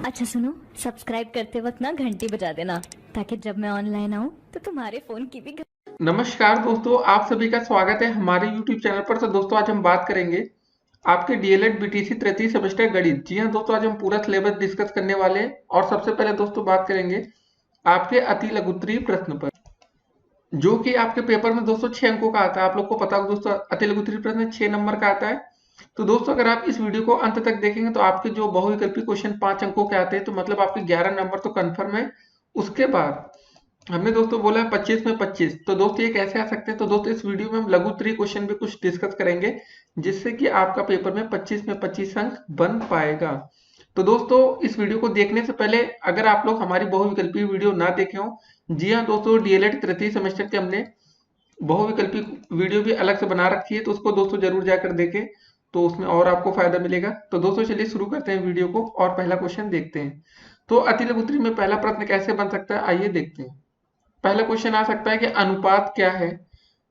अच्छा सुनो, सब्सक्राइब करते वक्त ना घंटी बजा देना ताकि जब मैं ऑनलाइन आऊँ तो तुम्हारे फोन की भी नमस्कार दोस्तों, आप सभी का स्वागत है हमारे YouTube चैनल पर। तो दोस्तों आज हम बात करेंगे आपके डीएलएड बीटीसी तृतीय सेमेस्टर गणित। जी हाँ दोस्तों, आज हम पूरा सिलेबस डिस्कस करने वाले हैं और सबसे पहले दोस्तों बात करेंगे आपके अति लघुत्तरीय प्रश्न पर, जो कि आपके पेपर में दोस्तों 6 अंकों का आता है। आप लोग को पता होगा दोस्तों, अति लघुत्तरीय प्रश्न 6 नंबर का आता है। तो दोस्तों अगर आप इस वीडियो को अंत तक देखेंगे तो आपके जो बहुविकल्पी क्वेश्चन 5 अंकों के आते हैं, तो मतलब आपके 11 नंबर तो कन्फर्म है। उसके बाद हमने दोस्तों बोला है 25 में 25, तो दोस्तों ये कैसे आ सकते हैं। तो दोस्तों इस वीडियो में हम लघु उत्तरीय क्वेश्चन भी कुछ डिस्कस करेंगे, जिससे कि आपका पेपर में 25 में 25 अंक बन पाएगा। तो दोस्तों इस वीडियो को देखने से पहले अगर आप लोग हमारी बहुविकल्पी वीडियो ना देखे हो, जी हाँ दोस्तों, डीएलएड तृतीय सेमेस्टर के हमने बहुविकल्पी वीडियो भी अलग से बना रखी है, तो उसको दोस्तों जरूर जाकर देखें, तो उसमें और आपको फायदा मिलेगा। तो दोस्तों चलिए शुरू करते हैं वीडियो को और पहला क्वेश्चन देखते हैं। तो अति लघु उत्तरीय में पहला प्रश्न कैसे बन सकता है, आइए देखते हैं। पहला क्वेश्चन आ सकता है कि अनुपात क्या है।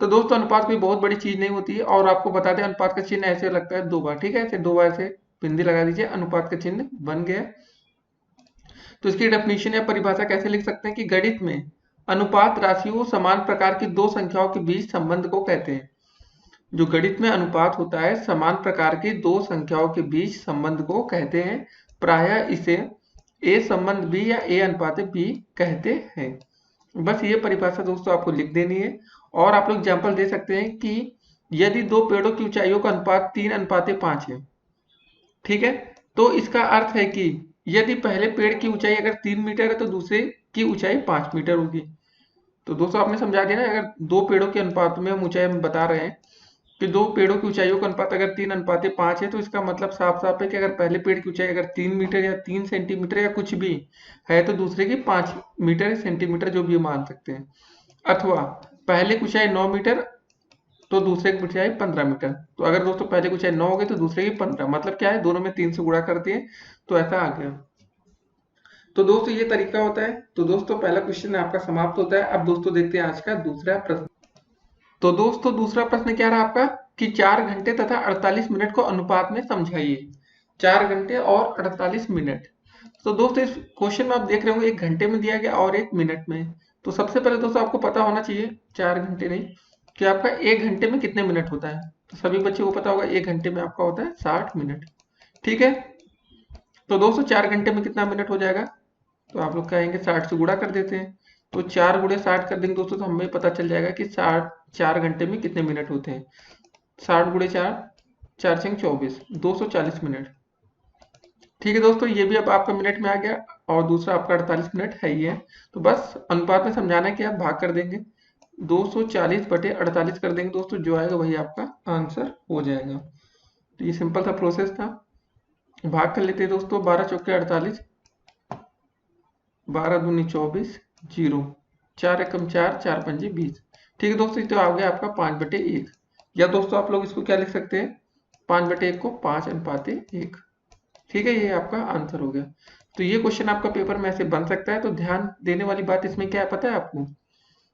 तो दोस्तों अनुपात कोई बहुत बड़ी चीज नहीं होती है, और आपको बता दें अनुपात का चिन्ह ऐसे लगता है 2 बार, ठीक है, ऐसे 2 बार से बिंदी लगा दीजिए, अनुपात का चिन्ह बन गया। तो इसकी डेफिनेशन या परिभाषा कैसे लिख सकते हैं कि गणित में अनुपात राशियों समान प्रकार की दो संख्याओं के बीच संबंध को कहते हैं। जो गणित में अनुपात होता है, समान प्रकार की दो संख्याओं के बीच संबंध को कहते हैं। प्रायः इसे ए संबंध बी या ए अनुपात बी कहते हैं। बस ये परिभाषा दोस्तों आपको लिख देनी है, और आप लोग एग्जाम्पल दे सकते हैं कि यदि दो पेड़ों की ऊंचाइयों का अनुपात 3:5 है, ठीक है, तो इसका अर्थ है कि यदि पहले पेड़ की ऊंचाई अगर 3 मीटर है तो दूसरे की ऊंचाई 5 मीटर होगी। तो दोस्तों आपने समझा दिया ना, अगर दो पेड़ों के अनुपात में हम ऊंचाई में बता रहे हैं कि दो पेड़ों की ऊंचाइयों का अनुपात अगर 3:5 है, तो इसका मतलब साफ साफ है कि अगर पहले पेड़ की ऊंचाई अगर 3 मीटर या 3 सेंटीमीटर या कुछ भी है, तो दूसरे की 5 मीटर सेंटीमीटर जो भी मान सकते हैं। अथवा पहले की ऊंचाई 9 मीटर तो दूसरे की ऊंचाई 15 मीटर। तो अगर दोस्तों पहले की ऊंचाई 9 हो गई तो दूसरे की 15, मतलब क्या है, दोनों में 3 से गुणा कर दिए, तो ऐसा आ गया। तो दोस्तों ये तरीका होता है। तो दोस्तों पहला क्वेश्चन आपका समाप्त होता है। अब दोस्तों देखते हैं आज का दूसरा प्रश्न। तो दोस्तों दूसरा प्रश्न क्या रहा आपका कि 4 घंटे तथा 48 मिनट को अनुपात में समझाइए। 4 घंटे और 48 मिनट। तो दोस्तों इस क्वेश्चन में आप देख रहे होंगे एक घंटे में दिया गया और एक मिनट में। तो सबसे पहले दोस्तों आपको पता होना चाहिए, 4 घंटे नहीं, कि आपका एक घंटे में कितने मिनट होता है। तो सभी बच्चों को पता होगा एक घंटे में आपका होता है 60 मिनट, ठीक है। तो दोस्तों 4 घंटे में कितना मिनट हो जाएगा, तो आप लोग कहेंगे 60 से गुणा कर देते हैं। तो 4 × 60 कर देंगे दोस्तों, तो हमें पता चल जाएगा कि 4 घंटे में कितने मिनट होते हैं। 60 × 4, 4×4 = 24, 240 मिनट। ठीक है दोस्तों, ये भी अब आपका मिनट में आ गया, और दूसरा आपका 48 मिनट है ही है। तो बस अनुपात में समझाना है कि आप भाग कर देंगे, 240/48 कर देंगे दोस्तों, जो आएगा वही आपका आंसर हो जाएगा। तो ये सिंपल सा प्रोसेस था। भाग कर लेते हैं दोस्तों, 12×4 = 48, 12×2 = 24, 0, 4×1 = 4, 4×5 = 20। ठीक है दोस्तों, तो आ गया आपका 5/1। या दोस्तों आप लोग इसको क्या लिख सकते हैं, 5/1 को 5:1। ठीक है, ये आपका आंसर हो गया। तो ये क्वेश्चन आपका पेपर में ऐसे बन सकता है। तो ध्यान देने वाली बात इसमें क्या है पता है आपको,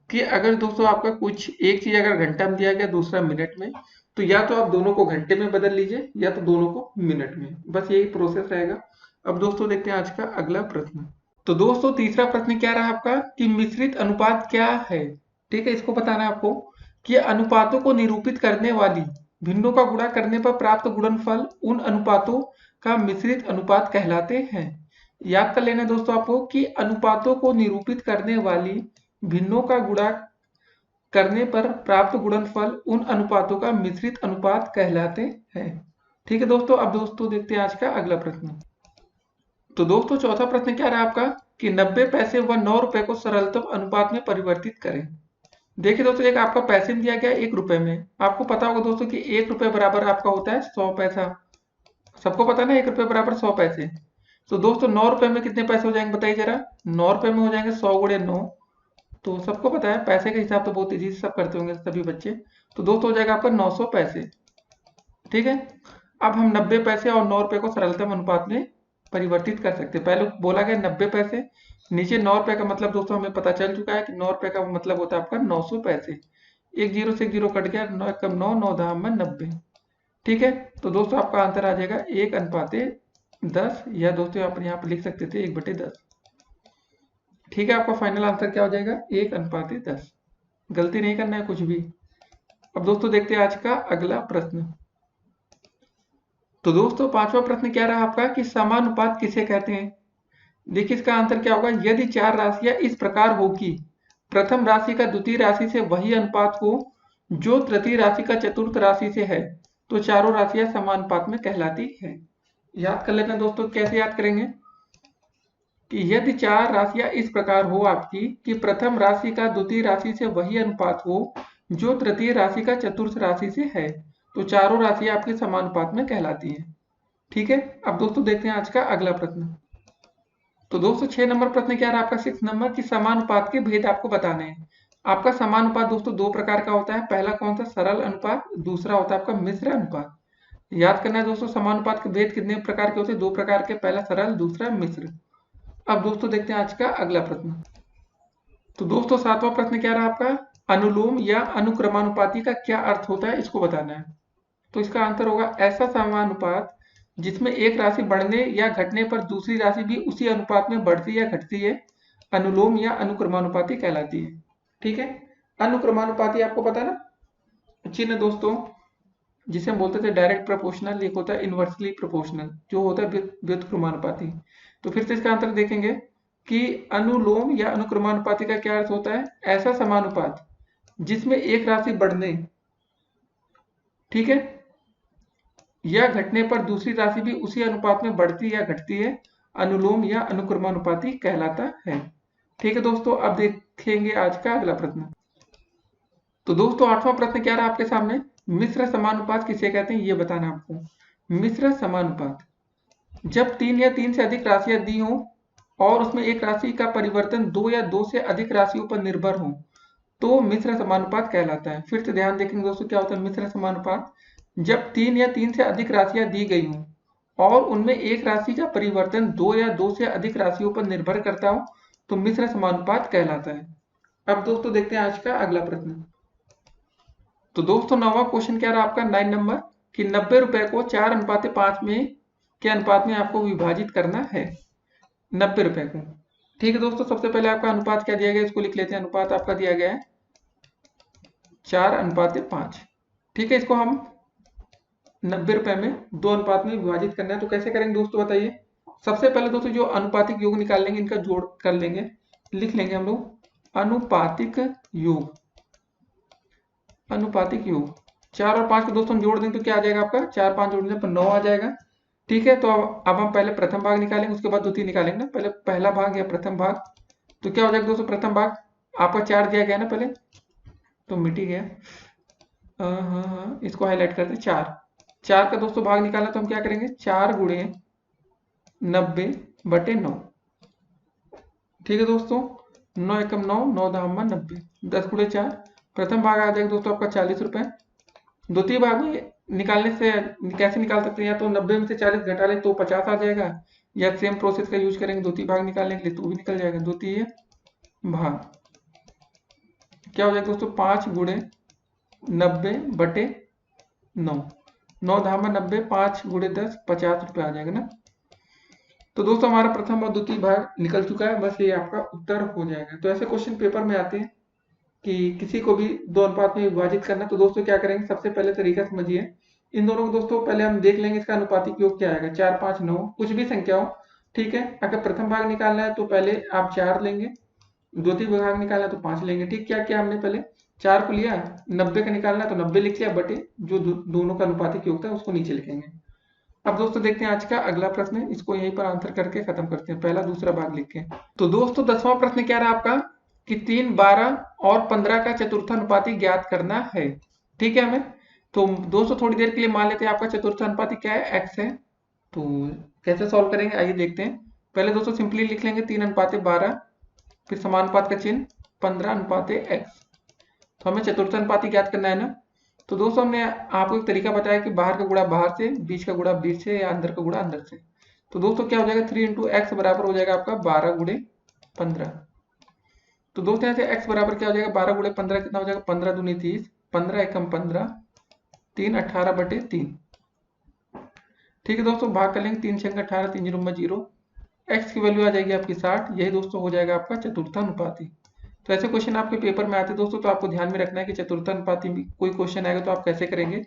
कि अगर दोस्तों आपका कुछ एक चीज अगर घंटा में दिया गया, दूसरा मिनट में, तो या तो आप दोनों को घंटे में बदल लीजिए या तो दोनों को मिनट में। बस यही प्रोसेस रहेगा। अब दोस्तों देखते हैं आज का अगला प्रश्न। तो दोस्तों तीसरा प्रश्न क्या रहा आपका कि मिश्रित अनुपात क्या है। ठीक है, इसको बताना है आपको कि अनुपातों को निरूपित करने वाली भिन्नों का गुणा करने पर प्राप्त गुणनफल उन अनुपातों का मिश्रित अनुपात कहलाते हैं। याद कर लेना दोस्तों आपको कि अनुपातों को निरूपित करने वाली भिन्नों का गुणा करने पर प्राप्त गुणनफल उन अनुपातों का मिश्रित अनुपात कहलाते हैं। ठीक है दोस्तों, अब दोस्तों देखते हैं आज का अगला प्रश्न। तो दोस्तों चौथा प्रश्न क्या रहा आपका कि 90 पैसे व 9 रुपए को सरलतम अनुपात में परिवर्तित करें। देखिए दोस्तों, एक आपका पैसे में दिया गया 1 रुपए में। आपको पता होगा दोस्तों कि 1 रुपए बराबर आपका होता है 100 पैसा। सबको पता है ना, 1 रुपए बराबर 100 पैसे। तो दोस्तों 9 रुपए में कितने पैसे हो जाएंगे बताइए जरा। 9 रुपए में हो जाएंगे 100 × 9। तो सबको पता है पैसे के हिसाब तो बहुत तेजी से सब करते होंगे सभी बच्चे। तो दोस्तों हो जाएगा आपका 900 पैसे। ठीक है, अब हम 90 पैसे और 9 रुपए को सरलतम अनुपात में परिवर्तित कर सकते हैं। पहले बोला गया 90 पैसे, नीचे 9 रुपए का मतलब दोस्तों हमें पता चल चुका है कि 9 रुपए का मतलब होता है आपका 900 पैसे। एक जीरो से एक जीरो कट गया, 9 × 9, 9 × 10 = 90। ठीक है, तो दोस्तों आपका आंसर आ जाएगा 1:9 10, या दोस्तों आप यहाँ पर लिख सकते थे 1/10। ठीक है, आपका फाइनल आंसर क्या हो जाएगा? 1:10। गलती नहीं करना है कुछ भी। अब दोस्तों देखते हैं आज का अगला प्रश्न। तो दोस्तों पांचवा प्रश्न क्या रहा आपका कि समानुपात किसे कहते हैं? देखिए इसका आंसर क्या होगा। यदि चार राशियां इस प्रकार हो कि प्रथम राशि का द्वितीय राशि से वही अनुपात हो जो तृतीय राशि का चतुर्थ राशि से है, तो चारों राशियां समानुपात में कहलाती है। याद कर लेना दोस्तों, कैसे याद करेंगे कि यदि चार राशियां इस प्रकार हो आपकी कि प्रथम राशि का द्वितीय राशि से वही अनुपात हो जो तृतीय राशि का चतुर्थ राशि से है, तो चारों राशियां आपके समानुपात में कहलाती हैं। ठीक है, अब दोस्तों देखते हैं आज का अगला प्रश्न। तो दोस्तों 6 नंबर प्रश्न क्या रहा आपका 6 नंबर की समानुपात के भेद आपको बताने हैं। आपका समानुपात दोस्तों दो प्रकार का होता है। पहला कौन सा? सरल अनुपात। दूसरा होता है आपका मिश्र अनुपात। याद करना है दोस्तों, समानुपात के भेद कितने प्रकार के होते हैं? दो प्रकार के, पहला सरल, दूसरा मिश्र। अब दोस्तों देखते हैं आज का अगला प्रश्न। तो दोस्तों 7वां प्रश्न क्या रहा आपका? अनुलोम या अनुक्रमानुपाती का क्या अर्थ होता है, इसको बताना है। तो इसका आंसर होगा ऐसा समानुपात जिसमें एक राशि बढ़ने या घटने पर दूसरी राशि भी उसी अनुपात में बढ़ती या घटती है, अनुलोम या अनुक्रमानुपाती कहलाती है। ठीक है, अनुक्रमानुपाती आपको पता है ना चिन्ह दोस्तों, जिसे हम बोलते थे डायरेक्ट प्रोपोर्शनल, एक होता है इनवर्सली प्रोपोर्शनल, जो होता है व्युत्क्रमानुपाती। तो फिर से इसका आंसर देखेंगे कि अनुलोम या अनुक्रमानुपाती का क्या अर्थ होता है? ऐसा समानुपात जिसमें एक राशि बढ़ने, ठीक है, या घटने पर दूसरी राशि भी उसी अनुपात में बढ़ती या घटती है, अनुलोम या अनुक्रमानुपाती कहलाता है। ठीक है दोस्तों, अब देखेंगे आज का अगला प्रश्न। तो दोस्तों 8वां प्रश्न क्या रहा आपके सामने? मिश्र समानुपात किसे कहते हैं, ये बताना आपको। मिश्र समानुपात जब तीन या तीन से अधिक राशियां दी हों और उसमें एक राशि का परिवर्तन दो या दो से अधिक राशियों पर निर्भर हो, तो मिश्र समानुपात कहलाता है। फिर से ध्यान देखेंगे दोस्तों, क्या होता है मिश्र समानुपात? जब तीन या तीन से अधिक राशियां दी गई हों और उनमें एक राशि का परिवर्तन दो या दो से अधिक राशियों पर निर्भर करता हो, तो मिश्र समानुपात कहलाता है। अब दोस्तों देखते हैं आज का अगला प्रश्न। तो दोस्तों 9वां क्वेश्चन क्या रहा आपका 9 नंबर कि 90 रुपए को 4:5 में के अनुपात में आपको विभाजित करना है। 90 रुपए को। ठीक है दोस्तों, सबसे पहले आपका अनुपात क्या दिया गया, इसको लिख लेते हैं। अनुपात आपका दिया गया है 4:5। ठीक है, इसको हम 90 रुपए में 2 अनुपात में विभाजित करना है। तो कैसे करेंगे दोस्तों बताइए। सबसे पहले दोस्तों जो अनुपातिक योग निकाल लेंगे, इनका जोड़ कर लेंगे, लिख लेंगे हम लोग अनुपातिक योग। अनुपातिक योग 4 और 5 को दोस्तों जोड़ दें तो क्या आ जाएगा आपका? 4 5 जोड़ने पर 9 आ जाएगा। ठीक है, तो अब हम पहले प्रथम भाग निकालेंगे, उसके बाद द्वितीय निकालेंगे ना। पहले पहला भाग या प्रथम भाग, तो क्या हो जाएगा दोस्तों? प्रथम भाग आपका 4 दिया गया ना पहले, तो मिट ही गया। हाँ, इसको हाईलाइट करते हैं। 4 का दोस्तों भाग निकालना, तो हम क्या करेंगे? 4 गुणे 90/9। ठीक है दोस्तों, 9 एकम 9, 9 धामा 90, 10 गुणे 4। प्रथम भाग आ जाएगा दोस्तों आपका 40 रुपए। द्वितीय भाग में निकालने से कैसे निकाल सकते हैं? या तो 90 में से 40 घटा लें तो 50 आ जाएगा, या सेम प्रोसेस का यूज करेंगे द्वितीय भाग निकालने के लिए तो भी निकल जाएगा। द्वितीय भाग क्या हो जाएगा दोस्तों? 5 गुणे 90/9, 9 धामा 90, 5 गुणे 10, 50 रुपए आ जाएगा ना। तो दोस्तों हमारा प्रथम और द्वितीय भाग निकल चुका है, बस ये आपका उत्तर हो जाएगा। तो ऐसे क्वेश्चन पेपर में आते हैं कि किसी को भी 2 अनुपात में विभाजित करना, तो दोस्तों क्या करेंगे? सबसे पहले तरीका समझिए। इन दोनों को दोस्तों पहले हम देख लेंगे इसका अनुपातिक योग क्या आएगा। 4 5 9 कुछ भी संख्या हो, ठीक है। अगर प्रथम भाग निकालना है तो पहले आप 4 लेंगे, द्वितीय भाग निकालना है तो 5 लेंगे। ठीक, क्या किया हमने? पहले 4 को लिया, 90 का निकालना है तो 90 लिख लिया, बटे जो दोनों का अनुपातिक योग था उसको नीचे लिखेंगे। अब दोस्तों देखते हैं आज का अगला प्रश्न, इसको यहीं पर आंसर करके खत्म करते हैं, पहला दूसरा भाग लिख के। तो दोस्तों 10वां प्रश्न क्या रहा आपका कि 3 12 और 15 का चतुर्थानुपाती ज्ञात करना है। ठीक है, हमें तो दोस्तों थोड़ी देर के लिए मान लेते हैं आपका चतुर्थानुपाती क्या है? x है। तो कैसे सॉल्व करेंगे आइए देखते हैं। पहले दोस्तों सिंपली लिख लेंगे 3:12, फिर समानुपात का चिन्ह 15:x। तो हमें चतुर्थानुपाती ज्ञात करना है ना। तो दोस्तों हमने आपको एक तरीका बताया कि बाहर का गुणा बाहर से, बीच का गुणा बीच से, या अंदर का गुणा अंदर से। तो दोस्तों क्या हो जाएगा? 3 × x बराबर हो जाएगा आपका 12 × 15। तो दोस्तों यहाँ से x बराबर क्या हो जाएगा? 12 × 15 कितना हो जाएगा? 15 दूनी 30, 15 एकम 15, 3 18/3। ठीक है दोस्तों, भाग कर लेंगे 3 6 18, 3 0 0, एक्स की वैल्यू आ जाएगी आपकी 60। यही दोस्तों हो जाएगा आपका चतुर्थानुपाती। तो ऐसे क्वेश्चन आपके पेपर में आते हैं दोस्तों, तो आपको ध्यान में रखना है कि चतुर्थानुपाती में कोई क्वेश्चन आएगा तो आप कैसे करेंगे।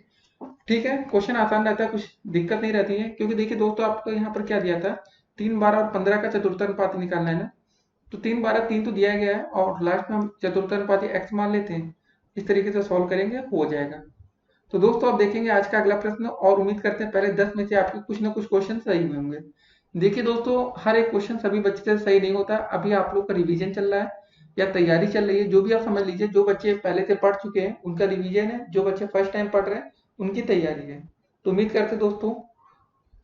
ठीक है, क्वेश्चन आसान रहता है, कुछ दिक्कत नहीं रहती है, क्योंकि देखिए दोस्तों आपको यहाँ पर क्या दिया था, 3 12 और 15 का चतुर्थानुपाती निकालना है ना। तो 3 12 3 तो दिया गया है और लास्ट में हम चतुर्थानुपाती x मान लेते हैं। इस तरीके से सॉल्व करेंगे, हो जाएगा। तो दोस्तों आप देखेंगे आज का अगला प्रश्न, और उम्मीद करते हैं पहले 10 में से आपके कुछ ना कुछ क्वेश्चन सही हुए होंगे। देखिए दोस्तों, हर एक क्वेश्चन सभी बच्चे से सही नहीं होता। अभी आप लोग का रिवीजन चल रहा है या तैयारी चल रही है, जो भी आप समझ लीजिए। जो बच्चे पहले से पढ़ चुके हैं उनका रिवीजन है, जो बच्चे फर्स्ट टाइम पढ़ रहे हैं उनकी तैयारी है। तो उम्मीद करते दोस्तों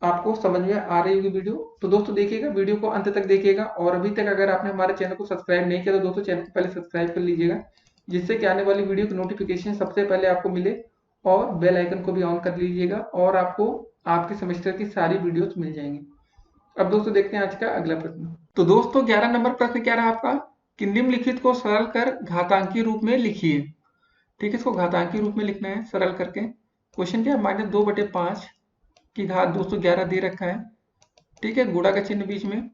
आपको समझ में आ रही होगी वीडियो। तो दोस्तों देखिएगा, वीडियो को अंत तक देखिएगा, और अभी तक अगर आपने हमारे चैनल को सब्सक्राइब नहीं किया तो दोस्तों चैनल को पहले सब्सक्राइब कर लीजिएगा, जिससे कि आने वाली वीडियो की नोटिफिकेशन सबसे पहले आपको मिले, और बेल आइकन को भी ऑन कर लीजिएगा, और आपको आपके सेमेस्टर की सारी वीडियोस मिल जाएंगी। अब दोस्तों देखते हैं आज का अगला प्रश्न। तो दोस्तों 11 नंबर प्रश्न क्या रहा आपका, कि निम्नलिखित को सरल कर घातांकी रूप में लिखिए। ठीक है, इसको घातांकी रूप में लिखना है सरल करके। क्वेश्चन क्या है, -2/5 की घात 211 दे रखा है। ठीक है, गुणा का चिन्ह बीच में,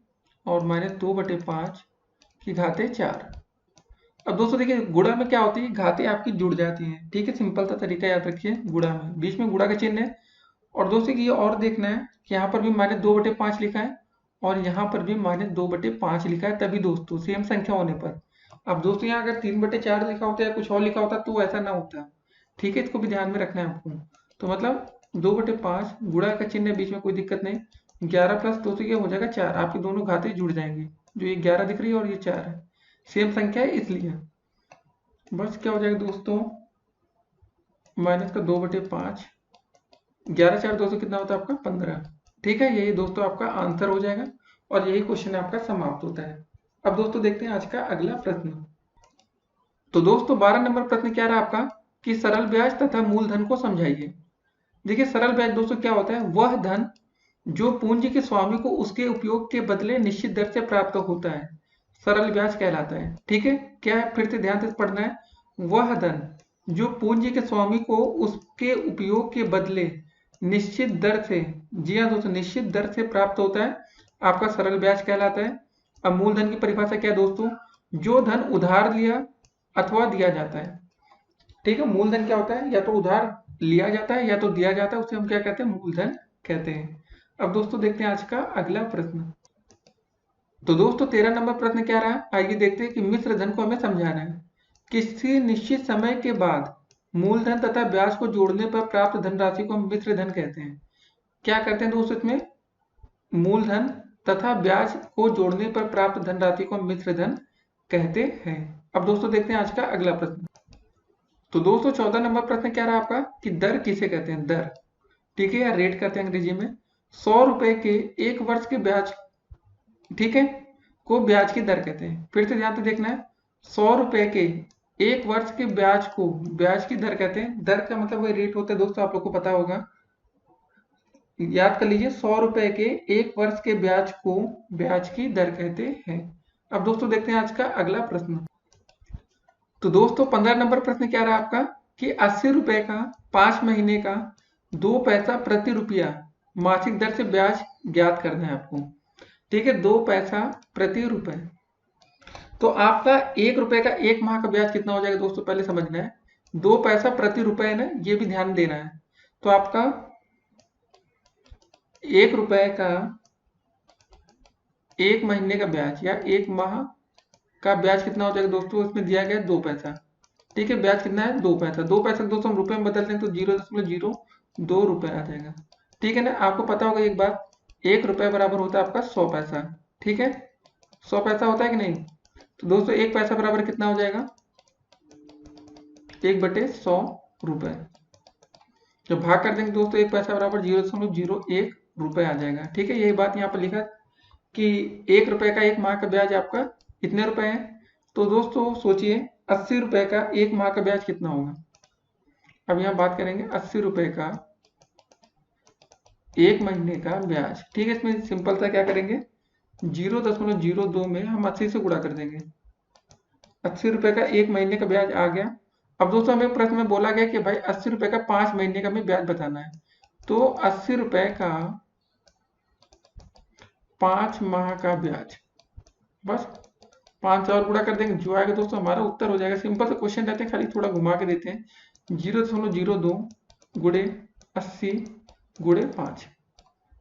और -2/5 की घातें 4। अब दोस्तों देखिए, गुणा में क्या होती है, घातें आपकी जुड़ जाती हैं। ठीक है, सिंपल सा तरीका याद रखिए, गुणा में बीच में गुणा का चिन्ह है। और दोस्तों ये और देखना है कि यहाँ पर भी -2/5 लिखा है, और यहाँ पर भी -2/5 लिखा है, तभी दोस्तों सेम संख्या होने पर। अब दोस्तों यहाँ अगर 3/4 लिखा होता है या कुछ और लिखा होता तो ऐसा ना होता। ठीक है, इसको भी ध्यान में रखना है आपको। तो मतलब 2/5 गुणा का चिन्ह है बीच में, कोई दिक्कत नहीं। 11 प्लस दोस्तों ये हो जाएगा 4, आपकी दोनों घातें जुड़ जाएंगी। जो ये 11 दिख रही है और ये 4 है, सेम संख्या है इसलिए। बस क्या हो जाएगा दोस्तों, माइनस का 2/5, 11 4 दोस्तों कितना होता है आपका 15। ठीक है, यही दोस्तों आपका आंसर हो जाएगा, और यही क्वेश्चन आपका समाप्त होता है। अब दोस्तों देखते हैं आज का अगला प्रश्न। तो दोस्तों 12 नंबर प्रश्न क्या रहा आपका, कि सरल ब्याज तथा मूलधन को समझाइए। देखिए सरल ब्याज दोस्तों क्या होता है, वह धन जो पूंजी के स्वामी को उसके उपयोग के बदले निश्चित दर से प्राप्त होता है, सरल ब्याज कहलाता है। ठीक है, क्या है, फिर से ध्यान से पढ़ना है, वह धन जो पूंजी के स्वामी को उसके उपयोग के बदले निश्चित दर से, जी हाँ दोस्तों, निश्चित दर से प्राप्त होता है, आपका सरल ब्याज कहलाता है। अब मूलधन की परिभाषा क्या है दोस्तों, जो धन उधार लिया अथवा दिया जाता है। ठीक है, मूलधन क्या होता है, या तो उधार लिया जाता है या तो दिया जाता है, उसे हम क्या कहते हैं, मूलधन कहते हैं। अब दोस्तों देखते हैं आज का अगला प्रश्न। तो दोस्तों 13 नंबर प्रश्न क्या रहा, आइए देखते हैं कि मिश्र धन को हमें समझाना है। किसी निश्चित समय के बाद मूलधन तथा ब्याज को जोड़ने पर प्राप्त धनराशि को हम मिश्र धन कहते हैं। क्या करते हैं दोस्तों, इसमें मूलधन तथा ब्याज को जोड़ने पर प्राप्त धनराशि को हम मिश्र धन कहते हैं। अब दोस्तों देखते हैं आज का अगला प्रश्न। तो दोस्तों 14 नंबर प्रश्न क्या रहा आपका, कि दर किसे कहते हैं, दर। ठीक है, या रेट कहते हैं अंग्रेजी में। 100 रुपए के 1 वर्ष के ब्याज, ठीक है, को ब्याज की दर कहते हैं। फिर से ध्यान से देखना है, 100 रुपए के 1 वर्ष के ब्याज को ब्याज की दर कहते हैं। दर का मतलब वही रेट होता है दोस्तों, आप लोग को पता होगा, याद कर लीजिए। 100 रुपए के 1 वर्ष के ब्याज को ब्याज की दर कहते हैं। अब दोस्तों देखते हैं आज का अगला प्रश्न। तो दोस्तों 15 नंबर प्रश्न क्या रहा आपका, कि 80 रुपए का 5 महीने का 2 पैसा प्रति रुपया मासिक दर से ब्याज ज्ञात करना है आपको। ठीक है, 2 पैसा प्रति रुपए। तो आपका 1 रुपए का 1 माह का ब्याज कितना हो जाएगा दोस्तों, पहले समझना है। 2 पैसा प्रति रुपए है ना, ये भी ध्यान देना है। तो आपका 1 रुपए का 1 महीने का ब्याज या 1 माह का ब्याज कितना हो जाएगा दोस्तों, इसमें दिया गया 2 पैसा। ठीक है, ब्याज कितना है, 2 पैसा। 2 पैसा दोस्तों हम रुपए में बदलते हैं तो 0.02 रुपए आ जाएगा। ठीक है ना, आपको पता होगा एक बात, 1 रुपए बराबर होता है आपका 100 पैसा। ठीक है, 100 पैसा होता है कि नहीं। तो दोस्तों 1 पैसा बराबर कितना हो जाएगा, 1/100 रुपए। जब भाग कर देंगे दोस्तों 1 पैसा बराबर 0.01 रुपए आ जाएगा। ठीक है, यही बात यहाँ पर लिखा कि 1 रुपए का 1 माह का ब्याज आपका कितने रुपए है। तो दोस्तों सोचिए 80 रुपए का 1 माह का ब्याज कितना होगा। अब यहाँ बात करेंगे 80 रुपए का 1 महीने का ब्याज। ठीक है, इसमें सिंपल सा क्या करेंगे, 0.02 में हम 80 से गुणा कर देंगे। 80 रुपए का 1 महीने का ब्याज आ गया। अब दोस्तों हमें प्रश्न में बोला गया कि भाई 80 रुपए का 5 महीने का हमें ब्याज बताना है। तो 80 रुपए का 5 माह का ब्याज। बस 5 से और गुणा कर देंगे, जो आएगा दोस्तों हमारा उत्तर हो जाएगा। सिंपल से क्वेश्चन रहते हैं, खाली थोड़ा घुमा के देते हैं। 0.02 गुणे 80 गुणे 5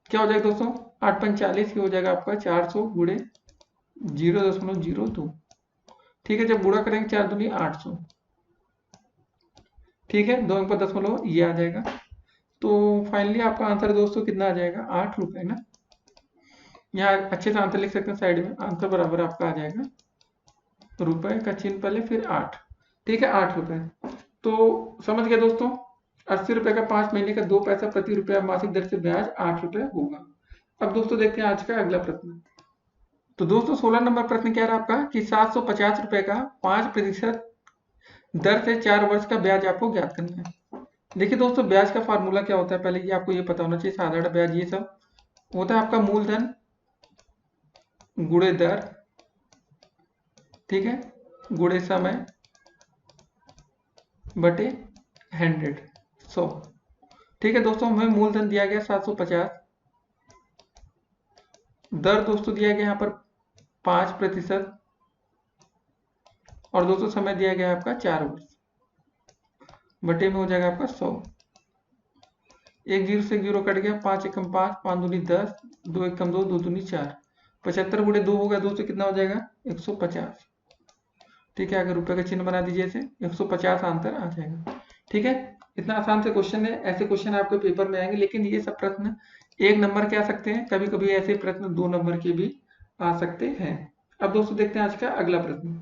क्या हो जाएगा दोस्तों? 8 × 5 = 40 हो जाएगा आपका 400 गुणे 0.02। ठीक है, जब गुणा करेंगे 4 दूनी 800। ठीक है, 2 अंक पर दशमलव ये आ जाएगा। तो फाइनली आपका आंसर दोस्तों कितना आ जाएगा? 8 रुपए ना। यहाँ अच्छे से आंसर लिख सकते हैं साइड में, आंसर बराबर आपका आ जाएगा रुपए का चिन्ह पहले फिर 8। ठीक है, 8 रुपए। तो समझ गए दोस्तों, 80 रुपए का 5 महीने का 2 पैसा प्रति रुपया मासिक दर से ब्याज 8 रुपए होगा। अब दोस्तों देखते हैं आज का अगला प्रश्न। तो दोस्तों 16 नंबर प्रश्न क्या रहा आपका कि 750 रुपए का 5% दर से 4 वर्ष का ब्याज आपको ज्ञात करना है। देखिए दोस्तों, ब्याज का फार्मूला क्या होता है, पहले ये आपको ये पता होना चाहिए। साधारण ब्याज ये सब होता है आपका मूलधन गुणे दर, ठीक है, गुणे समय बटे 100। ठीक है दोस्तों, हमें मूलधन दिया गया 750, दर दोस्तों दिया गया यहाँ पर 5% और दोस्तों समय दिया गया आपका 4 वर्ष, बटे में हो जाएगा आपका 100। एक जीरो से जीरो कट गया, 5 एकम 5, 5 दूनी 10, 2 एकम 2, 2 दूनी 4, 75 गुणे 2 हो गया दोस्तों, कितना हो जाएगा? 150। ठीक है, अगर रुपए का चिन्ह बना दीजिए इसे, 150 आंसर आ जाएगा। ठीक है, इतना आसान से क्वेश्चन है। ऐसे क्वेश्चन आपके पेपर में आएंगे, लेकिन ये सब प्रश्न 1 नंबर के आ सकते हैं, कभी कभी ऐसे प्रश्न 2 नंबर के भी आ सकते हैं। अब दोस्तों देखते हैं आज का अगला प्रश्न।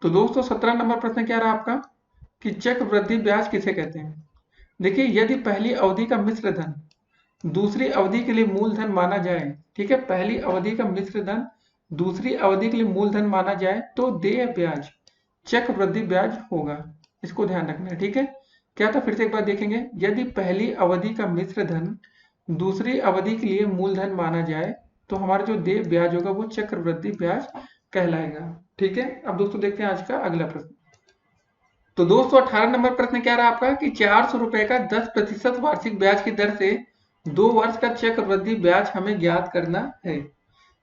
तो दोस्तों 17 नंबर प्रश्न क्या रहा आपका कि चक्रवृद्धि ब्याज किसे कहते हैं। देखिए, यदि पहली अवधि का मिश्र धन दूसरी अवधि के लिए मूलधन माना जाए, ठीक है, पहली अवधि का मिश्र धन दूसरी अवधि के लिए मूलधन माना जाए तो देय ब्याज चक्रवृद्धि ब्याज होगा। इसको ध्यान रखना है। ठीक है, क्या था, फिर से एक बार देखेंगे। यदि पहली अवधि का मिश्र धन दूसरी अवधि के लिए मूलधन माना जाए तो हमारा जो देय ब्याज होगा वो चक्रवृद्धि ब्याज कहलाएगा। ठीक है, अब दोस्तों देखते हैं आज का अगला प्रश्न। तो दोस्तों 18 नंबर प्रश्न क्या रहा आपका कि 400 रुपए का 10% वार्षिक ब्याज की दर से 2 वर्ष का चक्रवृद्धि ब्याज हमें ज्ञात करना है।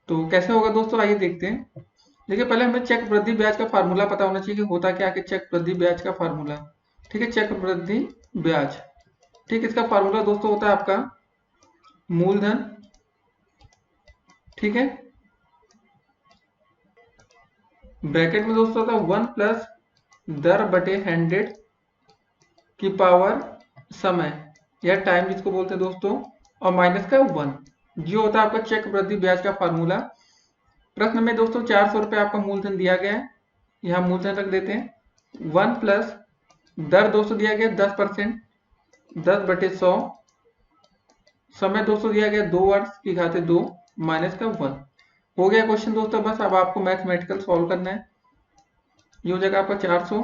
तो कैसे होगा दोस्तों, आइए देखते हैं। देखिए, पहले हमें चक्रवृद्धि ब्याज का फार्मूला पता होना चाहिए कि होता क्या है चक्रवृद्धि ब्याज का फार्मूला। ठीक है, चक्रवृद्धि ब्याज, ठीक, इसका फार्मूला दोस्तों होता है आपका मूलधन, ठीक है, ब्रैकेट में दोस्तों होता है 1 प्लस दर बटे 100 की पावर समय या टाइम जिसको बोलते हैं दोस्तों, और माइनस का 1, जो होता है आपका चक्रवृद्धि ब्याज का फार्मूला। प्रश्न में दोस्तों 400 रुपए आपका मूलधन दिया गया है, यहाँ मूलधन रख देते हैं। 1 प्लस दर दोस्तों दिया गया 10%, 10/100, समय दोस्तों दिया गया 2 वर्ष की घाते 2 माइनस का 1। हो गया क्वेश्चन दोस्तों। बस अब आपको मैथमेटिकल सॉल्व करना है। ये हो जाएगा आपका 400,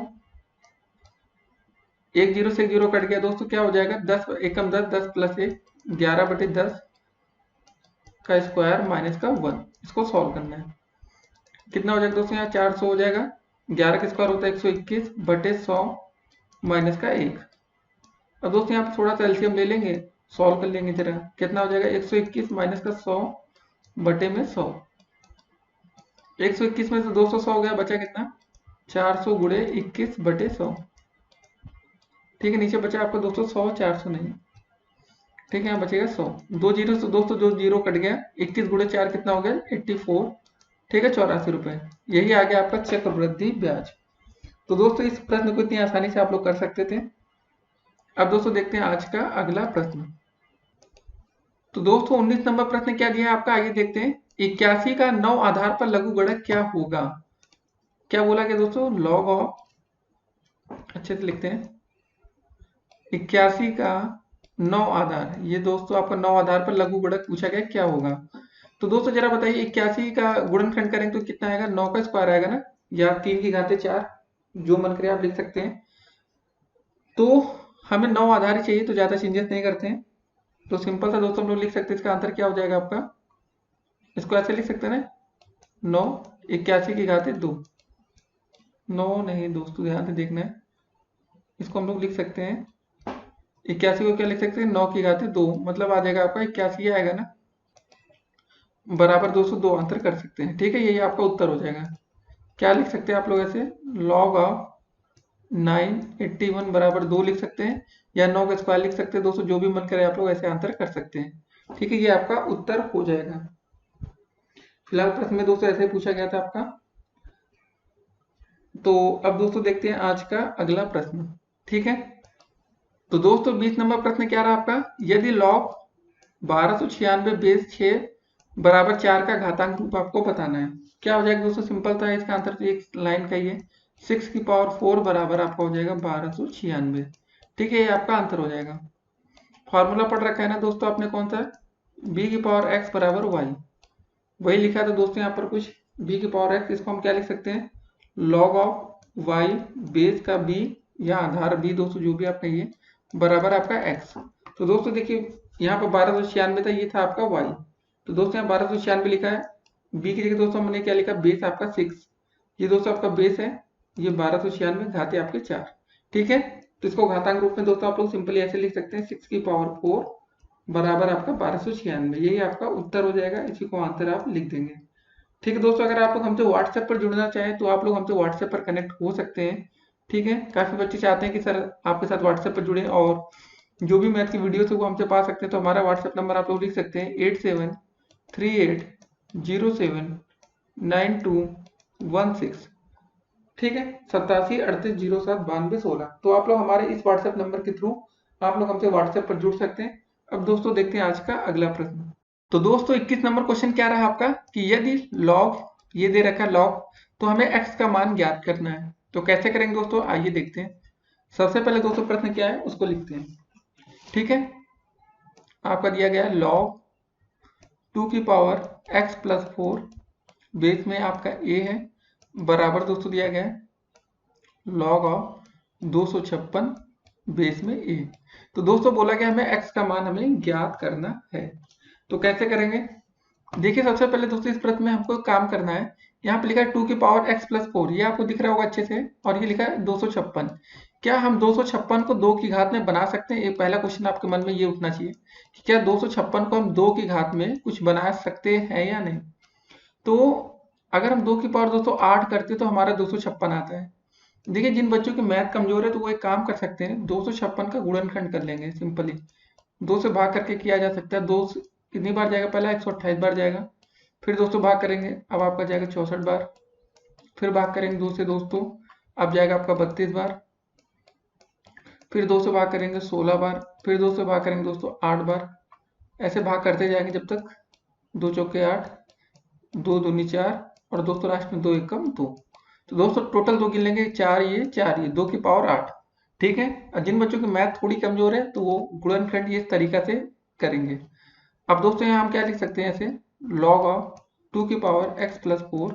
एक जीरो से जीरो कट गया दोस्तों, क्या हो जाएगा? 10 एकम 10, 10 प्लस 1, 11/10 का स्क्वायर माइनस का 1। इसको सॉल्व करना है। कितना हो जाएगा दोस्तों? यहाँ 400 हो जाएगा, 11 का स्क्वायर होता है 121/100 माइनस का 1। अब दोस्तों यहाँ पर थोड़ा सा एलसीएम ले लेंगे, सॉल्व कर लेंगे जरा। कितना हो जाएगा? 121 माइनस का 100 बटे में 100। 121 में से 200 100 हो गया, बचा कितना? 400 गुणे 21/100। ठीक है, नीचे बचा आपका दोस्तों 100, 400 नहीं। ठीक है, यहाँ बचेगा 100। 2 जीरो से दोस्तों जो जीरो कट गया, 21 गुणे 4 कितना हो गया? 84। ठीक है, 84 रुपए। यही आ गया आपका चक्रवृद्धि ब्याज। तो दोस्तों इस प्रश्न को इतनी आसानी से आप लोग कर सकते थे। अब दोस्तों देखते हैं आज का अगला प्रश्न। तो दोस्तों 19 नंबर प्रश्न क्या दिया है आपका, आइए देखते हैं। 81 का 9 आधार पर लघुगणक क्या होगा? क्या बोला गया दोस्तों? लॉग ऑफ, अच्छे से लिखते हैं, 81 का 9 आधार, ये दोस्तों आपका 9 आधार पर लघुगणक पूछा गया क्या होगा। तो दोस्तों जरा बताइए, 81 का गुणनखंड करेंगे तो कितना आएगा? 9 का स्क्वायर आएगा ना, या 3 की घाते 4, जो मन करे आप लिख सकते हैं। तो हमें 9 आधार ही चाहिए, तो ज्यादा चेंजेस नहीं करते हैं। तो सिंपल सा दोस्तों हम लोग लिख सकते हैं, इसका आंसर क्या हो जाएगा आपका? इसको ऐसे लिख सकते हैं ना, 9 81 की घाते 2। 9 नहीं दोस्तों, ध्यान से देखना है। इसको हम लोग लिख सकते हैं, 81 को क्या लिख सकते हैं? 9 की घाते 2, मतलब आ जाएगा आपका 81 आएगा ना। बराबर दोस्तों 2 आंसर कर सकते हैं। ठीक है, यही आपका उत्तर हो जाएगा। क्या लिख सकते हैं आप लोग ऐसे, लॉग ऑफ 981 बराबर 2 लिख सकते हैं, या 9 का स्क्वायर लिख सकते हैं दोस्तों, जो भी मन करे आप लोग ऐसे आंसर कर सकते हैं। ठीक है, ये आपका उत्तर हो जाएगा। फिलहाल प्रश्न में दोस्तों ऐसे पूछा गया था आपका। तो अब दोस्तों देखते हैं आज का अगला प्रश्न। ठीक है, तो दोस्तों 20 नंबर प्रश्न क्या रहा आपका, यदि लॉग 1296 बेस 6 बराबर 4 का घातांक रूप आपको बताना है। क्या हो जाएगा दोस्तों, सिंपल था इसका आंसर, तो एक लाइन का ही है, 6 की पावर 4 बराबर आपका हो जाएगा 1296। ठीक है, ये आपका आंसर हो जाएगा। फॉर्मूला पढ़ रखा है ना दोस्तों आपने, कौन सा, बी की पावर एक्स बराबर वाई, वही लिखा था दोस्तों यहाँ पर कुछ, बी की पावर एक्स, इसको हम क्या लिख सकते हैं, लॉग ऑफ वाई बेस का बी या आधार बी दोस्तों, जो भी आप कहिए, बराबर आपका एक्स। तो दोस्तों देखिए यहाँ पर 1296 था, ये था आपका वाई, तो दोस्तों यहाँ 1296 लिखा है, बी की जगह दोस्तों हमने क्या लिखा, बेस आपका 6, ये दोस्तों आपका बेस है, ये 1296 घाते आपके 4। ठीक है, तो इसको घातांक रूप में दोस्तों आप लोग सिंपली ऐसे लिख सकते हैं, 6 की पावर 4 बराबर आपका 1296, यही आपका उत्तर हो जाएगा, इसी को आंसर आप लिख देंगे। ठीक है दोस्तों, अगर आप लोग हमसे व्हाट्सएप पर जुड़ना चाहें तो आप लोग हमसे व्हाट्सएप पर कनेक्ट हो सकते हैं। ठीक है, काफ़ी बच्चे चाहते हैं कि सर आपके साथ व्हाट्सएप पर जुड़े और जो भी मैथ की वीडियो है वो हमसे पा सकते हैं। तो हमारा व्हाट्सएप नंबर आप लोग लिख सकते हैं 8738079216। ठीक है, 8738079216। तो आप लोग हमारे इस व्हाट्सएप नंबर के थ्रू आप लोग हमसे व्हाट्सएप पर जुड़ सकते हैं। अब दोस्तों देखते हैं आज का अगला प्रश्न। तो दोस्तों 21 नंबर क्वेश्चन क्या रहा आपका, कि यदि लॉग, ये दे रखा है लॉग, तो हमें एक्स का मान ज्ञात करना है। तो कैसे करेंगे दोस्तों, आइए देखते हैं। सबसे पहले दोस्तों प्रश्न क्या है उसको लिखते हैं। ठीक है, आपका दिया गया है लॉग 2 की पावर एक्स प्लस 4 बेस में आपका ए है, बराबर दोस्तों दिया गया है लॉग ऑफ 256 बेस में ए। तो दोस्तों बोला गया हमें एक्स का मान हमें ज्ञात करना है। तो कैसे करेंगे, देखिए सबसे पहले दोस्तों इस प्रश्न में हमको काम करना है। यहाँ पे लिखा है 2 की पावर x प्लस 4, ये आपको दिख रहा होगा अच्छे से, और ये लिखा है 256। क्या हम 256 को 2 की घात में बना सकते हैं, एक पहला क्वेश्चन आपके मन में ये उठना चाहिए कि क्या 256 को हम 2 की घात में कुछ बना सकते हैं या नहीं। तो अगर हम 2 की पावर दोस्तों 8 करते तो हमारा 256 आता है। देखिए जिन बच्चों की मैथ कमजोर है तो वो एक काम कर सकते हैं, 256 का गुणनखंड कर लेंगे सिंपली, 2 से भाग करके किया जा सकता है। 2 कितनी बार जाएगा, पहला 128 बार जाएगा, फिर दोस्तों भाग करेंगे, अब आपका जाएगा 64 बार, फिर भाग करेंगे 2 से दोस्तों, अब जाएगा आपका 32 बार, फिर 2 से भाग करेंगे 16 बार, फिर 2 से भाग करेंगे दोस्तों 8 बार, ऐसे भाग करते जाएंगे जब तक 2 चौके 8, 2 दूनी 4, और दोस्तों लास्ट में 2 एकम 2। तो दोस्तों टोटल 2 गिन लेंगे, 4 ये 4 ये, 2 की पावर 8। ठीक है, और जिन बच्चों की मैथ थोड़ी कमजोर है तो वो गुणनखंड इस तरीका से करेंगे। अब दोस्तों यहाँ हम क्या लिख सकते हैं, ऐसे लॉग ऑफ 2 की पावर x प्लस 4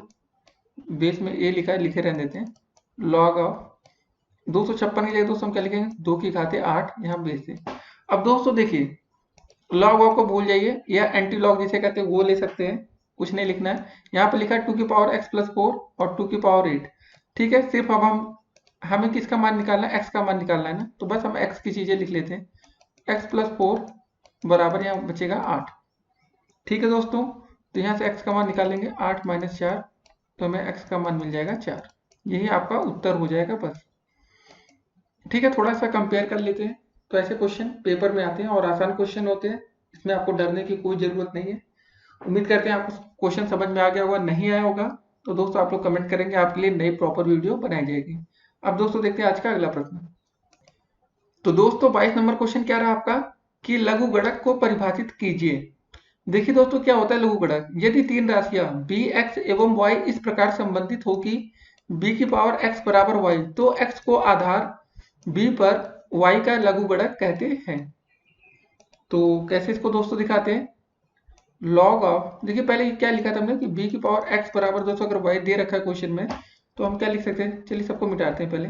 बेस में a लिखा है, लिखे रहने देते हैं, लॉग ऑफ 256 की जगह दोस्तों हम क्या लिखेंगे, 2 की घाते 8 यहाँ बेस है। अब दोस्तों देखिए लॉग ऑफ को भूल जाइए, या एंटी लॉग जिसे कहते हैं वो ले सकते हैं, कुछ नहीं लिखना है। यहाँ पे लिखा है 2 की पावर x प्लस 4 और 2 की पावर 8। ठीक है, सिर्फ अब हमें किसका मान निकालना है, x का मान निकालना है ना, तो बस हम x की चीजें लिख लेते हैं, x प्लस 4 बराबर यहाँ बचेगा 8। ठीक है दोस्तों, तो यहाँ से x का मान निकालेंगे, 8 माइनस 4, तो हमें x का मान मिल जाएगा 4। यही आपका उत्तर हो जाएगा बस। ठीक है, थोड़ा सा कंपेयर कर लेते हैं। तो ऐसे क्वेश्चन पेपर में आते हैं और आसान क्वेश्चन होते हैं, इसमें आपको डरने की कोई ज़रूरत नहीं है। उम्मीद करते हैं आपको क्वेश्चन समझ में आ गया होगा, नहीं आया होगा तो दोस्तों आप लोग कमेंट करेंगे, आपके लिए नई प्रॉपर वीडियो बनाई जाएगी। अब दोस्तों देखते हैं आज का अगला प्रश्न। तो दोस्तों 22 नंबर क्वेश्चन क्या रहा आपका, कि लघु गणक को परिभाषित कीजिए। देखिए दोस्तों क्या होता है लघु गणक, यदि 3 राशियां b, x एवं y इस प्रकार संबंधित हो कि b की पावर x बराबर y, तो x को आधार b पर y का लघु गणक कहते हैं। तो कैसे इसको दोस्तों दिखाते हैं, लॉग ऑफ, देखिए पहले क्या लिखा था हमने कि b की पावर x बराबर दोस्तों अगर y दे रखा है क्वेश्चन में, तो हम क्या लिख सकते हैं, चलिए सबको मिटाते हैं, पहले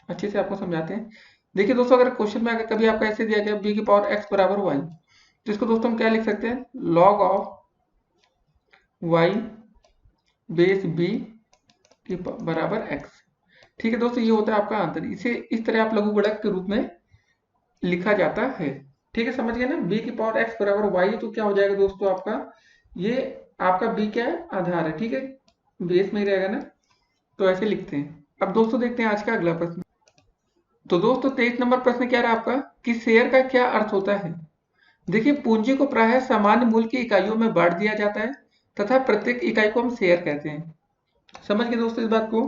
अच्छे से आपको समझाते हैं। देखिए दोस्तों अगर क्वेश्चन में अगर कभी आपका ऐसे दिया गया b की पावर x बराबर y, तो इसको दोस्तों हम क्या लिख सकते हैं, log of y base b की बराबर x। ठीक है दोस्तों, ये होता है आपका आंसर, इसे इस तरह आप लघु गुणक के रूप में लिखा जाता है। ठीक है, समझ गए ना, b की पावर x बराबर y, तो क्या हो जाएगा दोस्तों आपका, ये आपका बी क्या है, आधार है, ठीक है, बेस में ही रहेगा ना, तो ऐसे लिखते हैं। अब दोस्तों देखते हैं आज का अगला प्रश्न। तो दोस्तों 23 नंबर प्रश्न क्या रहा आपका कि शेयर का क्या अर्थ होता है। देखिए, पूंजी को प्रायः सामान्य मूल्य की इकाइयों में बांट दिया जाता है तथा प्रत्येक इकाई को हम शेयर कहते हैं। समझ गए दोस्तों इस बात को।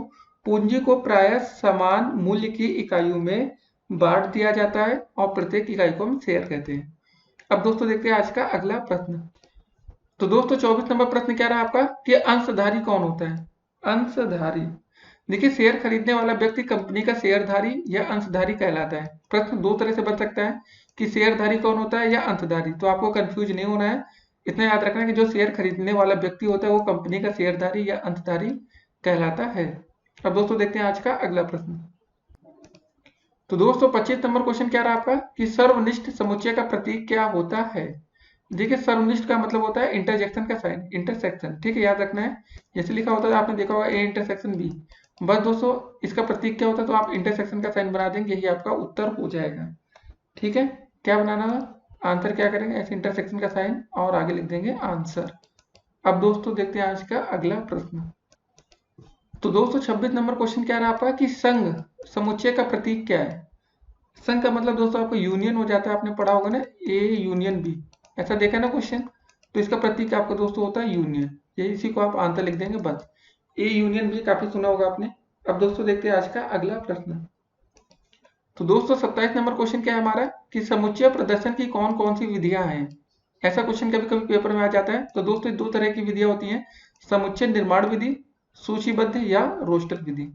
पूंजी को प्रायः समान मूल्य की इकाइयों में बांट दिया जाता है और प्रत्येक इकाई को हम शेयर कहते हैं। अब दोस्तों देखते हैं आज का अगला प्रश्न। तो दोस्तों 24 नंबर प्रश्न क्या रहा आपका कि अंशधारी कौन होता है। अंशधारी, देखिए शेयर खरीदने वाला व्यक्ति कंपनी का शेयरधारी या अंशधारी कहलाता है। प्रश्न दो तरह से बन सकता है कि शेयरधारी कौन होता है या अंशधारी, तो आपको कंफ्यूज नहीं होना है। इतना याद रखना है कि जो शेयर खरीदने वाला व्यक्ति होता है वो कंपनी का शेयरधारी या अंशधारी कहलाता है। अब दोस्तों देखते हैं आज का अगला प्रश्न। तो दोस्तों 25 नंबर क्वेश्चन क्या रहा आपका कि सर्वनिष्ठ समुच्चय का प्रतीक क्या होता है। देखिए, सर्वनिष्ठ का मतलब होता है इंटरजेक्शन का साइन, इंटरसेक्शन, ठीक है, याद रखना है। जैसे लिखा होता है आपने देखा होगा ए इंटरसेक्शन बी, बस दोस्तों इसका प्रतीक क्या होता है तो आप इंटरसेक्शन का साइन बना देंगे, यही आपका उत्तर हो जाएगा। ठीक है, क्या बनाना है, आंसर क्या करेंगे, ऐसे इंटरसेक्शन का साइन और आगे लिख देंगे आंसर। अब दोस्तों देखते हैं आज का अगला प्रश्न। तो दोस्तों 26 नंबर क्वेश्चन क्या रहा आपका कि संघ समुच्चय का प्रतीक क्या है। संघ का मतलब दोस्तों आपको यूनियन हो जाता है, आपने पढ़ा होगा ना, ए यूनियन बी, ऐसा देखा ना क्वेश्चन, तो इसका प्रतीक आपका दोस्तों होता है यूनियन, यही इसी को आप आंसर लिख देंगे बस। ए यूनियन बी काफी सुना होगा आपने। अब दोस्तों देखते हैं आज का अगला प्रश्न। तो दोस्तों 27 नंबर क्वेश्चन क्या है हमारा कि समुच्चय प्रदर्शन की कौन कौन सी विधियां हैं। ऐसा क्वेश्चन कभी कभी पेपर में आ जाता है। तो दोस्तों दो तरह की विधियां होती हैं, समुच्चय निर्माण विधि, सूचीबद्ध या रोस्टर विधि।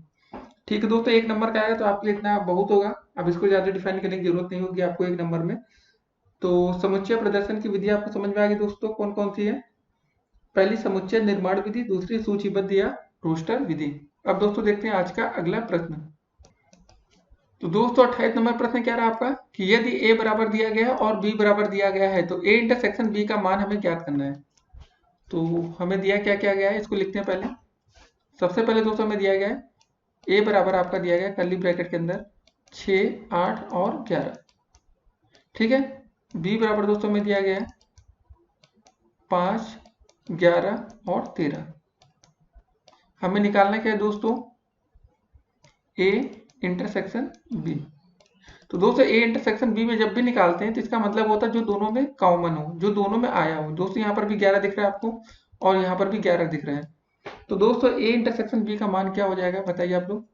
ठीक है दोस्तों, एक नंबर का आएगा तो आपके लिए इतना बहुत होगा, अब इसको ज्यादा डिफाइन करने की जरूरत नहीं होगी आपको एक नंबर में। तो समुच्चय प्रदर्शन की विधि आपको समझ में आ गई दोस्तों, कौन कौन सी है। पहली समुच्चय निर्माण विधि, दूसरी सूचीबद्ध या रोस्टर विधि। अब दोस्तों देखते हैं आज का अगला प्रश्न। तो दोस्तों 28 नंबर प्रश्न क्या रहा आपका कि यदि a बराबर दिया गया है और b बराबर दिया गया है तो a इंटरसेक्शन b का मान हमें ज्ञात करना है। तो हमें दिया क्या क्या गया है, इसको लिखते हैं पहले। सबसे पहले दोस्तों हमें दिया गया है a बराबर आपका दिया गया कर्ली ब्रैकेट के अंदर 6, 8 और 11, ठीक है। b बराबर दोस्तों हमें दिया गया है 5, 11 और 13। हमें निकालना क्या है दोस्तों, a इंटरसेक्शन b। तो दोस्तों ए इंटरसेक्शन बी में जब भी निकालते हैं तो इसका मतलब होता है जो दोनों में कॉमन हो, जो दोनों में आया हो। दोस्तों यहाँ पर भी 11 दिख रहा है आपको और यहाँ पर भी 11 दिख रहा है। तो दोस्तों ए इंटरसेक्शन बी का मान क्या हो जाएगा बताइए आप लोग।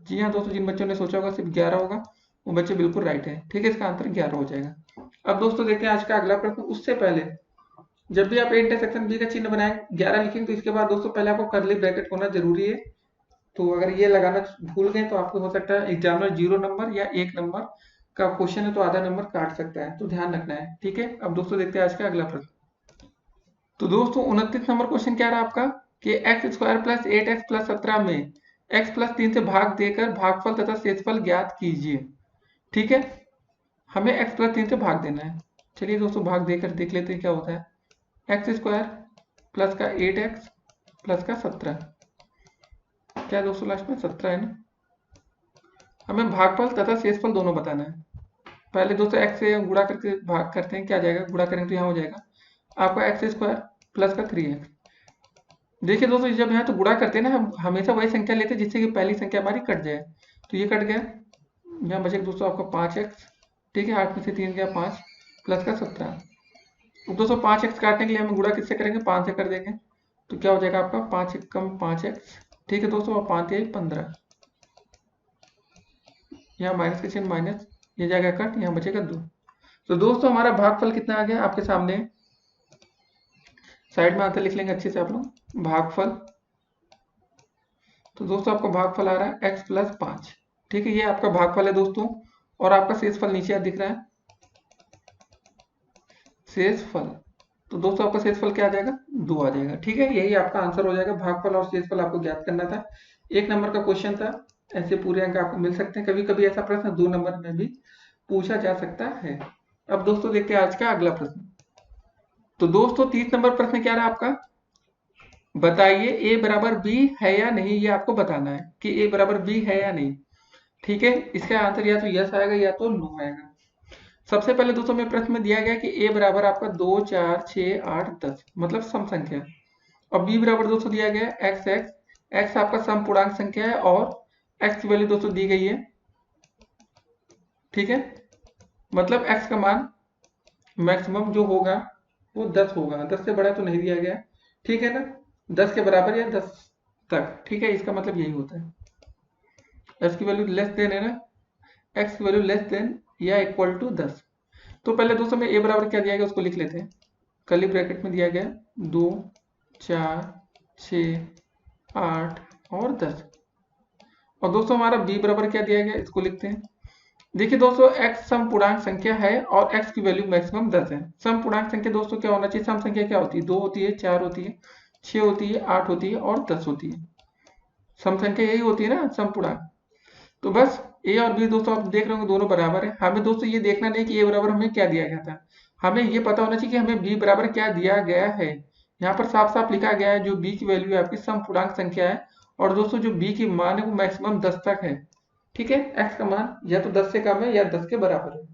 जी हाँ दोस्तों, जिन बच्चों ने सोचा होगा सिर्फ 11 होगा वो बच्चे बिल्कुल राइट है, ठीक है, इसका आंसर 11 हो जाएगा। अब दोस्तों देखते हैं आज का अगला प्रश्न। उससे पहले जब भी आप ए इंटरसेक्शन बी का चिन्ह बनाए 11 लिखेंगे तो इसके बाद दोस्तों पहले आपको कर्ली ब्रैकेट होना जरूरी है। तो अगर ये लगाना भूल गए तो आपको हो सकता है एग्जामिनर 0 नंबर या 1 नंबर का क्वेश्चन है तो आधा नंबर काट सकता है, तो ध्यान रखना है, ठीक है। अब दोस्तों देखते हैं आज का अगला प्रश्न। तो दोस्तों 29 नंबर क्वेश्चन क्या रहा आपका कि x square plus 8x plus 17 में x प्लस 3 से भाग देकर भागफल तथा शेषफल ज्ञात कीजिए। ठीक है, हमें x प्लस 3 से भाग देना है। चलिए दोस्तों भाग देकर देख लेते हैं क्या होता है। x स्क्वायर प्लस का 8x प्लस का 17, क्या दोस्तों लास्ट में 17 है ना। हमें भागफल तथा शेषफल दोनों बताना है। पहले दोस्तों x से गुणा करके भाग करते हैं, क्या जाएगा, गुणा करेंगे तो यहाँ हो जाएगा आपका x स्क्वायर प्लस का 3x। देखिए दोस्तों जब यहाँ तो गुणा करते हैं ना, हम हमेशा वही संख्या लेते हैं जिससे कि पहली संख्या हमारी कट जाए। तो ये कट गया, यहाँ बचेगा दोस्तों आपका 5x, ठीक है, 8 में से 3 गया 5 प्लस का 17। तो दोस्तों 5x काटने के लिए हम गुणा किससे करेंगे, 5 से कर देंगे। तो क्या हो जाएगा आपका 5 कम 5x, ठीक है दोस्तों, और 5 15, यहाँ माइनस के चिन्ह माइनस, ये जाएगा कट, यहाँ बचेगा 2। तो दोस्तों हमारा भागफल कितना आ गया आपके सामने, साइड में आंसर लिख लेंगे अच्छे से आप लोग, भागफल। तो दोस्तों आपका भागफल आ रहा है x प्लस 5, ठीक है, ये आपका भागफल है दोस्तों। और आपका शेषफल नीचे दिख रहा है, शेषफल। तो दोस्तों आपका शेषफल क्या आ जाएगा, 2 आ जाएगा, ठीक है, यही आपका आंसर हो जाएगा। भागफल और शेषफल आपको ज्ञात करना था, 1 नंबर का क्वेश्चन था, ऐसे पूरे अंक आपको मिल सकते हैं। कभी कभी ऐसा प्रश्न 2 नंबर में भी पूछा जा सकता है। अब दोस्तों देखते हैं आज का अगला प्रश्न। तो दोस्तों 30 नंबर प्रश्न क्या रहा आपका, बताइए a बराबर b है या नहीं, ये आपको बताना है कि a बराबर b है या नहीं, ठीक है। इसका आंसर या तो यस आएगा या तो नो आएगा। सबसे पहले दोस्तों में प्रश्न में दिया गया कि a बराबर आपका 2, 4, 6, 8, 10 मतलब सम संख्या। और बी बराबर दोस्तों दिया गया है एक्स एक्स, एक्स आपका सम पूर्णांक संख्या है और एक्स की वैल्यू दोस्तों दी गई है। ठीक है, मतलब एक्स का मान मैक्सिमम जो होगा वो 10 होगा, 10 से बड़ा तो नहीं दिया गया। ठीक है ना, 10 के बराबर या 10 तक। ठीक है, इसका मतलब यही होता है। एक्स की वैल्यू लेस देन है ना, एक्स की वैल्यू लेस देन या इक्वल टू 10। तो पहले दोस्तों में ए बराबर क्या दिया गया उसको लिख लेते हैं। कर्ली ब्रैकेट में दिया गया 2 4 6 8 और 10। और दोस्तों हमारा बी बराबर क्या दिया गया इसको लिखते हैं। देखिए दोस्तों, x सम पूर्णांक संख्या है और x की वैल्यू मैक्सिमम 10 है। सम पूर्णांक संख्या दोस्तों क्या होना चाहिए, सम संख्या क्या होती है, 2 होती है, 4 होती है, 6 होती है, 8 होती है और 10 होती है। सम संख्या यही होती है ना, सम पूर्णांक। तो बस ए और बी दोस्तों आप देख रहे होंगे दोनों बराबर है। हमें दोस्तों ये देखना नहीं कि ए बराबर हमें क्या दिया गया था, हमें ये पता होना चाहिए कि हमें बी बराबर क्या दिया गया है। यहाँ पर साफ साफ लिखा गया है जो बी की वैल्यू है आपकी सम पूर्णांक संख्या है, और दोस्तों जो बी की मान है वो मैक्सिमम 10 तक है। ठीक है, एक्स का मान या तो 10 से कम है या 10 के बराबर है।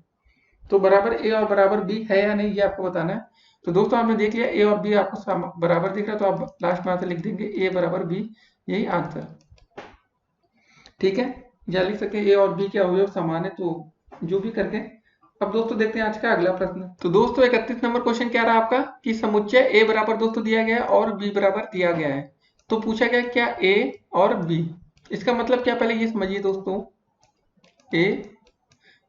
तो बराबर ए और बराबर बी है या नहीं ये आपको बताना है। तो दोस्तों आपने देख लिया ए और बी आपको बराबर दिख रहा है, तो आप लास्ट में आंसर लिख देंगे ए बराबर बी, यही आंसर। ठीक है, या लिख सकते हैं ए और बी के अवयव समान है, तो जो भी करके। अब दोस्तों देखते हैं आज का अगला प्रश्न। तो दोस्तों 31 नंबर क्वेश्चन क्या रहा आपका कि समुच्चय ए बराबर दोस्तों दिया गया है और बी बराबर दिया गया है। तो पूछा गया क्या ए और बी, इसका मतलब क्या पहले ये समझिए दोस्तों। ए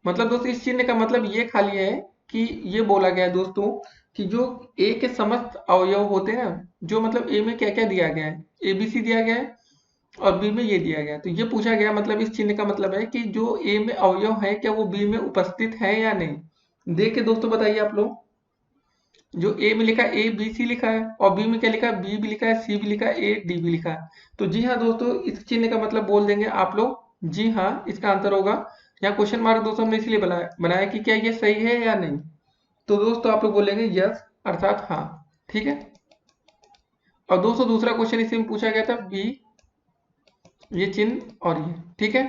मतलब दोस्तों इस चिन्ह का मतलब ये खाली है कि ये बोला गया है दोस्तों कि जो ए के समस्त अवयव होते हैं ना, जो मतलब ए में क्या क्या दिया गया है, ए बी सी दिया गया है और बी में ये दिया गया है। तो ये पूछा गया मतलब इस चिन्ह का मतलब है कि जो ए में अवयव है क्या वो बी में उपस्थित है या नहीं। देख के दोस्तों बताइए आप लोग, जो ए में लिखा है ए बी सी लिखा है और बी में क्या लिखा है, बी भी लिखा है, सी भी लिखा है, ए डी भी लिखा है। तो जी हाँ दोस्तों, इस चिन्ह का मतलब बोल देंगे आप लोग जी हाँ, इसका आंसर होगा। यहाँ क्वेश्चन मार्क दोस्तों हमने इसलिए बनाया कि क्या ये सही है या नहीं। तो दोस्तों आप लोग बोलेंगे यस अर्थात हाँ। ठीक है, और दोस्तों दूसरा क्वेश्चन इसी में पूछा गया था बी, ये चिन्ह और ये। ठीक है,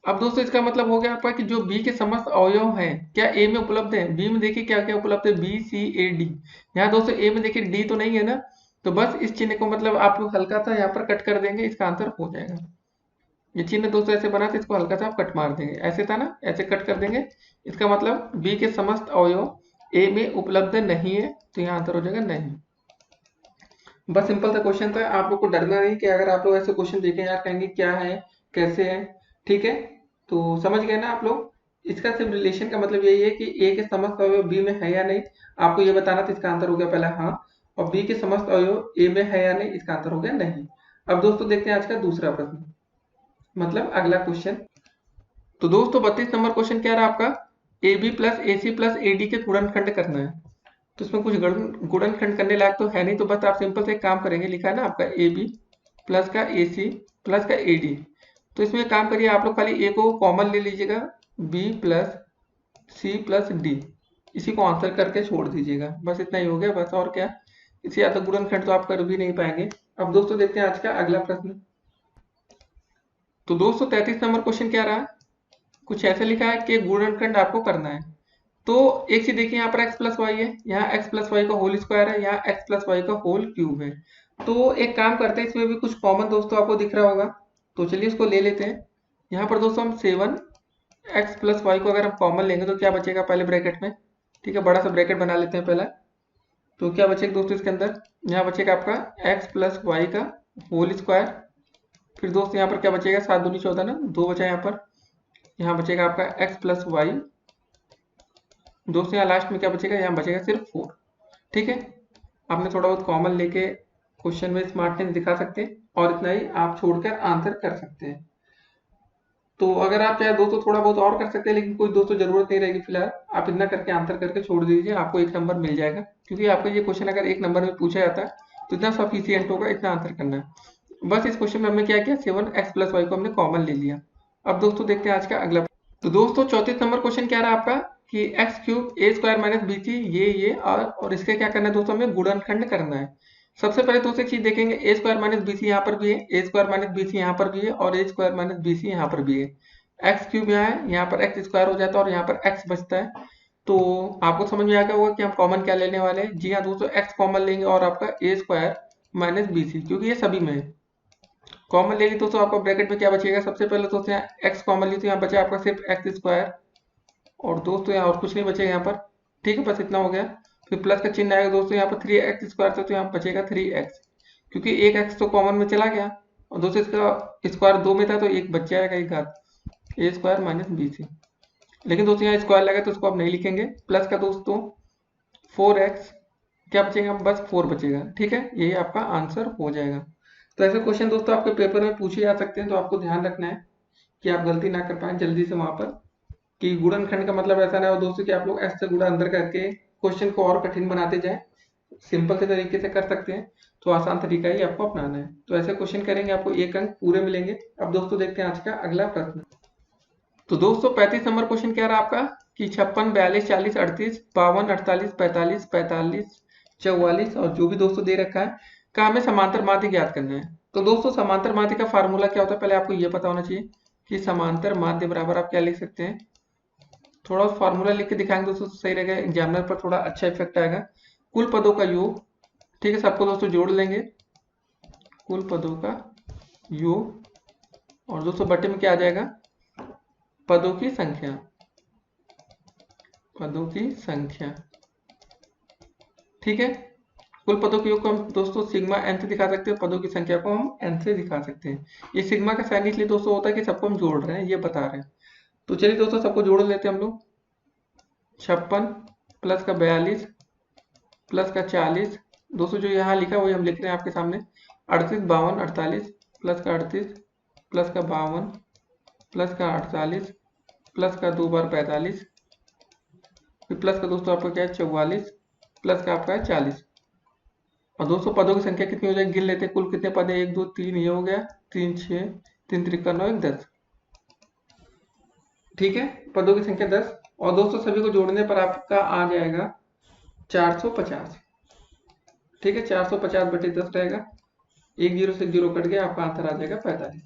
अब दोस्तों इसका मतलब हो गया आपका कि जो बी के समस्त अवयव हैं क्या ए में उपलब्ध है। बी में देखिए क्या क्या उपलब्ध है, बी सी ए डी। यहाँ दोस्तों ए में देखिए डी तो नहीं है ना, तो बस इस चिन्ह को मतलब आप लोग हल्का सा यहाँ पर कट कर देंगे, इसका आंसर हो जाएगा। ये चिन्ह दोस्तों ऐसे बना था, इसको हल्का सा आप कट मार देंगे, ऐसे था ना, ऐसे कट कर देंगे। इसका मतलब बी के समस्त अवयव ए में उपलब्ध नहीं है, तो यहाँ आंसर हो जाएगा नहीं। बस सिंपल सा क्वेश्चन था, आप लोग को डरना नहीं कि अगर आप लोग ऐसे क्वेश्चन देखें यार कहेंगे क्या है कैसे है। ठीक है, तो समझ गए ना आप लोग। इसका सिर्फ रिलेशन का मतलब यही है कि ए के समस्त अवयव बी में है या नहीं, आपको ये बताना था। इसका आंसर हो गया पहला हाँ, और बी के समस्त अवयव ए में है या नहीं, इसका आंसर हो गया नहीं। अब दोस्तों देखते हैं आज का दूसरा प्रश्न, मतलब अगला क्वेश्चन। तो दोस्तों 32 नंबर क्वेश्चन क्या रहा आपका, A B plus A C plus A D के गुणनखंड करना है। तो इसमें कुछ गुणनखंड करने लायक तो है नहीं, तो बस आप सिंपल से एक काम करेंगे, लिखा है ना आपका ए बी प्लस का ए सी प्लस का ए डी। तो इसमें एक काम करिए आप लोग, खाली ए को कॉमन ले लीजिएगा, B plus C plus D, इसी को आंसर करके छोड़ दीजिएगा, बस इतना ही हो गया बस। और क्या, इसी ज्यादा गुणनखंड तो आप कर भी नहीं पाएंगे। अब दोस्तों देखते हैं आज का अगला प्रश्न। तो दोस्तों 33 नंबर क्वेश्चन क्या रहा, कुछ ऐसा लिखा है कि गुणनखंड आपको करना है। तो एक चीज देखिए, यहाँ पर x प्लस वाई है, यहाँ x प्लस वाई का होल स्क्वायर है, यहाँ x प्लस वाई का होल क्यूब है। तो एक काम करते हैं, इसमें भी कुछ कॉमन दोस्तों आपको दिख रहा होगा, तो चलिए इसको ले लेते हैं। यहाँ पर दोस्तों हम 7x प्लस वाई को अगर हम कॉमन लेंगे तो क्या बचेगा पहले ब्रैकेट में। ठीक है, बड़ा सा ब्रैकेट बना लेते हैं पहला। तो क्या बचेगा दोस्तों इसके अंदर, यहाँ बचेगा आपका x प्लस वाई का होल स्क्वायर। फिर दोस्तों यहाँ पर क्या बचेगा, 7 दूनी 14 ना, 2 बचा यहाँ पर। यहाँ बचेगा आपका x प्लस वाई। दोस्तों यहाँ लास्ट में क्या बचेगा, यहाँ बचेगा सिर्फ 4। ठीक है, आपने थोड़ा बहुत कॉमन लेके क्वेश्चन में स्मार्टनेस दिखा सकते हैं, और इतना ही आप छोड़कर आंसर कर सकते हैं। तो अगर आप चाहे दोस्तों थोड़ा बहुत और कर सकते हैं, लेकिन कोई दोस्तों जरूरत नहीं रहेगी फिलहाल, आप इतना करके आंसर करके छोड़ दीजिए, आपको 1 नंबर मिल जाएगा। क्योंकि आपका ये क्वेश्चन अगर 1 नंबर में पूछा जाता है तो इतना सफिशियंट होगा, इतना आंसर करना है। बस इस क्वेश्चन में हमने क्या किया, 7x प्लस वाई को हमने कॉमन ले लिया। अब दोस्तों देखते हैं आज का अगला। तो दोस्तों 34 नंबर क्वेश्चन क्या रहा आपका कि एक्स क्यूब ए स्क्वायर माइनस बी सी ये और इसका क्या करना है दोस्तों, हमें गुणनखंड करना है। सबसे पहले दोस्तों एक चीज देखेंगे, ए स्क्वायर माइनस बी सी यहाँ पर भी है, ए स्क्वायर माइनस बी सी यहाँ पर भी है, और ए स्क्वायर माइनस बी सी यहाँ पर भी है। एक्स क्यूब यहाँ है, यहाँ पर एक्स स्क्वायर हो जाता है और यहाँ पर एक्स बचता है। तो आपको समझ में आ गया होगा कि हम कॉमन क्या लेने वाले हैं। जी हाँ दोस्तों, एक्स कॉमन लेंगे और आपका ए स्क्वायर माइनस बी सी, क्योंकि ये सभी में है। कॉमन लेंगे दोस्तों आपको ब्रैकेट में क्या बचेगा, सबसे पहले दोस्तों यहाँ एक्स कॉमन ली तो यहाँ बचा आपका सिर्फ एक्स स्क्वायर, और दोस्तों यहाँ और कुछ नहीं बचेगा यहाँ पर। ठीक है, बस इतना हो गया। फिर प्लस का चिन्ह आएगा दोस्तों यहाँ पर 3x स्क्वायर से, तो यहाँ बचेगा 3x, क्योंकि एक एक्स तो कॉमन में चला गया और दोस्तों इसका स्क्वायर 2 में था तो एक बच जाएगा, एक घात ए स्क्वायर माइनस बी सी। लेकिन दोस्तों यहाँ स्क्वायर लगा तो उसको आप नहीं लिखेंगे। प्लस का दोस्तों 4x, क्या बचेगा, बस 4 बचेगा। ठीक है, यही आपका आंसर हो जाएगा। तो ऐसे क्वेश्चन दोस्तों आपके पेपर में पूछे जा सकते हैं, तो आपको ध्यान रखना है कि आप गलती ना कर पाए जल्दी से वहां पर, कि गुणनखंड का मतलब ऐसा ना हो दोस्तों कि आप लोग ऐसे गुणा अंदर करके क्वेश्चन को और कठिन बनाते जाएं। सिंपल से तरीके से कर सकते हैं, तो आसान तरीका ही आपको अपनाना है। तो ऐसे क्वेश्चन करेंगे आपको 1 अंक पूरे मिलेंगे। अब दोस्तों देखते हैं आज का अगला प्रश्न। तो दोस्तों 35 नंबर क्वेश्चन क्या रहा आपका कि 56, 42, 40, 38, 52, 48, 45, 45, 44 और जो भी दोस्तों दे रखा है का हमें समांतर माध्य ज्ञात करना है। तो दोस्तों समांतर माध्य का फार्मूला क्या होता है, पहले आपको ये पता होना चाहिए कि समांतर माध्य बराबर आप क्या लिख सकते हैं। थोड़ा फार्मूला लिख के दिखाएंगे दोस्तों तो सही रहेगा, एग्जामिनर पर थोड़ा अच्छा इफेक्ट आएगा। कुल पदों का योग, ठीक है, सबको दोस्तों जोड़ लेंगे, कुल पदों का योग, और दोस्तों बटे में क्या आ जाएगा, पदों की संख्या, पदों की संख्या। ठीक है, कुल पदों के योग को हम दोस्तों सिग्मा एन से दिखा सकते हैं, पदों की संख्या को हम एन से दिखा सकते हैं। ये सिग्मा का साइन इसलिए दोस्तों होता है कि सबको हम जोड़ रहे हैं, ये बता रहे हैं। तो चलिए दोस्तों सबको जोड़ लेते हैं हम लोग। 56 प्लस का 42 प्लस का 40, दोस्तों जो यहाँ लिखा है वही हम लिख रहे हैं आपके सामने। 38, 52, 48 प्लस का 38 प्लस का 52 प्लस का 48 प्लस का 2 बार 45, फिर प्लस का दोस्तों आपका क्या है 44 प्लस का आपका है 40। और दोस्तों पदों की संख्या कितनी हो जाएगी, गिन लेते हैं कुल कितने पद है, 1 2 3, ये हो गया 3 6 3 3 9 1 10। ठीक है, पदों की संख्या 10, और दोस्तों सभी को जोड़ने पर आपका आ जाएगा 450। ठीक है, 450 बटे 10 रहेगा, एक जीरो से जीरो कट गया, आपका आंसर आ जाएगा 45।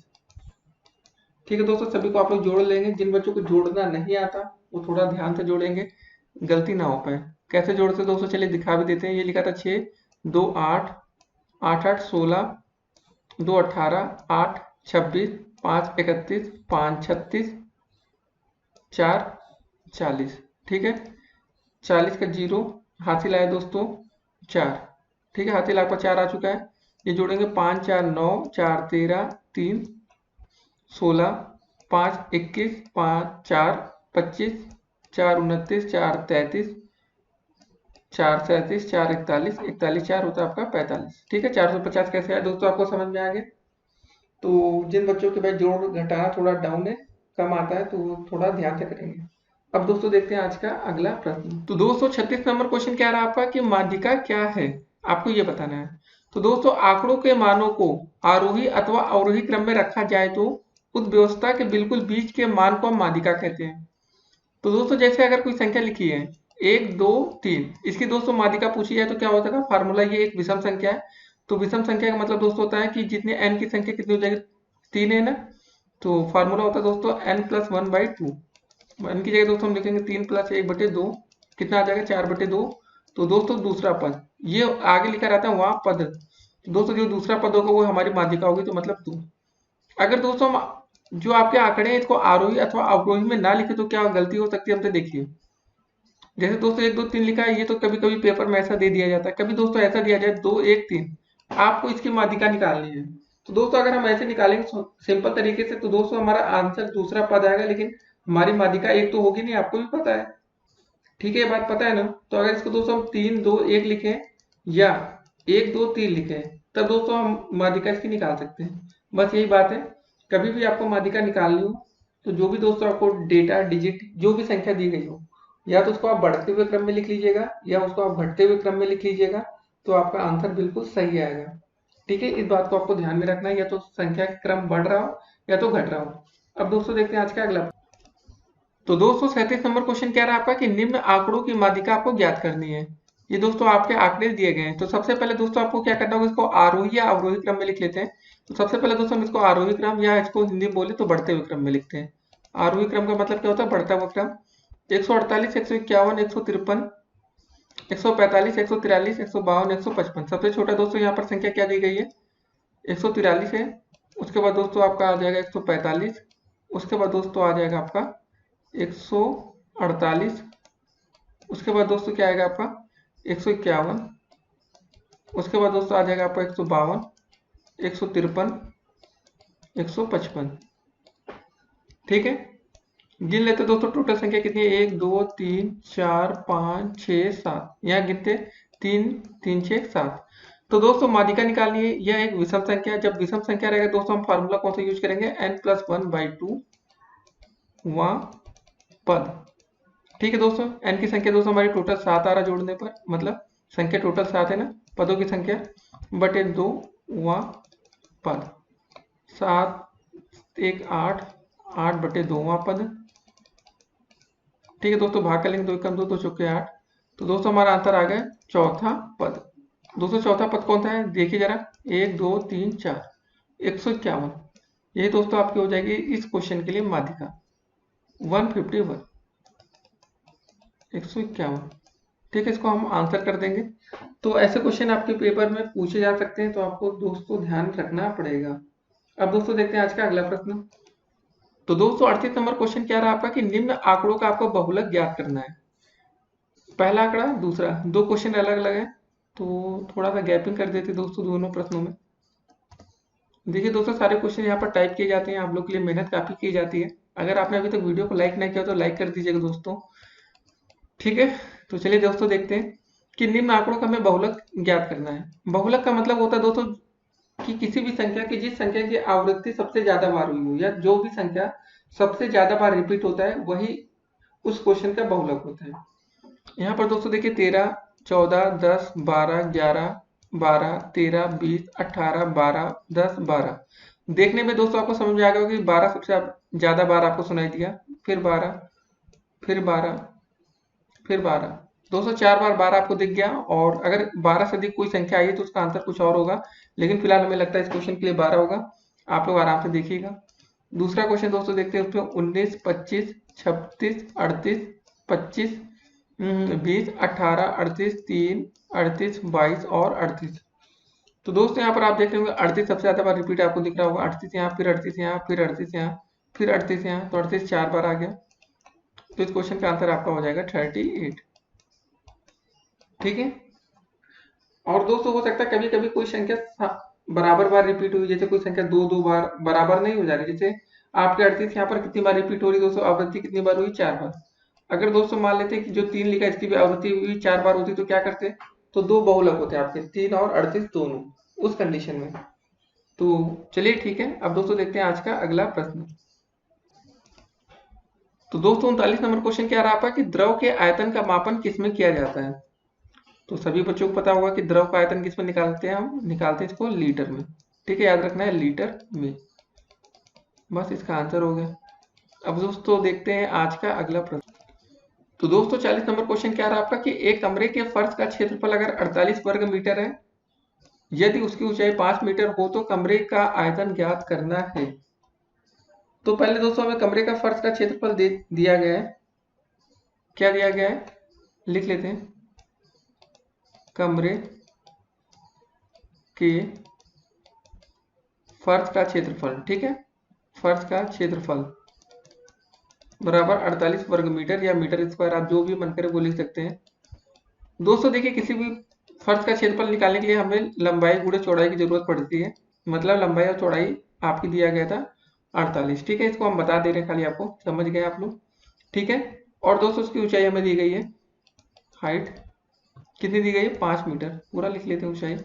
ठीक है दोस्तों, सभी को आप लोग जोड़ लेंगे। जिन बच्चों को जोड़ना नहीं आता वो थोड़ा ध्यान से जोड़ेंगे, गलती ना हो पाए। कैसे जोड़ते दोस्तों, चलिए दिखा भी देते हैं। ये लिखा था 6 2 8 8 8 16 2 18 8 26 5 31 5 36 4 40। ठीक है, 40 का जीरो हासिल आया दोस्तों 4। ठीक है, हासिल आपका 4 आ चुका है। ये जोड़ेंगे 5 4 9 4 13 3 16 5 21 5 4 25 4 29 4 33 4 37 4 41 41 4 होता है आपका 45। ठीक है, 450 कैसे आया दोस्तों, आपको समझ में आ गया। तो जिन बच्चों के भाई जोड़ घटाना थोड़ा डाउन है, कम आता है, तो वो थोड़ा ध्यान से करेंगे। अब दोस्तों देखते हैं आज का अगला प्रश्न। तो दोस्तों 36 नंबर क्वेश्चन क्या रहा आपका कि माध्यिका क्या है, आपको ये बताना है। तो दोस्तों आंकड़ों के मानों को आरोही अथवा अवरोही क्रम में रखा जाए तो उस व्यवस्था के बिल्कुल बीच के मान को हम माध्यिका कहते हैं। तो दोस्तों जैसे अगर कोई संख्या लिखी है 1 2 3, इसकी दोस्तों माध्यिका पूछी जाए तो क्या होता है फार्मूला, ये एक विषम संख्या है। तो विषम संख्या का मतलब दोस्तों होता है कि जितने n की संख्या कितनी हो जाएगी, 3 है ना। तो फार्मूला होता है दोस्तों n + 1/2। n की जगह दोस्तों हम लिखेंगे 3 + 1/2, कितना आ जाएगा 4/2। तो दोस्तों दूसरा पद, ये आगे लिखा रहता है वहां पद, तो दोस्तों जो दूसरा पद होगा वो हमारी माध्यिका होगी, तो मतलब 2। अगर दोस्तों हम जो आपके आंकड़े हैं इसको आरोही अथवा अवरोही में ना लिखे तो क्या गलती हो सकती है हमसे, देखिए। जैसे दोस्तों 1 2 3 लिखा है, ये तो कभी कभी पेपर में ऐसा दे दिया जाता है, कभी दोस्तों ऐसा दिया जाए 2 1 3, आपको इसकी माध्यिका निकालनी है। तो दोस्तों अगर हम ऐसे निकालेंगे सिंपल तरीके से, तो दोस्तों हमारा आंसर दूसरा पद आएगा, लेकिन हमारी माध्यिका एक तो होगी नहीं, आपको भी पता है। ठीक है, ये बात पता है ना। तो अगर इसको दोस्तों हम 3 2 1 लिखें या 1 2 3 लिखें, तब दोस्तों हम माध्यिका इसकी निकाल सकते हैं। बस यही बात है, कभी भी आपको माध्यिका निकालनी हो तो जो भी दोस्तों आपको डेटा डिजिट जो भी संख्या दी गई हो, या तो उसको आप बढ़ते हुए क्रम में लिख लीजिएगा या उसको आप घटते हुए क्रम में लिख लीजिएगा, तो आपका आंसर बिल्कुल सही आएगा। ठीक है, इस बात को आपको ध्यान में रखना है, या तो संख्या का क्रम बढ़ रहा हो या तो घट रहा हो। अब दोस्तों देखते हैं आज का अगला। तो दोस्तों 37 नंबर क्वेश्चन क्या रहा आपका कि निम्न आंकड़ों की माध्यिका आपको ज्ञात करनी है। ये दोस्तों आपके आंकड़े दिए गए हैं। तो सबसे पहले दोस्तों आपको क्या करना होगा, इसको आरोही या अवरोही क्रम में लिख लेते हैं। तो सबसे पहले दोस्तों हम इसको आरोही क्रम, या इसको हिंदी बोले तो बढ़ते हुए क्रम में लिखते हैं। आरोही क्रम का मतलब क्या होता है, बढ़ता हुआ क्रम। 148, 151, 153, 145, 143, 152, 155। सबसे छोटा दोस्तों यहाँ पर संख्या क्या दी गई है? 143 है। उसके बाद दोस्तों आपका आ जाएगा 145। उसके बाद दोस्तों आ जाएगा आपका 148। उसके बाद दोस्तों क्या आएगा आपका 151। उसके बाद दोस्तों आ जाएगा आपका 152, 153, 155। ठीक है, गिन लेते दोस्तों टोटल संख्या कितनी है? 1 2 3 4 5 6 7। यहाँ गिनते 3 3 6 7। तो दोस्तों माध्यिका निकालनी है। यह एक विषम संख्या है। जब विषम संख्या रहेगा दोस्तों हम फार्मूला कौन सा यूज करेंगे? n+1/2 वा पद। ठीक है दोस्तों, n की संख्या दोस्तों हमारी टोटल 7 आ रहा जोड़ने पर, मतलब संख्या टोटल 7 है ना, पदों की संख्या बटे 2 वा पद। 7 1 8, 8 बटे 2 वा पद। ठीक है दोस्तों, भाग कर लेंगे 2 कम 2 2 चौके 8। तो दोस्तों हमारा आंसर आ गया चौथा पद। दोस्तों चौथा पद कौन सा है देखिए जरा, 1 2 3 4, 151। यही दोस्तों आपकी हो जाएगी इस क्वेश्चन के लिए माध्यिका 151, 151। ठीक है, इसको हम आंसर कर देंगे। तो ऐसे क्वेश्चन आपके पेपर में पूछे जा सकते हैं, तो आपको दोस्तों ध्यान रखना पड़ेगा। अब दोस्तों देखते हैं आज का अगला प्रश्न। तो दोस्तों 38 नंबर क्वेश्चन क्या रहा आपका कि निम्न आंकड़ों का आपको बहुलक ज्ञात करना है। पहला आंकड़ा, दूसरा, दो क्वेश्चन अलग अलग है, तो थोड़ा सा गैपिंग कर देते दोस्तों दोनों प्रश्नों में। देखिए दोस्तों सारे क्वेश्चन यहाँ पर टाइप किए जाते हैं, आप लोग के लिए मेहनत काफी की जाती है। अगर आपने अभी तक वीडियो को लाइक नहीं किया तो लाइक कर दीजिएगा दोस्तों। ठीक है, तो चलिए दोस्तों देखते हैं कि निम्न आंकड़ों का हमें बहुलक ज्ञात करना है। बहुलक का मतलब होता है दोस्तों कि किसी भी संख्या की जिस संख्या की आवृत्ति सबसे ज्यादा बार हुई हो, या जो भी संख्या सबसे ज्यादा बार रिपीट होता है वही उस क्वेश्चन का बहुलक होता है। यहाँ पर दोस्तों देखिए 13, 14, 10, 12, 11, 12, 13, 20, 18, 12, 10, 12। देखने में दोस्तों आपको समझ में आ गया कि 12 सबसे ज्यादा बार आपको सुनाई दिया, फिर 12, फिर 12, फिर 12। दोस्तों 4 बार 12 आपको दिख गया, और अगर 12 से अधिक कोई संख्या आई है तो उसका आंसर कुछ और होगा, लेकिन फिलहाल हमें लगता है इस क्वेश्चन के लिए 12 होगा। आप लोग आराम से देखिएगा। दूसरा क्वेश्चन दोस्तों देखते हैं, उसमें 19, 25, 36, 38, 25, 20, 18, 38, 3, 38, 22 और 38। तो दोस्तों यहाँ पर आप देख रहे होंगे 38 सबसे ज्यादा बार रिपीट आपको दिख रहा होगा। 38 यहाँ, फिर 38 यहाँ, फिर 38 यहाँ, फिर 38 यहाँ, तो 38 4 बार आ गया। तो इस क्वेश्चन का आंसर आपका हो जाएगा 38। ठीक है, और दोस्तों हो सकता है कभी कभी कोई संख्या बराबर बार रिपीट हुई, जैसे कोई संख्या दो दो बार बराबर नहीं हो जा रही। जैसे आपके 38 यहाँ पर कितनी बार रिपीट हो रही दोस्तों, आवृत्ति कितनी बार हुई? 4 बार। अगर दोस्तों मान लेते हैं कि जो 3 लिखा है इसकी भी आवृत्ति हुई 4 बार होती, तो क्या करते? तो दो बहुलक होते हैं आपके, 3 और 38 दोनों, उस कंडीशन में। तो चलिए ठीक है, अब दोस्तों देखते हैं आज का अगला प्रश्न। तो दोस्तों 39 नंबर क्वेश्चन क्या रहा आपका कि द्रव के आयतन का मापन किसमें किया जाता है। तो सभी बच्चों को पता होगा कि द्रव का आयतन किसमें निकालते हैं, हम निकालते हैं इसको लीटर में। ठीक है, याद रखना है लीटर में। बस इसका आंसर हो गया। अब दोस्तों देखते हैं आज का अगला प्रश्न। तो दोस्तों 40 नंबर क्वेश्चन क्या रहा आपका कि एक कमरे के फर्श का क्षेत्रफल अगर 48 वर्ग मीटर है, यदि उसकी ऊंचाई 5 मीटर हो तो कमरे का आयतन ज्ञात करना है। तो पहले दोस्तों हमें कमरे का फर्श का क्षेत्रफल दिया गया है। क्या दिया गया है लिख लेते हैं, कमरे के फर्श का क्षेत्रफल। ठीक है, फर्श का क्षेत्रफल बराबर 48 वर्ग मीटर या मीटर स्क्वायर, आप जो भी मन करे वो लिख सकते हैं। दोस्तों देखिए किसी भी फर्श का क्षेत्रफल निकालने के लिए हमें लंबाई गुणे चौड़ाई की जरूरत पड़ती है। मतलब लंबाई और चौड़ाई आपकी दिया गया था 48। ठीक है, इसको हम बता दे रहे हैं, खाली आपको समझ गए आप लोग। ठीक है, और दोस्तों उसकी ऊंचाई हमें दी गई है, हाइट कितनी दी गई है? 5 मीटर। पूरा लिख लेते हैं ऊंचाई।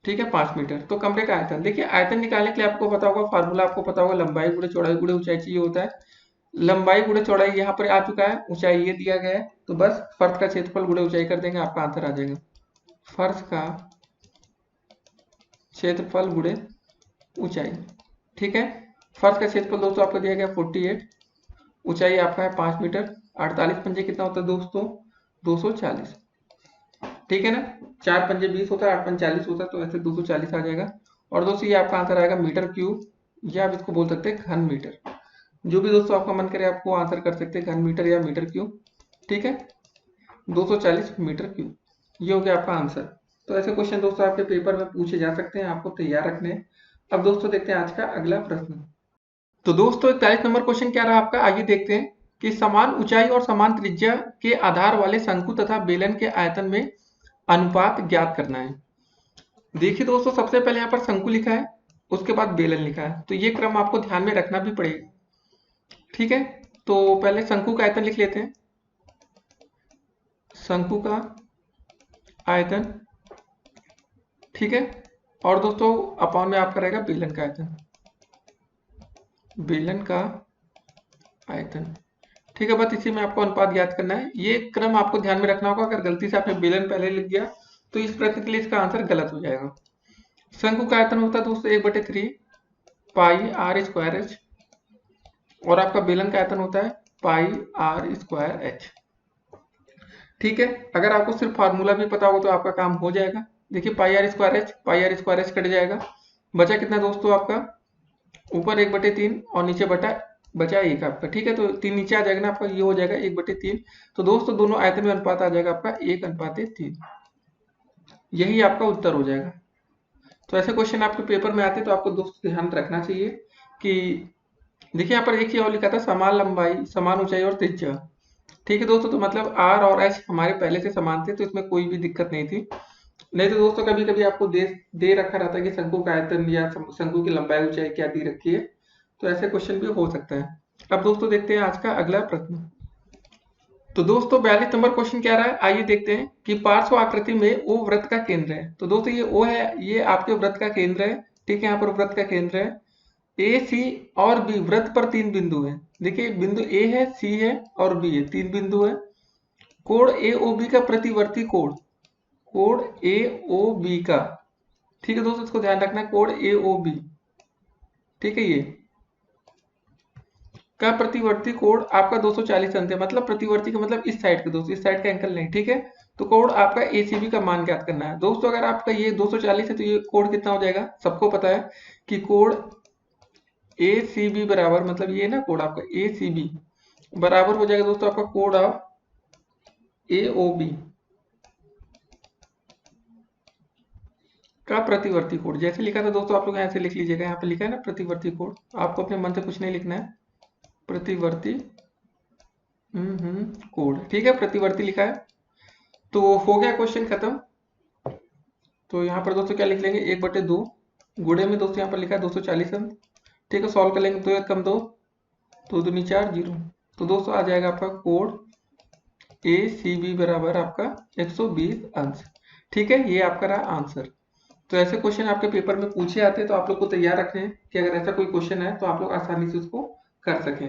ठीक है, 5 मीटर। तो कमरे का आयतन, देखिए आयतन निकालने के लिए आपको पता होगा, फार्मूला आपको पता होगा, लंबाई गुणे चौड़ाई गुणे ऊंचाई चाहिए होता है। लंबाई गुणे चौड़ाई यहाँ पर आ चुका है, ऊंचाई ये दिया गया है, तो बस फर्श का क्षेत्रफल गुणे ऊंचाई कर देंगे, आपका आंसर आ जाएगा। फर्श का क्षेत्रफल गुणे ऊंचाई। ठीक है, फर्श का क्षेत्रफल दोस्तों आपको दिया गया 48, ऊंचाई आपका है 5 मीटर। 48 पंजे कितना होता है दोस्तों? 240। ठीक है ना, 4 पंजे 20 होता है, 8 पंजे 40 होता है, तो ऐसे 240 आ जाएगा। और दोस्तों ये आपका आंसर आएगा मीटर क्यूब, या आप इसको बोल सकते हैं घन मीटर। जो भी दोस्तों आपका मन करे आपको आंसर कर सकते हैं, घन मीटर या मीटर क्यूब। ठीक है, 240 मीटर क्यूब, ये हो गया आपका आंसर। तो ऐसे क्वेश्चन दोस्तों आपके पेपर में पूछे जा सकते हैं, आपको तैयार रखने हैं। अब दोस्तों देखते हैं आज का अगला प्रश्न। तो दोस्तों 41 नंबर क्वेश्चन क्या रहा आपका, आइए देखते हैं कि समान ऊंचाई और समान त्रिज्या के आधार वाले शंकु तथा बेलन के आयतन में अनुपात ज्ञात करना है। देखिए दोस्तों, सबसे पहले यहाँ पर शंकु लिखा है, उसके बाद बेलन लिखा है, तो ये क्रम आपको ध्यान में रखना भी पड़ेगा। ठीक है, तो पहले शंकु का आयतन लिख लेते हैं। शंकु का आयतन, ठीक है, और दोस्तों अपॉन में आपका रहेगा बेलन का आयतन, बेलन का आयतन। ठीक है, बस इसी में आपको अनुपात ज्ञात करना है। ये क्रम आपको ध्यान में रखना होगा, अगर गलती से आपने बेलन पहले लिख दिया तो इस प्रश्न के लिए इसका आंसर गलत हो जाएगा। शंकु का आयतन होता है दोस्तों 1/3 पाई आर स्क्वायर एच, और आपका बेलन का आयतन होता है पाई आर स्क्वायर एच। ठीक है, अगर आपको सिर्फ फार्मूला भी पता होगा तो आपका काम हो जाएगा। देखिए पाई आर स्क्वायर एच कट जाएगा, बचा कितना दोस्तों आपका, ऊपर 1/3 और नीचे बचा 1 आपका। ठीक है, तो 3 नीचे आ जाएगा ना आपका, ये हो जाएगा 1/3। तो दोस्तों दोनों आयतन में अनुपात आ जाएगा आपका 1:3, यही आपका उत्तर हो जाएगा। तो ऐसे क्वेश्चन आपके पेपर में आते हैं, तो आपको दोस्तों ध्यान रखना चाहिए कि देखिए यहाँ पर एक ही और लिखा था, समान लंबाई समान ऊंचाई और त्रिज्या। ठीक है दोस्तों, तो मतलब आर और एच हमारे पहले से समान थे, तो इसमें कोई भी दिक्कत नहीं थी। नहीं तो दोस्तों कभी कभी आपको दे रखा रहता है कि शंकु का आयतन या शंकु की लंबाई ऊंचाई क्या दी रखी है, तो ऐसे क्वेश्चन भी हो सकता है। अब दोस्तों देखते हैं आज का अगला प्रश्न। तो दोस्तों 42 नंबर क्वेश्चन क्या रहा है, आइए देखते हैं कि पार्श्व आकृति में ओ वृत्त का केंद्र है। तो दोस्तों ये ओ है, ये आपके वृत्त का केंद्र है। ठीक है, यहाँ पर वृत्त का केंद्र है। ए सी और बी वृत्त पर 3 बिंदु हैं। देखिए बिंदु ए है, सी है और बी है, 3 बिंदु है। कोण ए ओ बी का प्रतिवर्ती कोण, कोण ए ओ बी का, ठीक है दोस्तों इसको ध्यान रखना है, कोण ए ओ बी, ठीक है, ये का प्रतिवर्ती कोण आपका 240 अंश है। मतलब प्रतिवर्ती का मतलब इस साइड का दोस्तों, इस साइड का एंगल नहीं। ठीक है, तो कोण आपका एसीबी का मान ज्ञात करना है दोस्तों। अगर आपका ये 240 है तो ये कोण कितना हो जाएगा, सबको पता है कि कोण ए सी बी बराबर, मतलब ये ना कोण आपका ए सी बी बराबर हो जाएगा दोस्तों आपका कोण ऑफ ए ओ बी का प्रतिवर्ती कोण। जैसे लिखा था दोस्तों आप लोग यहाँ से लिख लीजिएगा, यहाँ पे लिखा है ना प्रतिवर्ती कोण, आपको अपने मन से कुछ नहीं लिखना है, प्रतिवर्ती कोण। ठीक है, प्रतिवर्ती लिखा है, तो हो गया क्वेश्चन खत्म। तो यहाँ पर दोस्तों क्या लिख लेंगे, 1/2 गुणे में दोस्तों यहाँ पर लिखा है 240 अंश। ठीक है, सॉल्व कर लेंगे, 2 1 कम 2, 2 दूनी 4 0। तो दोस्तों आ जाएगा आपका कोण ए सी बी बराबर आपका 120 अंश। ठीक है, ये आपका रहा आंसर। तो ऐसे क्वेश्चन आपके पेपर में पूछे आते हैं, तो आप लोग को तैयार रखने हैं कि अगर ऐसा कोई क्वेश्चन है तो आप लोग आसानी से उसको कर सकें।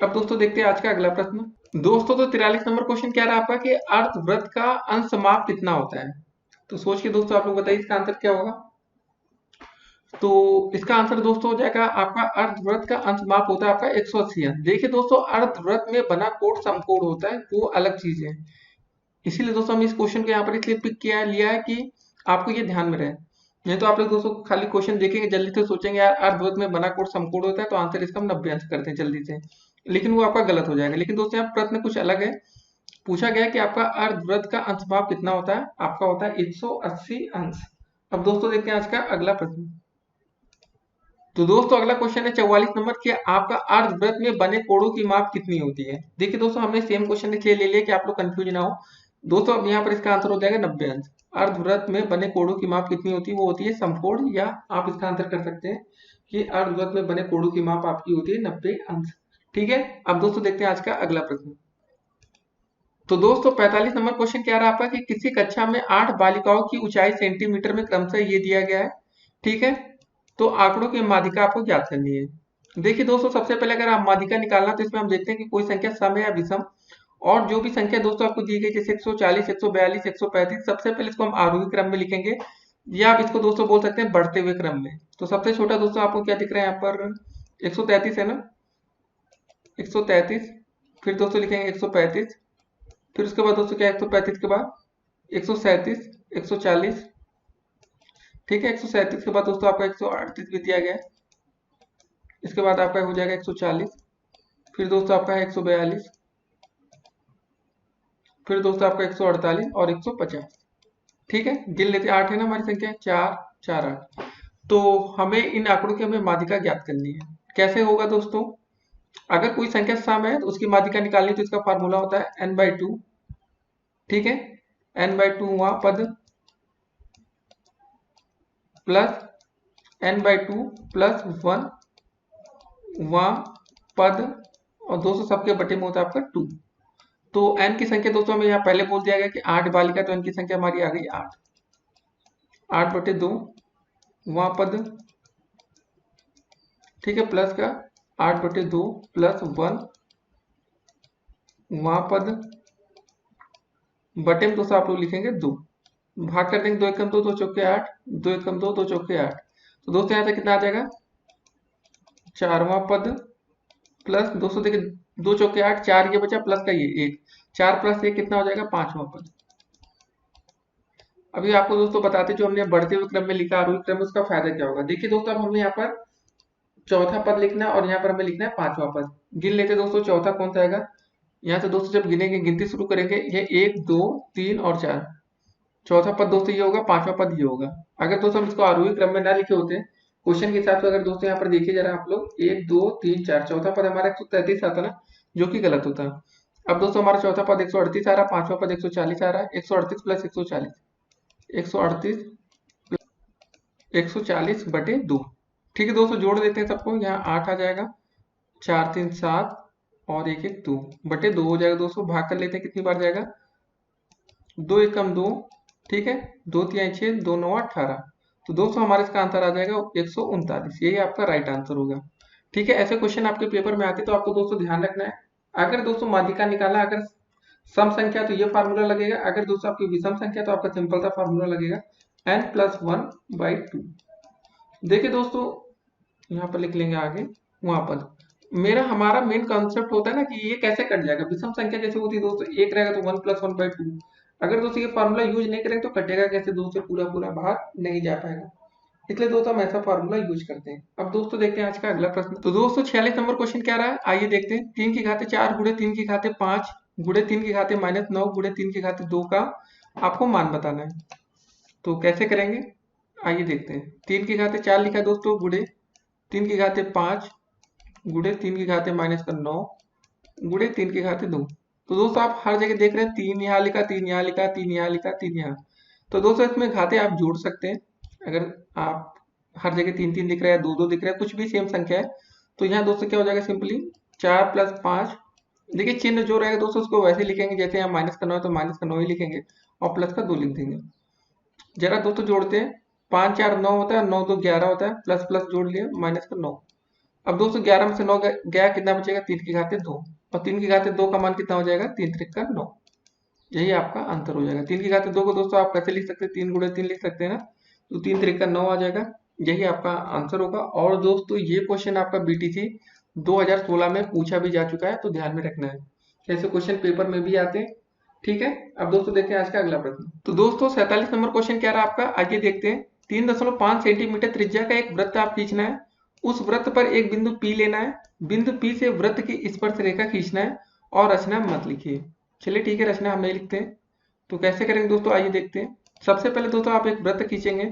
अब दोस्तों देखते हैं आज का अगला प्रश्न। दोस्तों तो 43 नंबर क्वेश्चन क्या रहा आपका कि अर्धवृत्त का अंश माप कितना होता है। तो सोच के दोस्तों आप लोग बताइए इसका आंसर क्या होगा। तो इसका आंसर दोस्तों हो जाएगा आपका अर्धवृत्त का अंश माप होता है आपका 180 अंश। देखिए दोस्तों अर्धवृत्त में बना कोण समकोण होता है, वो अलग चीज है। इसीलिए दोस्तों हम इस क्वेश्चन को यहाँ पर इसलिए पिक किया लिया है कि आपको ये ध्यान में रहे। नहीं तो आप लोग दोस्तों खाली क्वेश्चन देखेंगे जल्दी से सोचेंगे यार अर्धवृत्त में बना कोण समकोण होता है, तो आंसर इसका हम 90 अंश करते हैं जल्दी से, लेकिन वो आपका गलत हो जाएगा। लेकिन दोस्तों यहाँ प्रश्न कुछ अलग है, पूछा गया कि आपका अर्धवृत्त का अंश माप कितना होता है, आपका होता है 180 अंश। अब दोस्तों देखते हैं आज का अगला प्रश्न। तो दोस्तों अगला क्वेश्चन है 44 नंबर कि आपका अर्धवृत्त में बने कोणों की माप कितनी होती है। देखिए दोस्तों हमने सेम क्वेश्चन इसलिए ले लिया कि आप लोग कंफ्यूज ना हो। दोस्तों अब यहाँ पर इसका आंसर हो जाएगा 90 अंश। अर्धवृत्त में बने कोणों की माप कितनी होती है, वो होती है समकोण, या आप इसका आंसर कर सकते हैं कि अर्धवृत्त में बने कोणों की माप आपकी होती है 90 अंश। ठीक है, अब दोस्तों देखते हैं आज का अगला प्रश्न। तो दोस्तों 45 नंबर क्वेश्चन क्या रहा आपका कि किसी कक्षा में 8 बालिकाओं की ऊंचाई सेंटीमीटर में क्रमशः ये दिया गया है। ठीक है, तो आंकड़ों की माध्यिका आपको ज्ञात करनी है। देखिए दोस्तों सबसे पहले अगर आप माध्यिका निकालना तो इसमें हम देखते हैं कि कोई संख्या सम है या विषम, और जो भी संख्या दोस्तों आपको दी गई जैसे 140 142 135, सबसे पहले इसको हम आरोही क्रम में लिखेंगे, या आप इसको दोस्तों बोल सकते हैं बढ़ते हुए क्रम में। तो सबसे छोटा दोस्तों आपको क्या दिख रहा है यहाँ पर 133 है ना, 133, फिर दोस्तों लिखेंगे 135, फिर उसके बाद दोस्तों क्या 135 के बाद 137 140, ठीक है, 137 के बाद दोस्तों आपका 138 भी दिया गया है, इसके बाद आपका हो जाएगा 140, फिर दोस्तों आपका है 142, फिर दोस्तों आपका 148 और 150। ठीक है, गिन लेते हैं। 8 है ना हमारी संख्या, 4 4 8। तो हमें इन आंकड़ों की हमें माध्यिका ज्ञात करनी है। कैसे होगा दोस्तों? अगर कोई संख्या सम है तो उसकी माध्यिका निकालनी, तो इसका फार्मूला होता है n/2। ठीक है, n/2 वहां पद प्लस n/2 प्लस 1 वहां पद, और 200 सबके बटे में होता है आपका 2। तो n की संख्या दोस्तों हमें यहाँ पहले बोल दिया गया कि 8 बालिका, तो n की संख्या हमारी आ गई 8। 8/2 वहां पद, ठीक है, प्लस का 8/2 प्लस 1 वहां पद, बटे में दोस्तों आप लोग लिखेंगे 2। भाग कर देंगे, 2 एकम 2, 2 चौके 8, 2 एकम 2, 2 चौके 8। तो दोस्तों यहाँ से कितना आ जाएगा? 4वां पद प्लस 200, देखिए 2 चौके 8, 4 ये बचा प्लस का ये 1, 4 प्लस 1 कितना हो जाएगा? 5वां पद। अभी आपको दोस्तों बताते, जो हमने बढ़ते हुए क्रम में लिखा आरोही क्रम में, उसका फायदा क्या होगा। देखिए दोस्तों, अब हमें यहाँ पर चौथा पद लिखना है और यहाँ पर हमें लिखना है 5वां पद। गिन लेते दोस्तों, चौथा कौन सा आएगा। यहाँ से दोस्तों जब गिनेंगे, गिनती शुरू करेंगे, ये 1 2 3 और 4। चौथा पद दोस्तों ये होगा, 5वां पद ये होगा। अगर दोस्तों हम इसको आरोही क्रम में ना लिखे होते, क्वेश्चन के हिसाब से, अगर दोस्तों यहाँ पर देखिए जरा आप लोग, 1 2 3 4, चौथा पद हमारा 133 आता ना, जो कि गलत होता। अब दोस्तों हमारा चौथा पद 138 आ रहा, 5वां पद 140 आ रहा है। 138 प्लस 140, 138 140/2। ठीक है दोस्तों, जोड़ देते हैं सबको। यहाँ 8 आ जाएगा, 4 3 7 और 1 1 2/2 हो जाएगा दोस्तों। भाग कर लेते हैं, कितनी बार जाएगा? 2 एकम 2, ठीक है, 2 तिहाई 6, 2 9 18। तो दोस्तों हमारे इसका आंसर आ जाएगा 139। यही आपका राइट आंसर होगा। ठीक है, ऐसे क्वेश्चन आपके पेपर में आते, तो आपको दोस्तों ध्यान रखना है, अगर दोस्तों माध्यिका निकाला, अगर सम संख्या तो ये फार्मूला लगेगा, अगर दोस्तों आपकी विषम संख्या तो आपका सिंपल सा फार्मूला लगेगा n+1/2। देखिए दोस्तों, यहाँ पर लिख लेंगे आगे, वहां पर हमारा मेन कॉन्सेप्ट होता है ना कि ये कैसे कट जाएगा। विषम संख्या जैसे होती है दोस्तों, एक रहेगा तो 1+1/2। अगर दोस्तों ये फार्मूला यूज नहीं करेंगे तो कटेगा कैसे दोस्तों, पूरा पूरा बाहर नहीं जा पाएगा। इसलिए दोस्तों हम ऐसा फार्मूला यूज करते हैं। अब दोस्तों देखते हैं आज का अगला प्रश्न। तो दोस्तों 46 नंबर क्वेश्चन क्या रहा है, आइए देखते हैं। 3 की घाते 4 गुणे 3 की घाते 5 गुणे 3 की घाते -9 गुणे 3 की घाते 2 का आपको मान बताना है। तो कैसे करेंगे, आइए देखते हैं। 3 की घाते 4 लिखा है दोस्तों, गुणे 3 की घाते 5 गुणे 3 की घाते -9 गुणे 3 की घाते 2। तो दोस्तों आप हर जगह देख रहे हैं, 3 यहाँ लिखा, 3 यहाँ लिखा, 3 यहाँ लिखा, 3 यहाँ। तो दोस्तों इसमें घाते आप जोड़ सकते हैं। अगर आप हर जगह 3 3 दिख रहा है, 2 2 दिख रहा है, कुछ भी सेम संख्या है, तो यहाँ दोस्तों क्या हो जाएगा, सिंपली 4 + 5। देखिए चिन्ह जो रहेगा दोस्तों उसको वैसे लिखेंगे, जैसे यहाँ माइनस का 9 है तो माइनस का 9 ही लिखेंगे, और प्लस का 2 लिख देंगे। जरा दोस्तों जोड़ते हैं, 5 4 9 होता है, 9 2 11 होता है, प्लस प्लस जोड़ लिया, माइनस का 9। अब दोस्तों 11 में से 9 गया, कितना बचेगा? 3 की घाते 2, और 3 की घाते 2 का मान कितना हो जाएगा? 3 3 का 9। यही आपका आंसर हो जाएगा। 3 की घाते 2 को दोस्तों आप कैसे लिख सकते हैं, 3 गुणे 3 लिख सकते हैं ना, तो 3 3 का 9 आ जाएगा। यही आपका आंसर होगा। और दोस्तों ये क्वेश्चन आपका बीटीसी 2016 में पूछा भी जा चुका है, तो ध्यान में रखना है, ऐसे क्वेश्चन पेपर में भी आते हैं। ठीक है, अब दोस्तों देखते हैं आज का अगला प्रश्न। तो दोस्तों 47 नंबर क्वेश्चन क्या रहा आपका, आइए देखते हैं। 3.5 सेंटीमीटर त्रिज्या का एक वृत्त आप खींचना है। उस वृत्त पर एक बिंदु P लेना है, बिंदु P से वृत्त की स्पर्श रेखा खींचना है, और रचना मत लिखिए। चलिए ठीक है, रचना हम नहीं लिखते हैं। तो कैसे करेंगे दोस्तों, आइए देखते हैं। सबसे पहले दोस्तों आप एक वृत्त खींचेंगे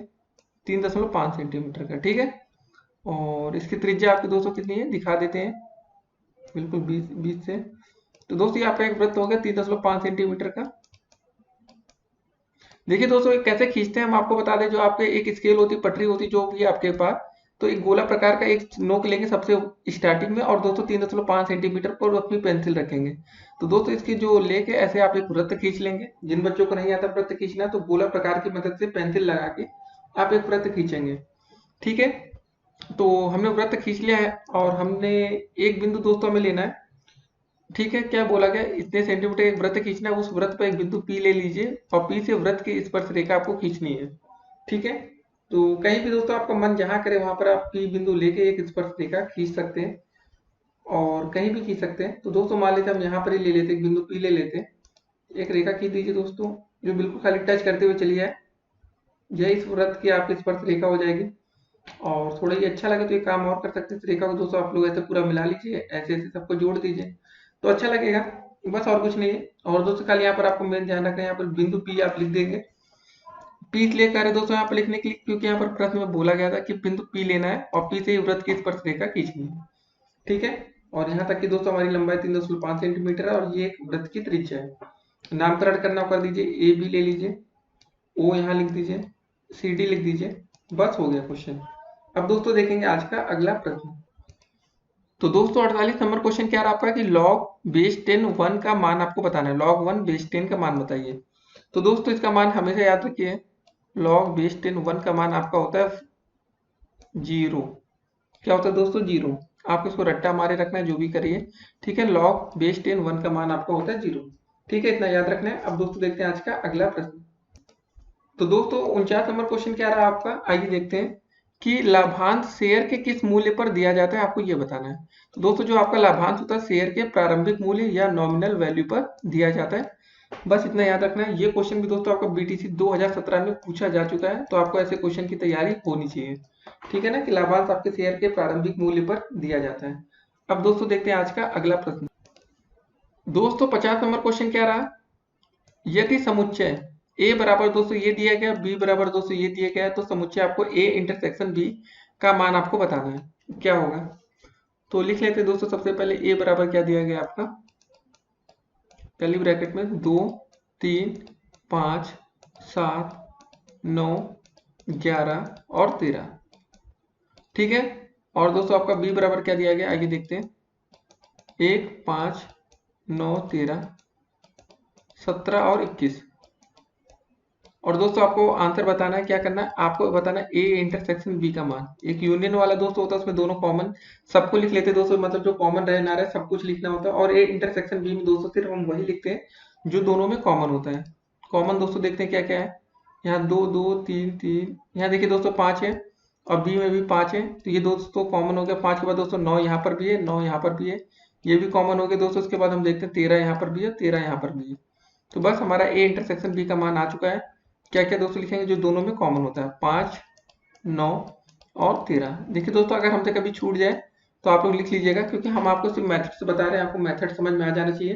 3.5 सेंटीमीटर का, ठीक है, और इसकी त्रिज्या आपकी दोस्तों कितनी है दिखा देते हैं, बिल्कुल 20 से। तो दोस्तों यहाँ पे एक वृत्त हो गया 3.5 सेंटीमीटर का। देखिए दोस्तों ये कैसे खींचते हैं हम आपको बता दें। जो आपके एक स्केल होती, पटरी होती, जो भी है आपके पास, तो एक गोला प्रकार का एक नोक लेंगे सबसे स्टार्टिंग में, और दोस्तों 3.5 सेंटीमीटर पर अपनी पेंसिल रखेंगे। तो दोस्तों इसकी जो लेके ऐसे आप एक वृत्त खींच लेंगे। जिन बच्चों को नहीं आता वृत्त खींचना, तो गोला प्रकार की मदद से पेंसिल लगा के आप एक वृत्त खींचेंगे। ठीक है, तो हमने वृत्त खींच लिया है, और हमने एक बिंदु दोस्तों हमें लेना है। ठीक है, क्या बोला गया, इतने सेंटीमीटर एक वृत्त खींचना है, उस वृत्त पर एक बिंदु P ले लीजिए, और P से वृत्त की स्पर्श रेखा आपको खींचनी है। ठीक है, तो कहीं भी दोस्तों आपका मन जहां करे वहां पर आप P बिंदु लेके एक स्पर्श रेखा खींच सकते हैं, और कहीं भी खींच सकते हैं। तो दोस्तों मान लेते हम यहाँ पर ही ले लेते, एक बिंदु P ले लेते, एक रेखा खींच दीजिए दोस्तों, जो बिल्कुल खाली टच करते हुए चली जाए। यह इस वृत्त की आपकी स्पर्श रेखा हो जाएगी। और थोड़ा ये अच्छा लगे तो ये काम और कर सकते हैं। इस रेखा को दोस्तों आप लोग ऐसे पूरा मिला लीजिए, ऐसे ऐसे सबको जोड़ दीजिए तो अच्छा लगेगा, बस और कुछ नहीं है। और दोस्तों खाली यहाँ पर आपको मेन ध्यान रखना है, यहाँ पर बिंदु पी आप लिख देंगे। पी इसलिए कह रहे दोस्तों यहाँ पर लिखने के लिए क्योंकि यहाँ पर प्रश्न में बोला गया था कि बिंदु पी लेना है और पी से ही वृत्त की स्पर्श रेखा खींचनी है। ठीक है, और यहाँ तक कि दोस्तों हमारी लंबाई 3.5 सेंटीमीटर है और ये एक वृत्त की त्रिज्या है। नामकरण करना कर दीजिए, ए बी ले लीजिए, ओ यहाँ लिख दीजिए, सी डी लिख दीजिए, बस हो गया क्वेश्चन। अब दोस्तों देखेंगे आज का अगला प्रश्न। तो दोस्तों 48 नंबर क्वेश्चन क्या रहा आपका कि log बेस 10 1 का मान आपको बताना है। log 1 बेस 10 का मान बताइए। तो दोस्तों इसका मान हमेशा याद रखिए, log बेस 10 1 का मान आपका होता है 0। क्या होता है दोस्तों? 0। आप इसको रट्टा मारे रखना है, जो भी करिए। ठीक है, log बेस 10 1 का मान आपका होता है 0। ठीक है, इतना याद रखना है। अब दोस्तों देखते हैं आज का अगला प्रश्न। तो दोस्तों 49 नंबर क्वेश्चन क्या रहा आपका, आइए देखते हैं कि लाभांश शेयर के किस मूल्य पर दिया जाता है, आपको ये बताना है। तो दोस्तों जो आपका लाभांश होता है शेयर के प्रारंभिक मूल्य या नॉमिनल वैल्यू पर दिया जाता है, बस इतना याद रखना है। ये क्वेश्चन भी दोस्तों आपका बीटीसी 2017 में पूछा जा चुका है, तो आपको ऐसे क्वेश्चन की तैयारी होनी चाहिए। ठीक है ना, कि लाभांश आपके शेयर के प्रारंभिक मूल्य पर दिया जाता है। अब दोस्तों देखते हैं आज का अगला प्रश्न। दोस्तों 50 नंबर क्वेश्चन क्या रहा, यदि समुच्चय ए बराबर दोस्तों ये दिया गया, बी बराबर दोस्तों ये दिया गया है, तो समुच्चय आपको ए इंटरसेक्शन बी का मान आपको बताना है। क्या होगा, तो लिख लेते हैं दोस्तों। सबसे पहले ए बराबर क्या दिया गया आपका, पहली ब्रैकेट में 2 3 5 7 9 11 और 13। ठीक है, और दोस्तों आपका बी बराबर क्या दिया गया, आइए देखते हैं। 1 5 9 13 17 और 21। और दोस्तों आपको आंसर बताना है, क्या करना है आपको बताना है ए इंटरसेक्शन बी का मान। एक यूनियन वाला दोस्तों होता है, उसमें दोनों कॉमन सबको लिख लेते हैं दोस्तों, मतलब जो कॉमन रहे ना रहे सब कुछ लिखना होता है। और ए इंटरसेक्शन बी में दोस्तों सिर्फ हम वही लिखते हैं जो दोनों में कॉमन होता है। कॉमन दोस्तों देखते हैं क्या क्या है, यहाँ 2 2 3 3, यहाँ देखिए दोस्तों 5 है और बी में भी 5 है, तो ये दोस्तों कॉमन हो गया। 5 के बाद दोस्तों 9 यहाँ पर भी है, 9 यहाँ पर भी है, ये भी कॉमन हो गया दोस्तों। उसके बाद हम देखते हैं 13 यहाँ पर भी है, 13 यहाँ पर भी है। तो बस हमारा ए इंटरसेक्शन बी का मान आ चुका है। क्या क्या दोस्तों लिखेंगे जो दोनों में कॉमन होता है, 5 9 और 13। देखिए दोस्तों अगर हमसे कभी छूट जाए तो आप लोग लिख लीजिएगा, क्योंकि हम आपको सिर्फ मेथड से बता रहे हैं, आपको मेथड समझ में आ जाना चाहिए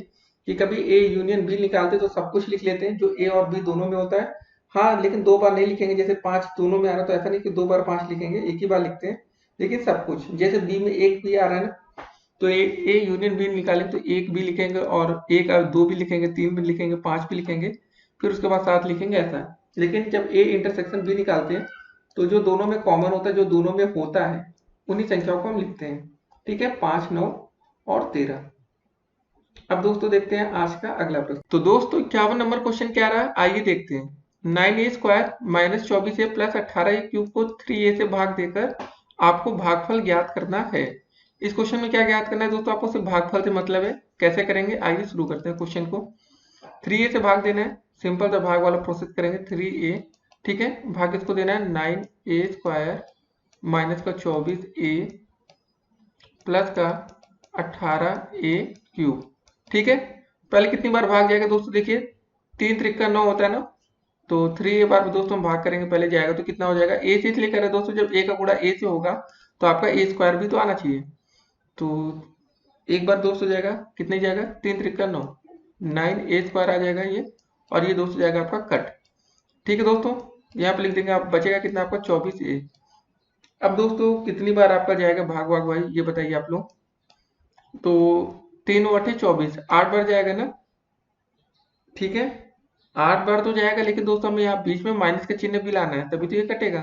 कि कभी ए यूनियन बी निकालते तो सब कुछ लिख लेते हैं जो ए और बी दोनों में होता है। हाँ, लेकिन दो बार नहीं लिखेंगे, जैसे 5 दोनों में आ रहा तो ऐसा नहीं कि 2 बार 5 लिखेंगे, एक ही बार लिखते हैं। लेकिन सब कुछ जैसे बी में एक भी आ रहा है ना, तो ए यूनियन बी निकालें तो एक भी लिखेंगे और एक दो भी लिखेंगे, 3 भी लिखेंगे, 5 भी लिखेंगे, फिर उसके बाद 7 लिखेंगे, ऐसा। लेकिन जब ए इंटरसेक्शन बी निकालते हैं तो जो दोनों में कॉमन होता है, जो दोनों में होता है, उन्हीं संख्याओं को हम लिखते हैं। ठीक है, 5 9 और 13। अब दोस्तों देखते हैं आज का अगला प्रश्न। तो दोस्तों 51 नंबर क्वेश्चन क्या रहा है, आइए देखते हैं। 9a square minus 24a plus 18a cube को 3a से भाग देकर आपको भागफल ज्ञात करना है। इस क्वेश्चन में क्या ज्ञात करना है दोस्तों, आपको सिर्फ भागफल से मतलब है। कैसे करेंगे, आइए शुरू करते हैं क्वेश्चन को। 3a से भाग देना है, सिंपल सा भाग वाला प्रोसेस करेंगे। 3a, ठीक है, भाग इसको देना है 9a स्क्वायर माइनस का 24a प्लस का 18a क्यूब। ठीक है, पहले कितनी बार भाग जाएगा दोस्तों, देखिए 3 त्रिका 9 होता है ना, तो 3 बार दोस्तों हम भाग करेंगे, पहले जाएगा तो कितना हो जाएगा। ए से इसलिए करें दोस्तों, जब ए का गुणा ए से होगा तो आपका ए स्क्वायर भी तो आना चाहिए। तो एक बार दोस्तों जाएगा, कितने जाएगा, 3 त्रिका 9, 9a स्क्वायर आ जाएगा ये, और ये दोस्तों जाएगा आपका कट। ठीक है दोस्तों, यहाँ पे लिख देंगे, आप बचेगा कितना आपका 24a। अब दोस्तों कितनी बार आपका जाएगा भाग भाग भाई, ये बताइए आप लोग। तो 3 8 24, 8 बार जाएगा ना। ठीक है, 8 बार तो जाएगा, लेकिन दोस्तों हमें यहाँ बीच में माइनस का चिन्ह भी लाना है, तभी तो ये कटेगा।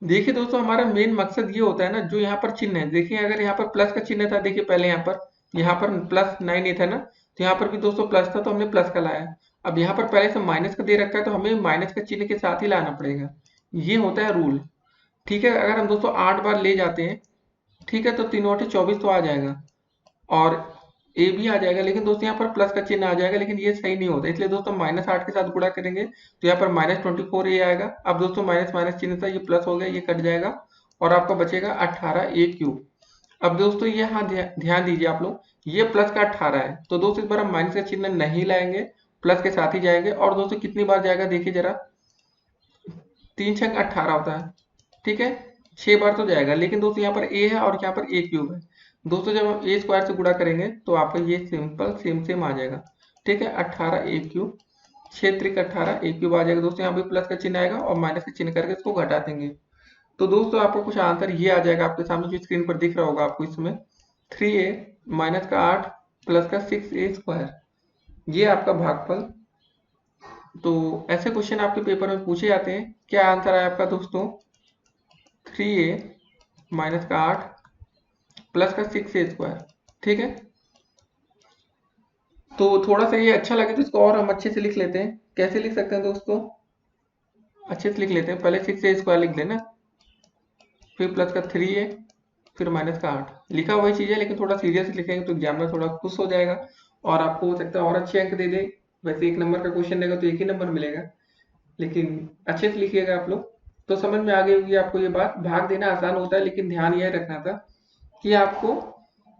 देखिए दोस्तों हमारा मेन मकसद ये होता है ना, जो यहाँ पर चिन्ह है, देखिए अगर यहाँ पर प्लस का चिन्ह था, देखिए पहले यहाँ पर प्लस 9 था ना, तो यहाँ पर भी दोस्तों प्लस था तो हमने प्लस का लाया। अब यहाँ पर पहले से माइनस का दे रखा है तो हमें माइनस का चिन्ह के साथ ही लाना पड़ेगा, ये होता है रूल। ठीक है, अगर हम दोस्तों 8 बार ले जाते हैं, ठीक है, तो 3 8 24 तो आ जाएगा और ए भी आ जाएगा, लेकिन दोस्तों यहाँ पर प्लस का चिन्ह आ जाएगा, लेकिन ये सही नहीं होता, इसलिए दोस्तों -8 के साथ गुणा करेंगे तो यहाँ पर -24 ए आएगा। अब दोस्तों माइनस माइनस चिन्ह था, ये प्लस हो गया, ये कट जाएगा और आपका बचेगा 18a क्यूब। अब दोस्तों ये यहाँ ध्यान दीजिए आप लोग, ये प्लस का 18 है, तो दोस्तों इस बार हम माइनस का चिन्ह नहीं लाएंगे, प्लस के साथ ही जाएंगे। और दोस्तों कितनी बार जाएगा देखिए जरा, 3 6 18 होता है, ठीक है, 6 बार तो जाएगा। लेकिन दोस्तों यहाँ पर ए है और यहाँ पर ए क्यूब है। दोस्तों जब हम ए स्क्वायर से गुणा करेंगे तो आपका ये सिंपल सेम सेम आ जाएगा, ठीक है। 18 ए क्यूब, 6 त्रिक 18 ए क्यूब आ जाएगा। दोस्तों यहाँ पे प्लस का चिन्ह आएगा और माइनस का चिन्ह करके इसको घटा देंगे। तो दोस्तों आपका कुछ आंसर ये आ जाएगा आपके सामने जो स्क्रीन पर दिख रहा होगा आपको इसमें, 3a माइनस का 8 प्लस का 6a स्क्वायर, ये आपका भागफल। तो ऐसे क्वेश्चन आपके पेपर में पूछे जाते हैं। क्या आंसर है आपका दोस्तों? 3a माइनस का 8 प्लस का 6a स्क्वायर, ठीक है। तो थोड़ा सा ये अच्छा लगे तो इसको और हम अच्छे से लिख लेते हैं। कैसे लिख सकते हैं दोस्तों? अच्छे से लिख लेते हैं। पहले 6a स्क्वायर लिख लेना, फिर प्लस का 3a, फिर माइनस का 8। लिखा वही चीज़ है लेकिन थोड़ा सीरियस लिखेंगे तो एग्जामिनर थोड़ा खुश हो जाएगा और आपको हो सकता है और अच्छे अंक दे दे। वैसे 1 नंबर का क्वेश्चन देगा तो 1 ही नंबर मिलेगा, लेकिन अच्छे से लिखिएगा आप लोग। तो समझ में आ गई होगी आपको ये बात। भाग देना आसान होता है लेकिन ध्यान यह रखना था कि आपको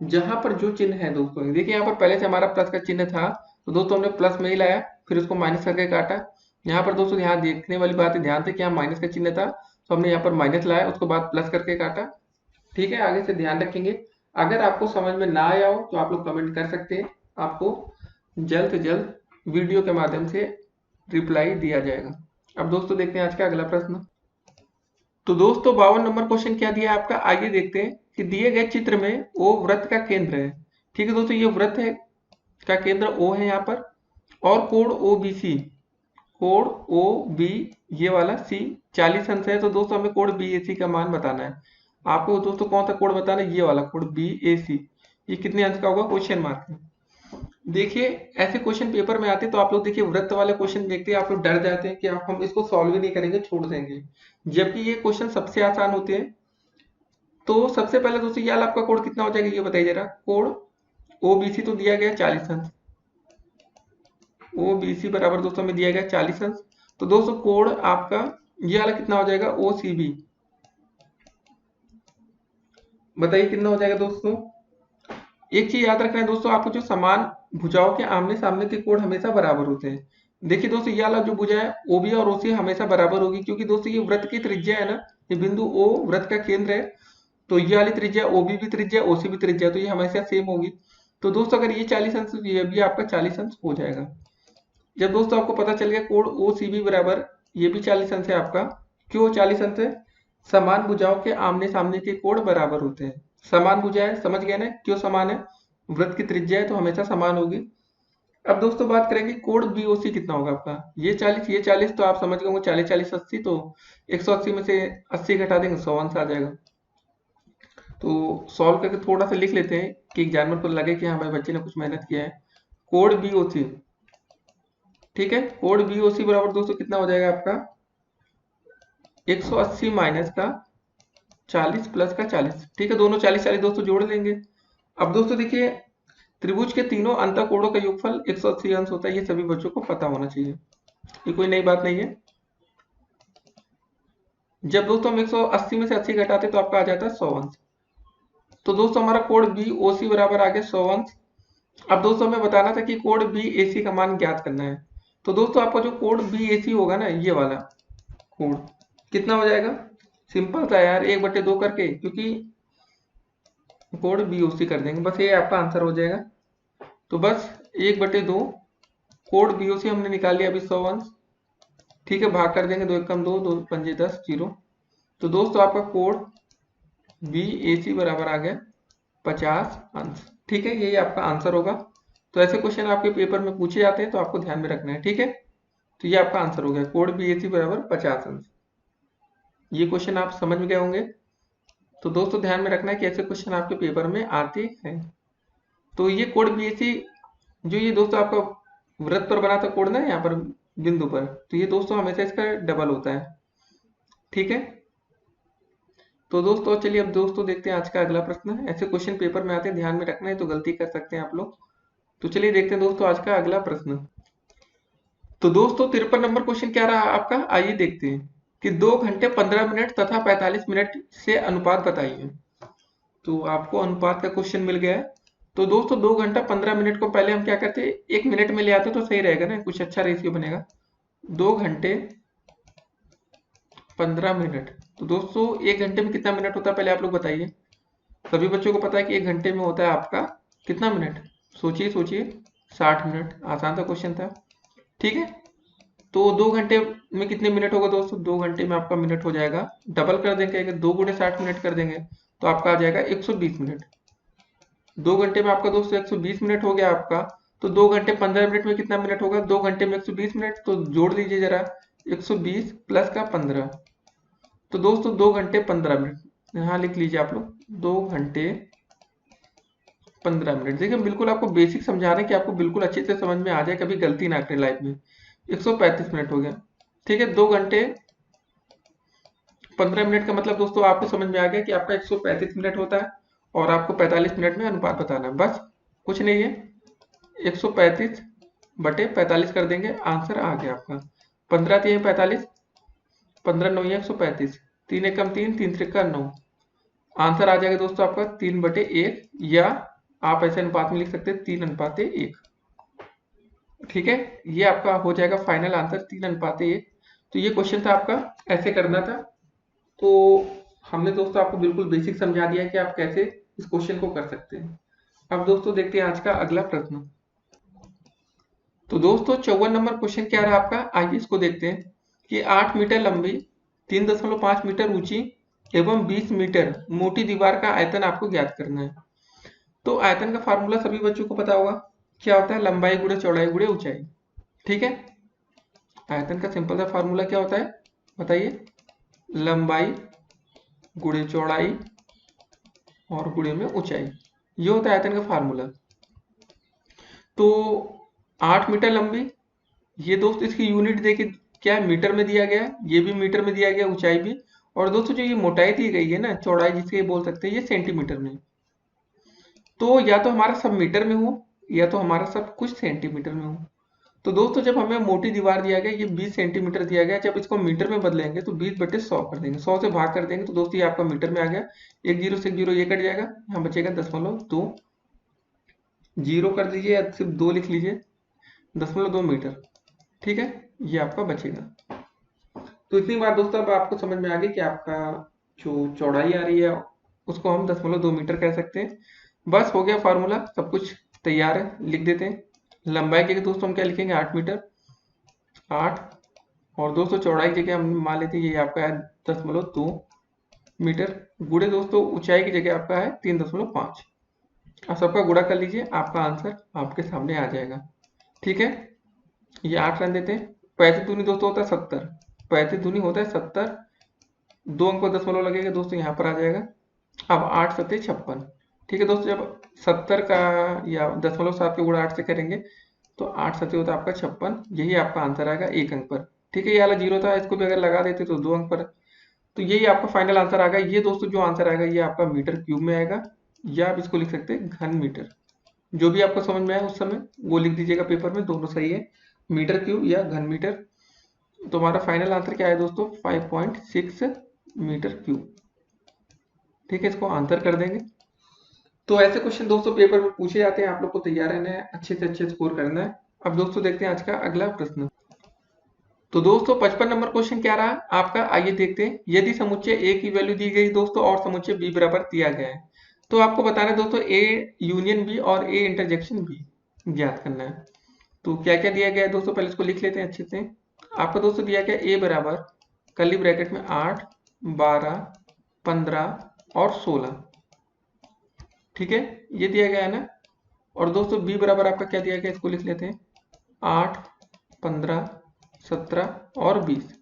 जहां पर जो चिन्ह है दोस्तों, देखिए यहाँ पर पहले से हमारा प्लस का चिन्ह था तो दोस्तों हमने प्लस में ही लाया, फिर उसको माइनस करके काटा। यहाँ पर दोस्तों यहाँ देखने वाली बात है, ध्यान से कि यहाँ माइनस का चिन्ह था तो हमने यहाँ पर माइनस लाया, उसके बाद प्लस करके काटा, ठीक है। आगे से ध्यान रखेंगे। अगर आपको समझ में ना आया हो तो आप लोग कमेंट कर सकते हैं, आपको जल्द से जल्द वीडियो के माध्यम से रिप्लाई दिया जाएगा। अब दोस्तों देखते हैं आज का अगला प्रश्न। तो दोस्तों 52 नंबर क्वेश्चन क्या दिया है आपका, आइए देखते हैं कि दिए गए चित्र में ओ वृत्त का केंद्र है, ठीक है दोस्तों। ये वृत्त है का केंद्र ओ है यहाँ पर, और कोण ओ बी सी, कोण ओ बी ये वाला सी 40 अंश है। तो दोस्तों हमें कोण बी ए सी का मान बताना है। आपको दोस्तों कौन सा कोण बताना है? ये वाला कोण बी ए सी। ये कितने अंश का होगा? क्वेश्चन मार्क है। देखिए ऐसे क्वेश्चन पेपर में आते हैं तो आप लोग देखिए वृत्त वाले क्वेश्चन देखते हैं आप लोग डर जाते हैं कि आप हम इसको सॉल्व ही नहीं करेंगे, छोड़ देंगे, जबकि ये क्वेश्चन सबसे आसान होते हैं। तो सबसे पहले दोस्तों ये वाला आपका कोण कितना हो जाएगा ये बताइए जरा। कोण ओबीसी तो दिया गया 40 अंश, ओबीसी बराबर दोस्तों में दिया गया 40 अंश। तो दोस्तों कोण आपका ये वाला कितना हो जाएगा? ओसीबी, बताइए कितना हो जाएगा दोस्तों। एक चीज याद रखना है दोस्तों, आपको जो समान भुजाओं के आमने सामने के कोण हमेशा बराबर होते हैं। देखिए दोस्तों ये वाला जो भुजा है ओबी और ओसी हमेशा बराबर होगी, क्योंकि दोस्तों ये वृत्त की त्रिज्या है ना, ये बिंदु ओ वृत्त का केंद्र है। तो ये वाली त्रिज्या ओबी भी त्रिज्या ओसी भी त्रिज्या, तो ये हमेशा सेम होगी। तो दोस्तों अगर ये 40 अंश ये भी आपका 40 अंश हो जाएगा। जब दोस्तों आपको पता चल गया कोण ओ सी बी बराबर ये भी 40 अंश है आपका, क्यों 40 अंश है? समान भुजाओं के आमने सामने के कोण बराबर होते हैं। समान भुजा है, समझ गए ना क्यों समान है? वृत्त की त्रिज्या है तो हमेशा समान होगी। अब दोस्तों बात करेंगे कोण बीओसी कितना होगा आपका। ये 40 ये 40 तो आप समझ गए होंगे, 40 40 80, तो 180 में से 80 घटा देंगे 100 अंश आ जाएगा। तो सॉल्व करके थोड़ा सा लिख लेते हैं कि एग्जामिनर को लगे कि हाँ भाई बच्चे ने कुछ मेहनत किया है। कोण बीओसी, ठीक है, कोण बीओसी बराबर दोस्तों कितना हो जाएगा आपका? 180 माइनस का 40 प्लस का 40, ठीक है, दोनों 40 40 दोस्तों जोड़ लेंगे। अब दोस्तों देखिए त्रिभुज के तीनों अंतःकोणों का योगफल 180 अंश होता है, ये सभी बच्चों को पता होना चाहिए, ये कोई नई बात नहीं है। जब दोस्तों हम 180 में से 80 घटाते तो आपका आ जाता है 100 अंश। तो दोस्तों हमारा कोण बी ओ सी बराबर आ गया 100 अंश। अब दोस्तों हमें बताना था कि कोण बी ए सी का मान ज्ञात करना है। तो दोस्तों आपका जो कोण बी ए सी होगा ना, ये वाला कोण कितना हो जाएगा? सिंपल था यार, 1/2 करके, क्योंकि कोण बी ओ सी कर देंगे, बस ये आपका आंसर हो जाएगा। तो बस 1/2 कोण बी ओ सी हमने निकाल लिया अभी 100 अंश, ठीक है, भाग कर देंगे, 2 एकम 2, 2 पंजे 10, 0। तो दोस्तों आपका कोण बी ए सी बराबर आ गया 50 अंश, ठीक है, यही आपका आंसर होगा। तो ऐसे क्वेश्चन आपके पेपर में पूछे जाते हैं तो आपको ध्यान में रखना है, ठीक है। तो ये आपका आंसर हो गया, कोण बी ए सी बराबर 50 अंश। ये क्वेश्चन आप समझ में गए होंगे। तो दोस्तों ध्यान में रखना है कि ऐसे क्वेश्चन आपके पेपर में आते हैं। तो ये कोण बी ए सी जो ये दोस्तों आपका वृत्त पर बना था कोण ना, यहाँ पर बिंदु पर, तो ये दोस्तों हमेशा इसका डबल होता है, ठीक है। तो दोस्तों चलिए अब दोस्तों देखते हैं आज का अगला प्रश्न। ऐसे क्वेश्चन पेपर में आते हैं, ध्यान में रखना है, तो गलती कर सकते हैं आप लोग। तो चलिए देखते हैं दोस्तों आज का अगला प्रश्न। तो दोस्तों 53 नंबर क्वेश्चन क्या रहा आपका, आइए देखते हैं कि 2 घंटे 15 मिनट तथा 45 मिनट से अनुपात बताइए। तो आपको अनुपात का क्वेश्चन मिल गया है। तो दोस्तों 2 घंटा 15 मिनट को पहले हम क्या करते हैं, 1 मिनट में ले आते तो सही रहेगा ना, कुछ अच्छा रेशियो बनेगा। 2 घंटे 15 मिनट। तो दोस्तों 1 घंटे में कितना मिनट होता है पहले आप लोग बताइए। सभी बच्चों को पता है कि 1 घंटे में होता है आपका कितना मिनट? सोचिए सोचिए, 60 मिनट। आसान सा क्वेश्चन था, ठीक है। तो 2 घंटे में कितने मिनट होगा दोस्तों? 2 घंटे में आपका मिनट हो जाएगा, डबल कर देंगे, अगर 2 गुणे 60 मिनट कर देंगे तो आपका आ जाएगा 120 मिनट। 2 घंटे में आपका दोस्तों 120 मिनट हो गया आपका। तो 2 घंटे 15 मिनट में कितना मिनट होगा? 2 घंटे में 120 मिनट, तो जोड़ दीजिए जरा, 120 प्लस का 15। तो दोस्तों 2 घंटे 15 मिनट, यहाँ लिख लीजिए आप लोग, 2 घंटे 15 मिनट। देखिए बिल्कुल आपको बेसिक समझा रहे हैं कि आपको बिल्कुल अच्छे से समझ में आ जाए, कभी गलती ना करें लाइफ में। 135 मिनट हो गया, ठीक है। 2 घंटे 15 मिनट का मतलब दोस्तों आपको समझ में आ गया कि आपका 135 मिनट होता है और आपको 45 मिनट में अनुपात बताना है, बस कुछ नहीं है। 135/45 कर देंगे, आंसर आ गया आपका। 15 3 45, 15 9 135, 3 एकम 3, 3 त्रिका 9। आंसर आ जाएगा दोस्तों आपका 3/1, या आप ऐसे अनुपात में लिख सकते हैं 3:1। ठीक है, ये आपका हो जाएगा फाइनल आंसर 3:1। तो ये क्वेश्चन था आपका, ऐसे करना था। तो हमने दोस्तों आपको बिल्कुल बेसिक समझा दिया कि आप कैसे इस क्वेश्चन को कर सकते हैं। अब दोस्तों देखते हैं आज का अगला प्रश्न। तो दोस्तों 54 नंबर क्वेश्चन क्या रहा आपका, आइए इसको देखते हैं। कि 8 मीटर लंबी, 3.5 मीटर ऊंची एवं 20 मीटर मोटी दीवार का आयतन आपको ज्ञात करना है। तो आयतन का फार्मूला सभी बच्चों को पता होगा, क्या होता है? लंबाई गुणे चौड़ाई गुणे ऊंचाई, ठीक है। आयतन का सिंपल सा फार्मूला क्या होता है बताइए? लंबाई गुणे चौड़ाई और गुणे में ऊंचाई, ये होता है आयतन का फार्मूला। तो 8 मीटर लंबी, ये दोस्त इसकी यूनिट देखिए क्या है, मीटर में दिया गया है, ये भी मीटर में दिया गया, ऊंचाई भी। और दोस्तों जो ये मोटाई दी गई है ना, चौड़ाई जिसके बोल सकते हैं, ये सेंटीमीटर में। तो या तो हमारा सब मीटर में हो, या तो हमारा सब कुछ सेंटीमीटर में हो। तो दोस्तों जब हमें मोटी दीवार दिया गया, ये 20 सेंटीमीटर दिया गया, जब इसको मीटर में बदलेंगे तो 20/100 कर देंगे, 100 से भाग कर देंगे, तो दोस्तों ये आपका मीटर में आ गया। एक जीरो से एक जीरो ये कट जाएगा, यहाँ बचेगा 0.2, जीरो कर दीजिए या सिर्फ 2 लिख लीजिए, 0.2 मीटर, ठीक है, ये आपका बचेगा। तो इतनी बात दोस्तों अब आपको समझ में आ गई कि आपका जो चौड़ाई आ रही है उसको हम 0.2 मीटर कह सकते हैं। बस हो गया फार्मूला, सब कुछ तैयार है, लिख देते हैं। लंबाई के लिए दोस्तों हम क्या लिखेंगे? 8 मीटर, 8। और दोस्तों चौड़ाई की जगह हम मान लेते हैं ये आपका है 10.2 मीटर, गुणे दोस्तों ऊंचाई की जगह आपका है 3.5। आप सबका गुणा कर लीजिए, आपका आंसर आपके सामने आ जाएगा, ठीक है। ये 8 रन देते हैं, 35 दूनी दोस्तों होता है 70, 35 दूनी होता है 70, 2 अंक पर दशमलव लगेगा दोस्तों, यहाँ पर आ जाएगा। अब 8 सत्ते 56, ठीक है दोस्तों। जब 70 का या 0.7 के गुणा 8 से करेंगे तो 8 सत्ते होता है आपका 56, यही आपका आंसर आएगा 1 अंक पर, ठीक है। ये वाला जीरो था, इसको भी अगर लगा देते तो 2 अंक पर। तो यही आपका फाइनल आंसर आएगा। ये दोस्तों जो आंसर आएगा ये आपका मीटर क्यूब में आएगा, या आप इसको लिख सकते हैं घन मीटर। जो भी आपको समझ में आए उस समय वो लिख दीजिएगा पेपर में, दोनों सही है, मीटर क्यूब या घन मीटर। तो हमारा फाइनल आंसर क्या है दोस्तों? 5.6 मीटर क्यूब, ठीक है। इसको आंसर कर देंगे। तो ऐसे क्वेश्चन दोस्तों पेपर में पूछे जाते हैं, आप लोग को तैयार रहना है, अच्छे से अच्छे स्कोर करना है। अब दोस्तों देखते हैं आज का अगला प्रश्न। तो दोस्तों 55 नंबर क्वेश्चन क्या रहा आपका, आइए देखते हैं। यदि समुच्चय ए की वैल्यू दी गई दोस्तों और समुच्चय बी बराबर दिया गया है, तो आपको बताना है दोस्तों ए यूनियन बी और ए इंटरजेक्शन बी ज्ञात करना है। तो क्या क्या दिया गया है दोस्तों, पहले इसको लिख लेते हैं अच्छे से। आपको दोस्तों दिया गया ए बराबर कर्ली ब्रैकेट में 8, 12, 15 और 16, ठीक है, ये दिया गया है ना। और दोस्तों बी बराबर आपका क्या दिया गया, इसको लिख लेते हैं, 8, 15, 17 और 20।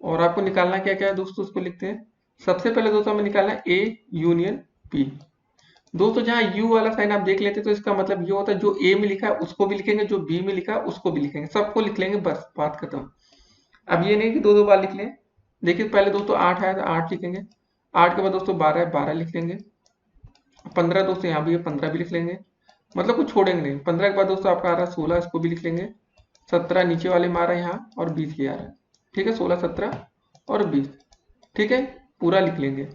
और आपको निकालना क्या क्या है दोस्तों, उसको लिखते हैं। सबसे पहले दोस्तों हमें निकालना है ए यूनियन बी। दोस्तों जहां यू वाला साइन आप देख लेते तो इसका मतलब ये होता है जो ए में लिखा है उसको भी लिखेंगे, जो बी में लिखा है उसको भी लिखेंगे, सबको लिख लेंगे, बस बात खत्म। अब ये नहीं कि दो दो बार लिख लें। देखिए पहले दोस्तों 8 है तो 8 लिखेंगे, 8 के बाद दोस्तों 12 है, 12 लिख लेंगे, 15 दोस्तों यहाँ भी है, 15 भी लिख लेंगे, मतलब कुछ छोड़ेंगे नहीं। 15 के बाद दोस्तों आपका आ रहा है 16, इसको भी लिख लेंगे, 17 नीचे वाले में आ रहा है यहाँ, और 20 ये आ रहा है, ठीक है, 16, 17 और 20, ठीक है, पूरा लिख लेंगे।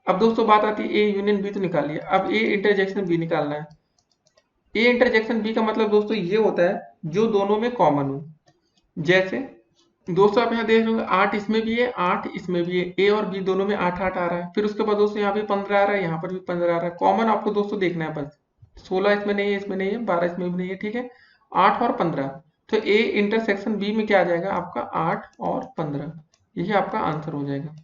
अब दोस्तों बात आती है ए यूनियन बी तो निकालिए, अब ए इंटरजेक्शन बी निकालना है। ए इंटरजेक्शन बी का मतलब दोस्तों ये होता है जो दोनों में कॉमन हो। जैसे दोस्तों आप यहाँ देख रहे हो 8 इसमें भी है, 8 इसमें भी है, ए और बी दोनों में 8 8 आ रहा है। फिर उसके बाद दोस्तों यहाँ भी 15 आ रहा है, यहाँ पर भी 15 आ रहा है। कॉमन आपको दोस्तों देखना है बस, 16 इसमें नहीं है, इसमें नहीं है, 12 इसमें भी नहीं है, ठीक है, 8 और 15। तो ए इंटरसेक्शन बी में क्या आ जाएगा आपका 8 और 15, यही आपका आंसर हो जाएगा।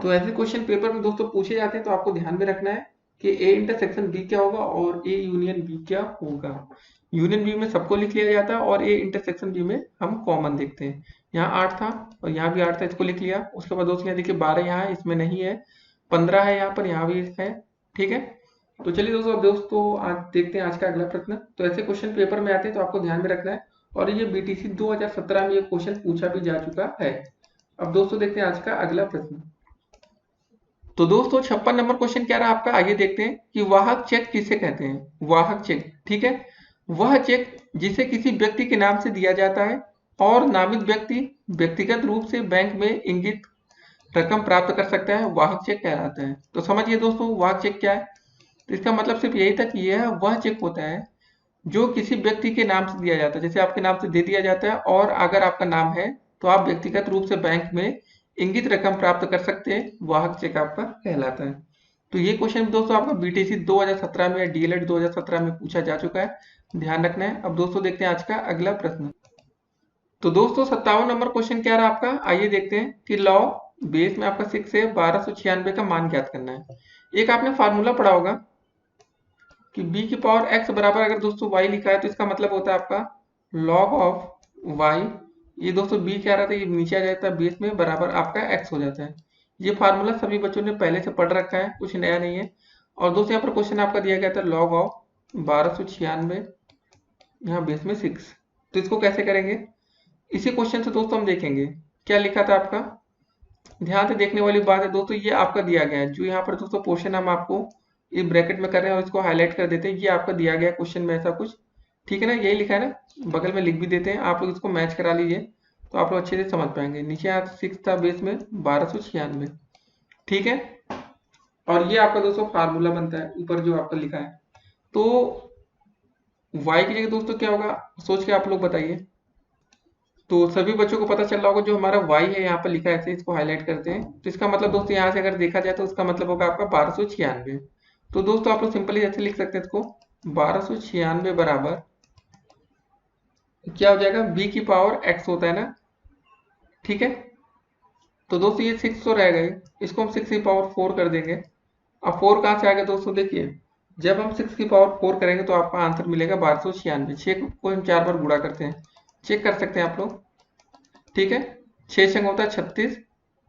तो ऐसे क्वेश्चन पेपर में दोस्तों पूछे जाते हैं, तो आपको ध्यान में रखना है कि ए इंटरसेक्शन बी क्या होगा और ए यूनियन बी क्या होगा। यूनियन बी में सबको लिख लिया जाता है और ए इंटरसेक्शन बी में हम कॉमन देखते हैं। यहाँ 8 था और यहाँ भी 8 था, इसको लिख लिया। उसके बाद दोस्तों यहाँ देखिए 12 यहाँ है, इसमें नहीं है, 15 है यहाँ पर, यहाँ भी है, ठीक है। तो चलिए दोस्तों, अब दोस्तों आज देखते हैं आज का अगला प्रश्न। तो ऐसे क्वेश्चन पेपर में आते हैं तो आपको ध्यान में रखना है, और ये बीटीसी 2017 में ये क्वेश्चन पूछा भी जा चुका है। अब दोस्तों देखते हैं आज का अगला प्रश्न। तो दोस्तों 56 नंबर क्वेश्चन क्या रहा आपका, आइए देखते हैं कि वाहक चेक किसे कहते हैं। वाहक चेक, ठीक है, वह चेक जिसे किसी व्यक्ति के नाम से दिया जाता है और नामित व्यक्ति व्यक्तिगत रूप से बैंक में इंगित रकम प्राप्त कर सकता है, वाहक चेक कहलाता है। तो समझिए दोस्तों वाहक चेक क्या है। तो इसका मतलब सिर्फ यही था कि यह वह चेक होता है जो किसी व्यक्ति के नाम से दिया जाता है, जैसे आपके नाम से दे दिया जाता है और अगर आपका नाम है तो आप व्यक्तिगत रूप से बैंक में इंगित रकम प्राप्त कर सकते हैं, वाहक चेक आपका कहलाता है। तो ये क्वेश्चन दोस्तों आपका बीटीसी 2017 में या डीएलएड 2017 में पूछा जा चुका है, ध्यान रखना है। अब दोस्तों देखते हैं आज का अगला प्रश्न। तो दोस्तों 57 नंबर क्वेश्चन क्या रहा आपका, आइए देखते हैं कि लॉ बेस में आपका 6 से 1296 का मान ज्ञात करना है। एक आपने फार्मूला पढ़ा होगा कि b की पावर x बराबर अगर दोस्तों y लिखा है तो इसका मतलब होता है आपका log ऑफ y। ये दोस्तों b क्या रहा था, ये नीचे आ जाता है बेस में, बराबर आपका x हो जाता है। ये फार्मूला सभी बच्चों ने पहले से पढ़ रखा है, कुछ नया नहीं है। और दोस्तों यहाँ पर क्वेश्चन आपका दिया गया था log ऑफ 1296, यहाँ बेस में 6। तो इसको कैसे करेंगे, इसी क्वेश्चन से दोस्तों हम देखेंगे क्या लिखा था आपका। ध्यान से देखने वाली बात है दोस्तों, ये आपका दिया गया है, जो यहाँ पर दोस्तों क्वेश्चन हम आपको ये ब्रैकेट में कर रहे हैं और इसको हाईलाइट कर देते हैं, ये आपका दिया गया क्वेश्चन में ऐसा कुछ, ठीक है ना, यही लिखा है ना, बगल में लिख भी देते हैं, आप लोग इसको मैच करा लीजिए तो आप लोग अच्छे से समझ पाएंगे। नीचे यहाँ 6 था, बेस में 1296, ठीक है। और ये आपका दोस्तों फार्मूला बनता है ऊपर जो आपका लिखा है। तो y की जगह दोस्तों क्या होगा, सोच के आप लोग बताइए। तो सभी बच्चों को पता चल रहा होगा जो हमारा y है यहाँ पर लिखा है ऐसे, इसको हाईलाइट करते हैं। तो इसका मतलब दोस्तों यहाँ से अगर देखा जाए तो उसका मतलब होगा आपका 1296। तो दोस्तों आप लोग सिंपली ऐसे लिख सकते हैं इसको, 1296 बराबर क्या हो जाएगा, b की पावर x होता है ना, ठीक है। तो दोस्तों ये 6 तो रह गए, इसको हम 6 की पावर 4 कर देंगे। अब 4 कहाँ से आ गया दोस्तों, देखिए जब हम 6 की पावर 4 करेंगे तो आपका आंसर मिलेगा 1296। 6 को हम 4 बार गुणा करते हैं, चेक कर सकते हैं आप लोग, ठीक है। 6 छंग होता है 36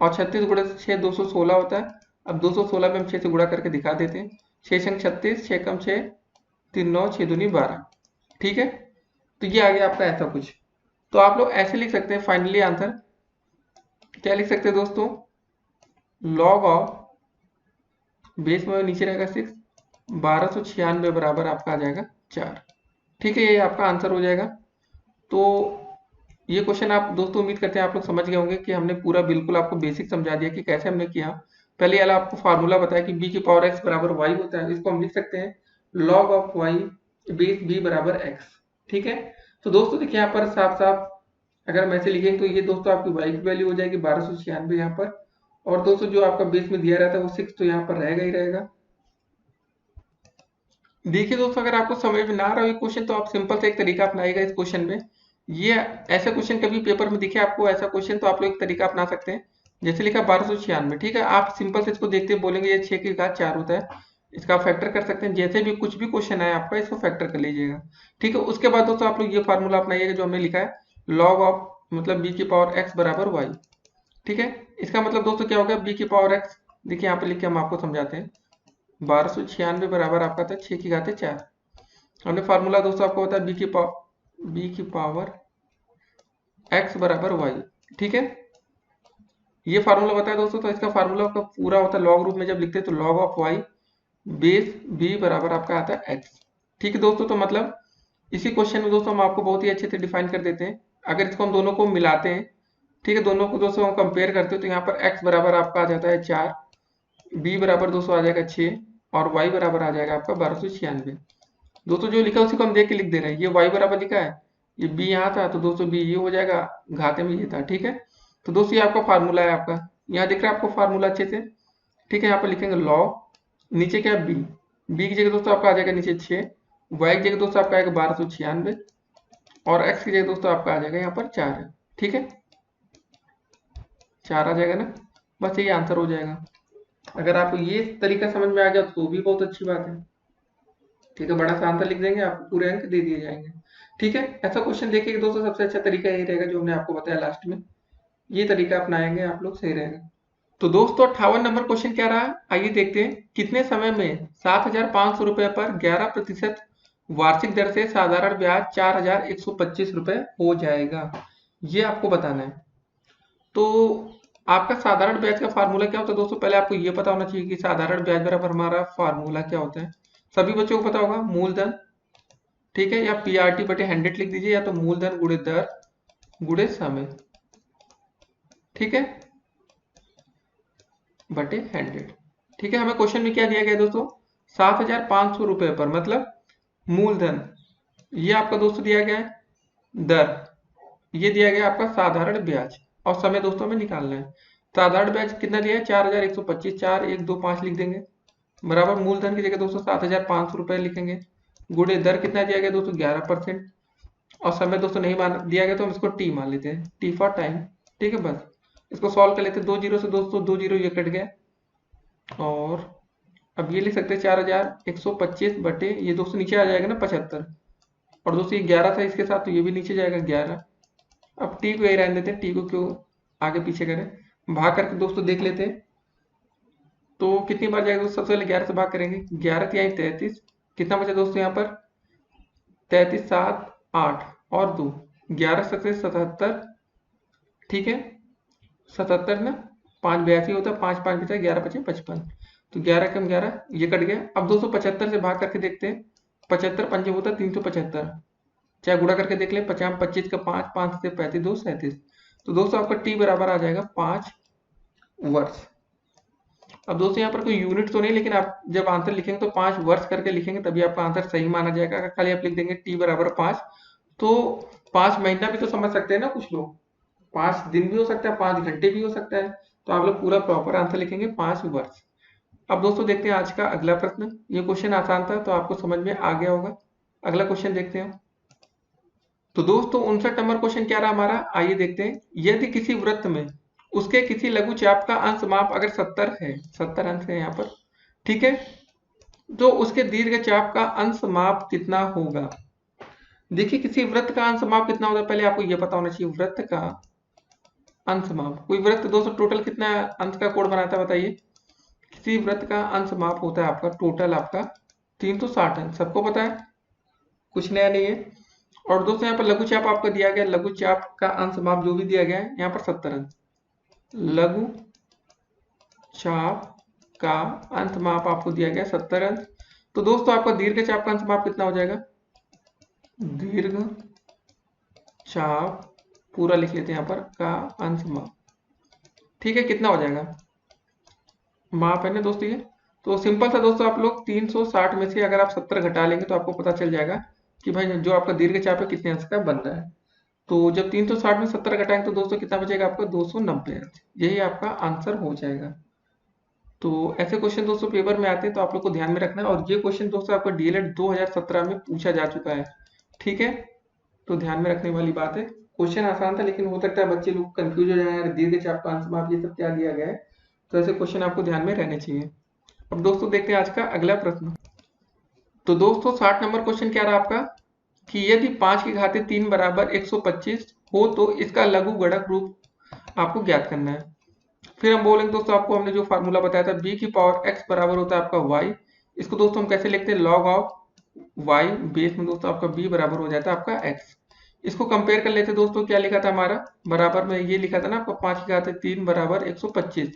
और 36 गुणा 6 216 होता है। अब 216 में हम 6 से गुणा करके दिखा देते हैं, 6 छंग 36, 6 कम 6, 3 9, 6 दूनी 12, ठीक है। तो ये आ गया आपका ऐसा कुछ। तो आप लोग ऐसे लिख सकते हैं फाइनली आंसर, क्या लिख सकते हैं दोस्तों, लॉग ऑफ बेस में नीचे रहेगा 6, 1296 बराबर आपका आ जाएगा 4, ठीक है, ये आपका आंसर हो जाएगा। तो ये क्वेश्चन आप दोस्तों उम्मीद करते हैं आप लोग समझ गए होंगे कि हमने पूरा बिल्कुल आपको बेसिक समझा दिया कि कैसे हमने किया। पहले वाला आपको फार्मूला बताया कि b की पावर x बराबर y होता है, इसको हम लिख सकते हैं log of y base b बराबर x, ठीक है। तो दोस्तों देखिए यहाँ पर साफ साफ अगर हम ऐसे लिखेंगे तो ये दोस्तों आपकी y की वैल्यू हो जाएगी 1296 यहाँ पर, और दोस्तों जो आपका बेस में दिया रहता है वो 6 तो यहाँ पर रहेगा ही रहेगा। देखिए दोस्तों अगर आपको समझ में ना आ रहा हो क्वेश्चन तो आप सिंपल से एक तरीका अपनाएगा इस क्वेश्चन में। ये ऐसा क्वेश्चन कभी पेपर में दिखे आपको ऐसा क्वेश्चन तो आप लोग एक तरीका अपना सकते हैं, जैसे लिखा 1296, ठीक है, आप सिंपल से इसको देखते बोलेंगे ये 6 की घात 4 होता है, इसका फैक्टर कर सकते हैं। जैसे भी कुछ भी क्वेश्चन आए आपका इसको फैक्टर कर लीजिएगा, ठीक है। उसके बाद दोस्तों आप लोग ये फार्मूला अपनाइएगा जो हमने लिखा है, लॉग ऑफ मतलब b की पावर x बराबर y, ठीक है। इसका मतलब दोस्तों क्या होगा, b की पावर x, देखिए यहाँ पे लिख के हम आपको समझाते हैं, 1296 बराबर आपका था 6 की घात 4। हमने फार्मूला दोस्तों आपको होता है b की पावर x बराबर y, ठीक है। ये फार्मूला बताया दोस्तों, तो इसका फार्मूला का पूरा होता है लॉग रूप में जब लिखते हैं तो log of y base b बराबर आपका आता है x, ठीक है दोस्तों। तो मतलब इसी क्वेश्चन में दोस्तों हम आपको बहुत ही अच्छे से डिफाइन कर देते हैं। अगर इसको हम दोनों को मिलाते हैं, ठीक है, दोनों को दोस्तों हम कंपेयर करते हैं तो यहाँ पर x बराबर आपका आ जाता है 4, b बराबर दोस्तों आ जाएगा 6 और y बराबर आ जाएगा आपका 1296। दोस्तों जो लिखा है उसी को हम देख के लिख दे रहे हैं, ये y बराबर लिखा है, ये बी यहाँ था तो दोस्तों बी ये हो जाएगा, घाते में ये था। ठीक है, तो दोस्तों ये आपका फार्मूला है आपका, यहाँ दिख रहा है आपको फार्मूला अच्छे से। ठीक है, यहाँ पर लिखेंगे लॉग, नीचे क्या है बी, बी की जगह दोस्तों आपका आ जाएगा नीचे 6, वाई की जगह दोस्तों आपका आएगा 1296 और एक्स की जगह दोस्तों आपका आ जाएगा यहाँ पर 4 है। ठीक है, 4 आ जाएगा ना, बस यही आंसर हो जाएगा। अगर आपको ये तरीका समझ में आ गया तो भी बहुत अच्छी बात है। ठीक है, बड़ा सा आंसर लिख देंगे, आपको पूरे अंक दे दिए जाएंगे। ठीक है, ऐसा क्वेश्चन देखिए दोस्तों, सबसे अच्छा तरीका यही रहेगा जो हमने आपको बताया लास्ट में, ये तरीका अपनाएंगे आप लोग, सही रहेगा। तो दोस्तों 58 नंबर क्वेश्चन क्या रहा, आइए देखते हैं। कितने समय में 7,500 रुपए पर 11% वार्षिक दर से साधारण ब्याज 4,125 रुपए हो जाएगा, ये आपको बताना है। तो आपका साधारण ब्याज का फार्मूला क्या होता है दोस्तों, पहले आपको ये पता होना चाहिए कि साधारण ब्याज बराबर हमारा फार्मूला क्या होता है। सभी बच्चों को पता होगा, मूलधन, ठीक है, या पीआरटी बटे 100 लिख दीजिए, या तो मूलधन गुणे दर गुणे समय, ठीक है, बटे 100। ठीक है, हमें क्वेश्चन में क्या दिया गया दोस्तों, 7,500 रुपए पर, मतलब मूलधन ये आपका दोस्तों दिया गया है, दर ये दिया गया आपका साधारण ब्याज, और समय दोस्तों में निकालना है। साधारण ब्याज कितना दिया है, 4,125, 4,125 लिख देंगे, बराबर मूलधन की जगह दोस्तों 7,500 रुपए लिखेंगे, गुणे दर कितना दिया गया दोस्तों 11%, और समय दोस्तों नहीं मान दिया गया तो हम इसको टी मान लेते हैं, टी फॉर टाइम। ठीक है, बस इसको सॉल्व कर लेते हैं, 2 जीरो से दोस्तों 2 जीरो ये कट गया, और अब ये लिख सकते हैं 4,125 बटे ये दोस्तों नीचे आ जाएगा ना 75, और दोस्तों ये 11 था इसके साथ तो ये भी नीचे जाएगा 11। अब टी को यही रहने देते हैं, टी को क्यों आगे पीछे करें, भाग करके दोस्तों देख लेते हैं तो कितनी बार जाएगा दोस्तों। सबसे पहले 11 से भाग करेंगे, 11 तिहाई 33, कितना बचा दोस्तों यहाँ पर 33, 7, 8 और 2, 11 से 77। ठीक है, 77 ना 5 82 होता है, 5 5 बचा 11 बचे 55, तो 11 कम 11 ये कट गया। अब दोस्तों 75 से भाग करके देखते हैं, 75 पंजे होता है 375, चाहे गुणा करके देख लें, 50 25 का 5, 5 से 35 2 37, तो दोस्तों आपका टी बराबर आ जाएगा 5 वर्ष। अब दोस्तों यहाँ पर कोई यूनिट तो नहीं, लेकिन आप जब आंसर लिखेंगे तो 5 वर्ष करके लिखेंगे, तभी आपका आंसर सही माना जाएगा। अगर खाली आप लिख देंगे टी बराबर 5, तो 5 महीना भी तो समझ सकते हैं ना कुछ लोग, 5 दिन भी हो सकता है, 5 घंटे भी हो सकता है, तो आप लोग पूरा प्रॉपर आंसर लिखेंगे 5 वर्ष। अब दोस्तों देखते हैं आज का अगला प्रश्न, ये क्वेश्चन आसान था तो आपको समझ में आ गया होगा। अगला क्वेश्चन देखते हैं। तो दोस्तों 59 नंबर क्वेश्चन क्या रहा हमारा, आइए देखते हैं। यदि किसी वृत्त में उसके किसी लघु चाप का अंश माप अगर 70 है, 70 अंश है यहाँ पर, ठीक है, तो उसके दीर्घ चाप का अंश माप कितना होगा। देखिए किसी वृत्त का अंश माप कितना होगा, पहले आपको यह पता होना चाहिए वृत्त का अंश माप। कोई वृत्त दोस्तों टोटल कितना अंश का कोण बनाता है बताइए। किसी वृत्त का अंश माप होता है आपका टोटल आपका 360 अंश, सबको पता है, कुछ नया नहीं है। और दोस्तों यहाँ पर लघु चाप आपको दिया गया, लघु चाप का अंश माप जो भी दिया गया है यहाँ पर 70 अंश, लघु चाप का अंश माप आपको दिया गया 70 अंश। तो दोस्तों आपका दीर्घ चाप का अंश माप कितना हो जाएगा, दीर्घ चाप पूरा लिख लेते हैं यहाँ पर का अंश माप, ठीक है, कितना हो जाएगा, माप है ना दोस्तों ये। तो सिंपल सा दोस्तों आप लोग 360 में से अगर आप 70 घटा लेंगे तो आपको पता चल जाएगा कि भाई जो आपका दीर्घ चाप है कितने अंश का बन रहा है। तो जब 360 में 70 घटाएंगे तो दोस्तों कितना बचेगा आपका 290 अंश, यही आपका आंसर हो जाएगा। तो ऐसे क्वेश्चन दोस्तों पेपर में आते हैं तो आप लोग को ध्यान में रखना है, और ये क्वेश्चन दोस्तों आपका डीएलएड 2017 में पूछा जा चुका है, ठीक है, तो ध्यान में रखने वाली बात है। क्वेश्चन आसान था लेकिन हो सकता है बच्चे लोग कंफ्यूज हो जाए, दीर्घ चाप का अंश माप ये सब क्या दिया गया है, तो ऐसे क्वेश्चन आपको ध्यान में रहने चाहिए। अब दोस्तों देखते हैं आज का अगला प्रश्न। तो दोस्तों 60 नंबर क्वेश्चन क्या रहा आपका कि यदि 5 की घाते 3 बराबर 125 हो तो इसका लघु गुणक रूप आपको ज्ञात करना है। फिर हम बोलेंगे दोस्तों, आपको हमने जो फार्मूला बताया था b की पावर x बराबर होता है आपका y, इसको दोस्तों हम कैसे लिखते हैं log ऑफ y, बेस में दोस्तों आपका b बराबर हो जाता है आपका x। इसको कंपेयर कर लेते दोस्तों, क्या लिखा था हमारा बराबर में, ये लिखा था ना आपका 5 की घाते 3 बराबर 125,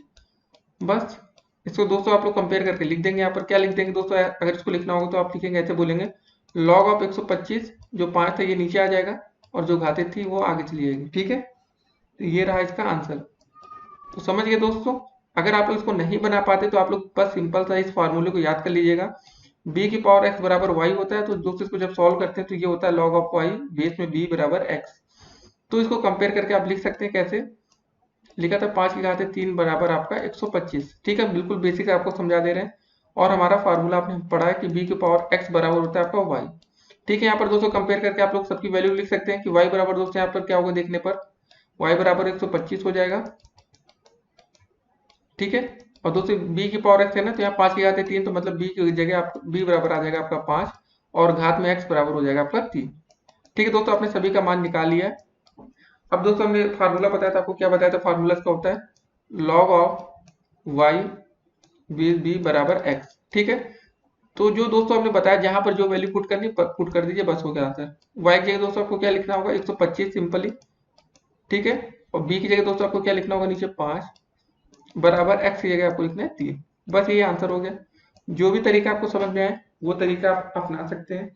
बस इसको दोस्तों आप लोग कंपेयर करके लिख देंगे। यहाँ पर क्या लिख देंगे दोस्तों, अगर इसको लिखना होगा तो आप लिखेंगे ऐसे, बोलेंगे log ऑफ 125, जो 5 था ये नीचे आ जाएगा और जो घाते थी वो आगे चली जाएगी, ठीक है, तो ये रहा इसका आंसर। तो समझ गए दोस्तों। अगर आप लोग इसको नहीं बना पाते तो आप लोग बस सिंपल सा इस फार्मूले को याद कर लीजिएगा, बी की पावर एक्स बराबर वाई होता है, तो दोस्तों इसको जब सॉल्व करते हैं तो ये होता है लॉग ऑफ वाई बेस में बी बराबर एक्स। तो इसको कंपेयर करके आप लिख सकते हैं कैसे, लिखा था 5 की घात 3 बराबर आपका 125। ठीक है, बिल्कुल बेसिक आपको समझा दे रहे हैं। और हमारा फार्मूला आपने पढ़ा है कि बी की पावर एक्स बराबर होता है आपका वाई। ठीक है, यहाँ पर दोस्तों कंपेयर करके आप लोग सबकी वैल्यू लिख सकते हैं कि वाई बराबर दोस्तों यहाँ पर क्या होगा देखने पर, वाई बराबर 125 हो जाएगा। ठीक है, और दोस्तों बी की पावर एक्स है ना, तो यहाँ 5 की घात 3, तो मतलब बी की जगह आप बी बराबर आ जाएगा आपका 5 और घात में एक्स बराबर हो जाएगा आपका 3। ठीक है दोस्तों, आपने सभी का मान निकाल लिया है। अब दोस्तों हमने फार्मूला बताया था, आपको क्या बताया था, फार्मूला इसका होता है लॉग ऑफ वाई बी बराबर एक्स। ठीक है, तो जो दोस्तों हमने बताया जहां पर जो वैल्यू पुट करनी पुट कर दीजिए, बस हो गया आंसर। वाई की जगह दोस्तों आपको क्या लिखना होगा 125 सिंपली। ठीक है, और बी की जगह दोस्तों आपको क्या लिखना होगा नीचे 5 बराबर एक्स की जगह आपको लिखना है 3। बस ये आंसर हो गया। जो भी तरीका आपको समझ में आए वो तरीका आप अपना सकते हैं।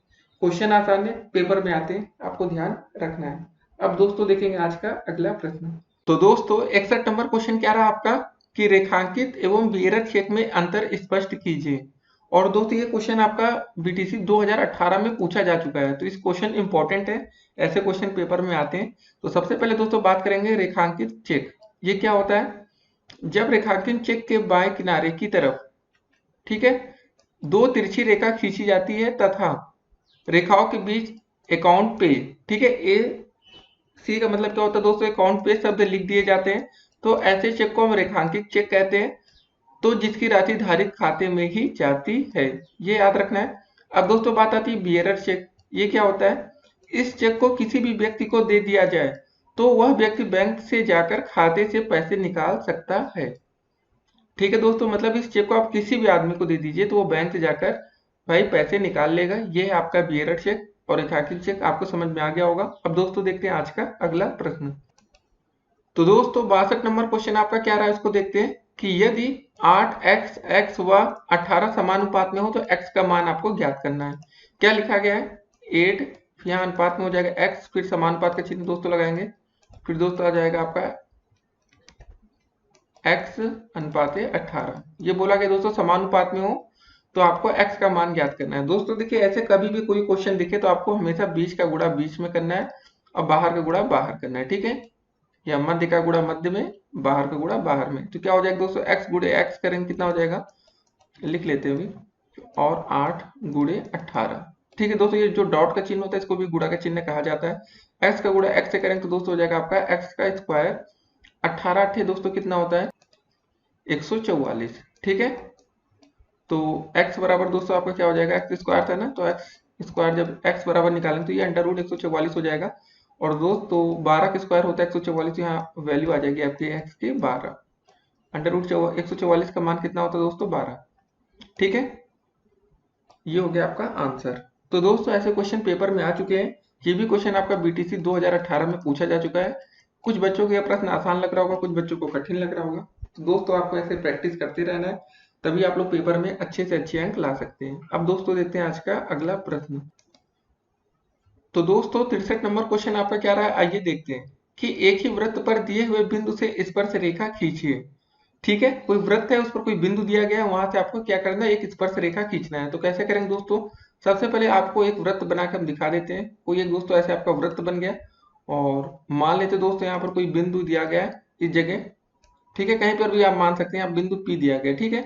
क्वेश्चन आसान है, पेपर में आते हैं, आपको ध्यान रखना है। अब दोस्तों देखेंगे आज का अगला प्रश्न। तो दोस्तों 61 नंबर क्वेश्चन क्या रहा आपका कि रेखांकित एवं बेयरर क्षेत्र में अंतर स्पष्ट कीजिए। और दोस्तों ये क्वेश्चन आपका बीटीसी 2018 में पूछा जा चुका है, तो इस क्वेश्चन इंपॉर्टेंट है, ऐसे क्वेश्चन पेपर में आते हैं। तो सबसे पहले दोस्तों बात करेंगे रेखांकित चेक। ये क्या होता है, जब रेखांकित चेक के बाएं किनारे की तरफ, ठीक है, दो तिरछी रेखा खींची जाती है तथा रेखाओं के बीच अकाउंट पे, ठीक है, ए सी का मतलब क्या होता है दोस्तों, अकाउंट पे शब्द लिख दिए जाते हैं, तो ऐसे चेक को हम रेखांकित चेक कहते हैं, तो जिसकी राशि धारित खाते में ही जाती है, ये याद रखना है। अब दोस्तों बात आती है बियरर चेक। ये क्या होता है, इस चेक को किसी भी व्यक्ति को दे दिया जाए तो वह व्यक्ति बैंक से जाकर खाते से पैसे निकाल सकता है। ठीक है दोस्तों, मतलब इस चेक को आप किसी भी आदमी को दे दीजिए तो वो बैंक से जाकर भाई पैसे निकाल लेगा। ये है आपका बियरर चेक और रेखांकित चेक, आपको समझ में आ गया होगा। अब दोस्तों देखते हैं आज का अगला प्रश्न। तो दोस्तों 62 नंबर क्वेश्चन आपका क्या रहा है, इसको देखते हैं कि यदि 8x x व 18 समानुपात में हो तो x का मान आपको ज्ञात करना है। क्या लिखा गया है, 8 यहाँ अनुपात में हो जाएगा x, फिर समानुपात का चिन्ह दोस्तों लगाएंगे, फिर दोस्तों आ जाएगा आपका x अनुपात 18। ये बोला गया दोस्तों समानुपात में हो तो आपको x का मान ज्ञात करना है। दोस्तों देखिए ऐसे कभी भी कोई क्वेश्चन दिखे तो आपको हमेशा बीच का गुणा बीच में करना है और बाहर का गुणा बाहर करना है। ठीक है, या मध्य का गुणा मध्य में, बाहर का गुणा बाहर में। तो क्या हो जाएगा दोस्तों, x गुणे x करेंगे कितना हो जाएगा, लिख लेते हैं अभी, और 8 गुणे 18। ठीक है दोस्तों, ये जो डॉट का चिन्ह होता है इसको भी गुणा का चिन्ह कहा जाता है। x का गुणा x से करेंगे तो दोस्तों हो जाएगा आपका x का स्क्वायर, 18 8 दोस्तों कितना होता है 144। ठीक है, तो x बराबर दोस्तों आपका क्या हो जाएगा, x स्क्वायर था ना, तो x स्क्वायर जब x बराबर निकालेंगे तो ये अंडर रूट 144 हो जाएगा। और दोस्तों 12 का स्क्वायर होता है 144, यहाँ वैल्यू आ जाएगी आपकी x की 12। अंडर रूट 144 का मान कितना होता है दोस्तों 12। ठीक है, ये हो गया आपका आंसर। तो दोस्तों ऐसे क्वेश्चन पेपर में आ चुके हैं। ये भी क्वेश्चन आपका बीटीसी 2018 में पूछा जा चुका है। कुछ बच्चों को यह प्रश्न आसान लग रहा होगा, कुछ बच्चों को कठिन लग रहा होगा। तो दोस्तों आपको ऐसे प्रैक्टिस करते रहना है, तभी आप लोग पेपर में अच्छे से अच्छे अंक ला सकते हैं। अब दोस्तों देखते हैं आज का अगला प्रश्न। तो दोस्तों 63 नंबर क्वेश्चन आपका क्या रहा है, आइए देखते हैं कि एक ही वृत्त पर दिए हुए बिंदु से स्पर्श रेखा खींचिए। ठीक है, कोई वृत्त है उस पर कोई बिंदु दिया गया है, वहां से आपको क्या करना है, एक स्पर्श रेखा खींचना है। तो कैसे करेंगे दोस्तों, सबसे पहले आपको एक वृत्त बना के हम दिखा देते हैं। कोई एक दोस्तों ऐसे आपका वृत्त बन गया और मान लेते दोस्तों यहाँ पर कोई बिंदु दिया गया है इस जगह। ठीक है, कहीं पर भी आप मान सकते हैं, आप बिंदु P दिया गया। ठीक है,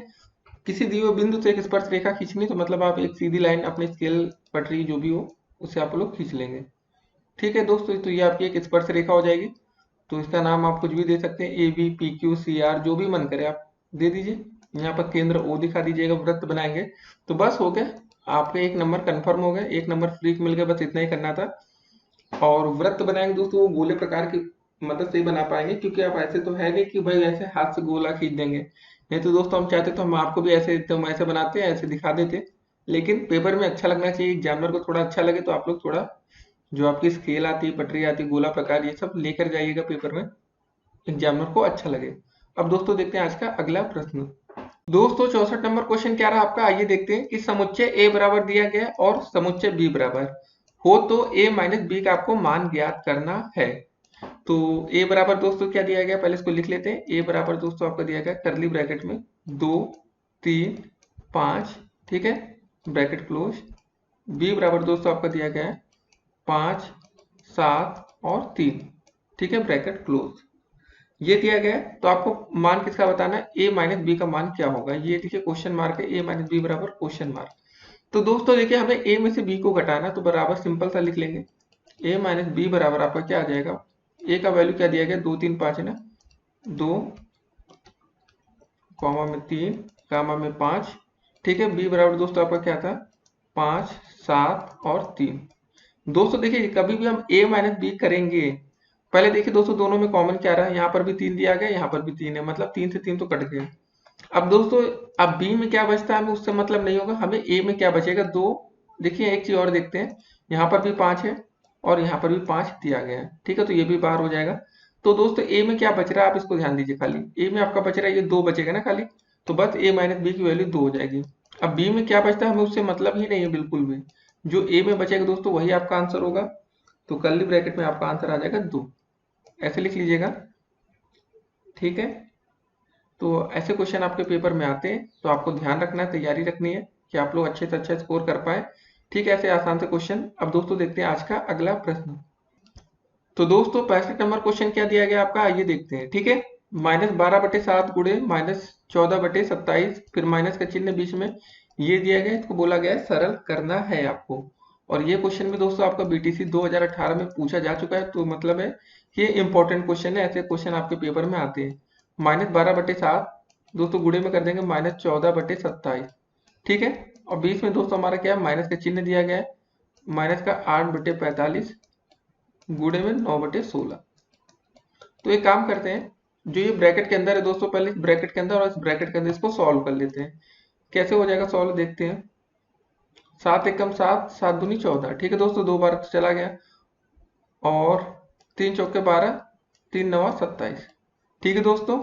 किसी दिए हुए बिंदु से एक स्पर्श रेखा खींचनी, तो मतलब आप एक सीधी लाइन अपने स्केल पटरी जो भी हो उससे आप लोग खींच लेंगे। ठीक है दोस्तों, तो ये आपकी एक स्पर्श रेखा हो जाएगी। तो इसका नाम आप कुछ भी दे सकते हैं, A B P Q C R, जो भी मन करे आप दे दीजिए। यहाँ पर केंद्र ओ दिखा दीजिएगा, वृत्त बनाएंगे तो बस हो गया, आपके एक नंबर कंफर्म हो गया, एक नंबर फ्री मिल गया। बस इतना ही करना था। और वृत्त बनाएंगे दोस्तों वो गोले प्रकार की मदद से ही बना पाएंगे, क्योंकि आप ऐसे तो है नहीं कि भाई ऐसे हाथ से गोला खींच देंगे। नहीं तो दोस्तों हम चाहते तो हम आपको भी ऐसे तुम ऐसे बनाते हैं, ऐसे दिखा देते, लेकिन पेपर में अच्छा लगना चाहिए, एग्जामिनर को थोड़ा अच्छा लगे। तो आप लोग थोड़ा जो आपकी स्केल आती है, पटरी आती है, गोला प्रकार, ये सब लेकर जाइएगा पेपर में, एग्जामिनर को अच्छा लगे। अब दोस्तों देखते हैं आज का अगला प्रश्न। दोस्तों 64 नंबर क्वेश्चन क्या रहा आपका, आइए देखते हैं कि समुच्चय ए बराबर दिया गया और समुच्चय बी बराबर हो तो a माइनस बी का आपको मान ज्ञात करना है। तो a बराबर दोस्तों क्या दिया गया, पहले इसको लिख लेते हैं। a बराबर दोस्तों आपका दिया गया कर्ली ब्रैकेट में 2 3 5, ठीक है, ब्रैकेट क्लोज। बी बराबर दोस्तों आपका दिया गया है 5, 7 और 3, ठीक है, ब्रैकेट क्लोज। ये दिया गया है, तो आपको मान किसका बताना है, ए माइनस बी का मान क्या होगा। ये देखिए क्वेश्चन मार्क है, ए माइनस बी बराबर क्वेश्चन मार्क। तो दोस्तों देखिए हमें ए में से बी को घटाना, तो बराबर सिंपल सा लिख लेंगे, ए माइनस बी बराबर आपका क्या आ जाएगा, ए का वैल्यू क्या दिया गया 2 3 5 है ना, 2 कॉमा में 3 कामा में 5, ठीक है। बी बराबर दोस्तों आपका क्या था 5, 7 और 3। दोस्तों देखिए कभी भी हम a माइनस बी करेंगे, पहले देखिए दोस्तों दोनों में कॉमन क्या रहा है, यहाँ पर भी 3 दिया गया, यहाँ पर भी 3 है, मतलब 3 से 3 तो कट गए। अब दोस्तों अब b में क्या बचता है हमें उससे मतलब नहीं होगा, हमें a में क्या बचेगा 2। देखिए एक चीज और देखते हैं, यहाँ पर भी 5 है और यहाँ पर भी 5 दिया गया है, ठीक है, तो ये भी बाहर हो जाएगा। तो दोस्तों a में क्या बच रहा है आप इसको ध्यान दीजिए, खाली a में आपका बच रहा है ये 2 बचेगा ना खाली, तो बस a माइनस बी की वैल्यू 2 हो जाएगी। अब b में क्या बचता है हमें उससे मतलब ही नहीं है बिल्कुल भी, जो a में बचेगा दोस्तों वही आपका आंसर होगा, तो कर्ली ब्रैकेट में आपका आंसर आ जाएगा 2, ऐसे लिख लीजिएगा, ठीक है। तो ऐसे क्वेश्चन आपके पेपर में आते हैं, तो आपको ध्यान रखना है, तैयारी रखनी है कि आप लोग अच्छे से अच्छा स्कोर कर पाए, ठीक है, ऐसे आसान से क्वेश्चन। अब दोस्तों देखते हैं आज का अगला प्रश्न। तो दोस्तों 65 नंबर क्वेश्चन क्या दिया गया आपका, आइए देखते हैं, ठीक है। -12/7 गुणे -14/27, फिर माइनस का चिन्ह बीच में, ये दिया गया, इसको बोला गया है सरल करना है आपको। और ये क्वेश्चन भी दोस्तों आपका बीटीसी 2018 में पूछा जा चुका है, तो मतलब है कि ये इंपॉर्टेंट क्वेश्चन है, ऐसे क्वेश्चन आपके पेपर में आते हैं। -12/7 दोस्तों गुणे में कर देंगे -14/27, ठीक है। और बीच में दोस्तों हमारा क्या है, माइनस का चिन्ह दिया गया है, माइनस का 8/45 गुणे में 9/16। तो एक काम करते हैं, जो ये ब्रैकेट के अंदर है दोस्तों, पहले इस ब्रैकेट के अंदर और इस ब्रैकेट के अंदर इसको सॉल्व कर लेते हैं। कैसे हो जाएगा सॉल्व देखते हैं। 7 एकम 7, 7 दूनी 14, ठीक है दोस्तों, 2 बार चला गया, और 3 चौके 12, 3 नवा 27, ठीक है दोस्तों।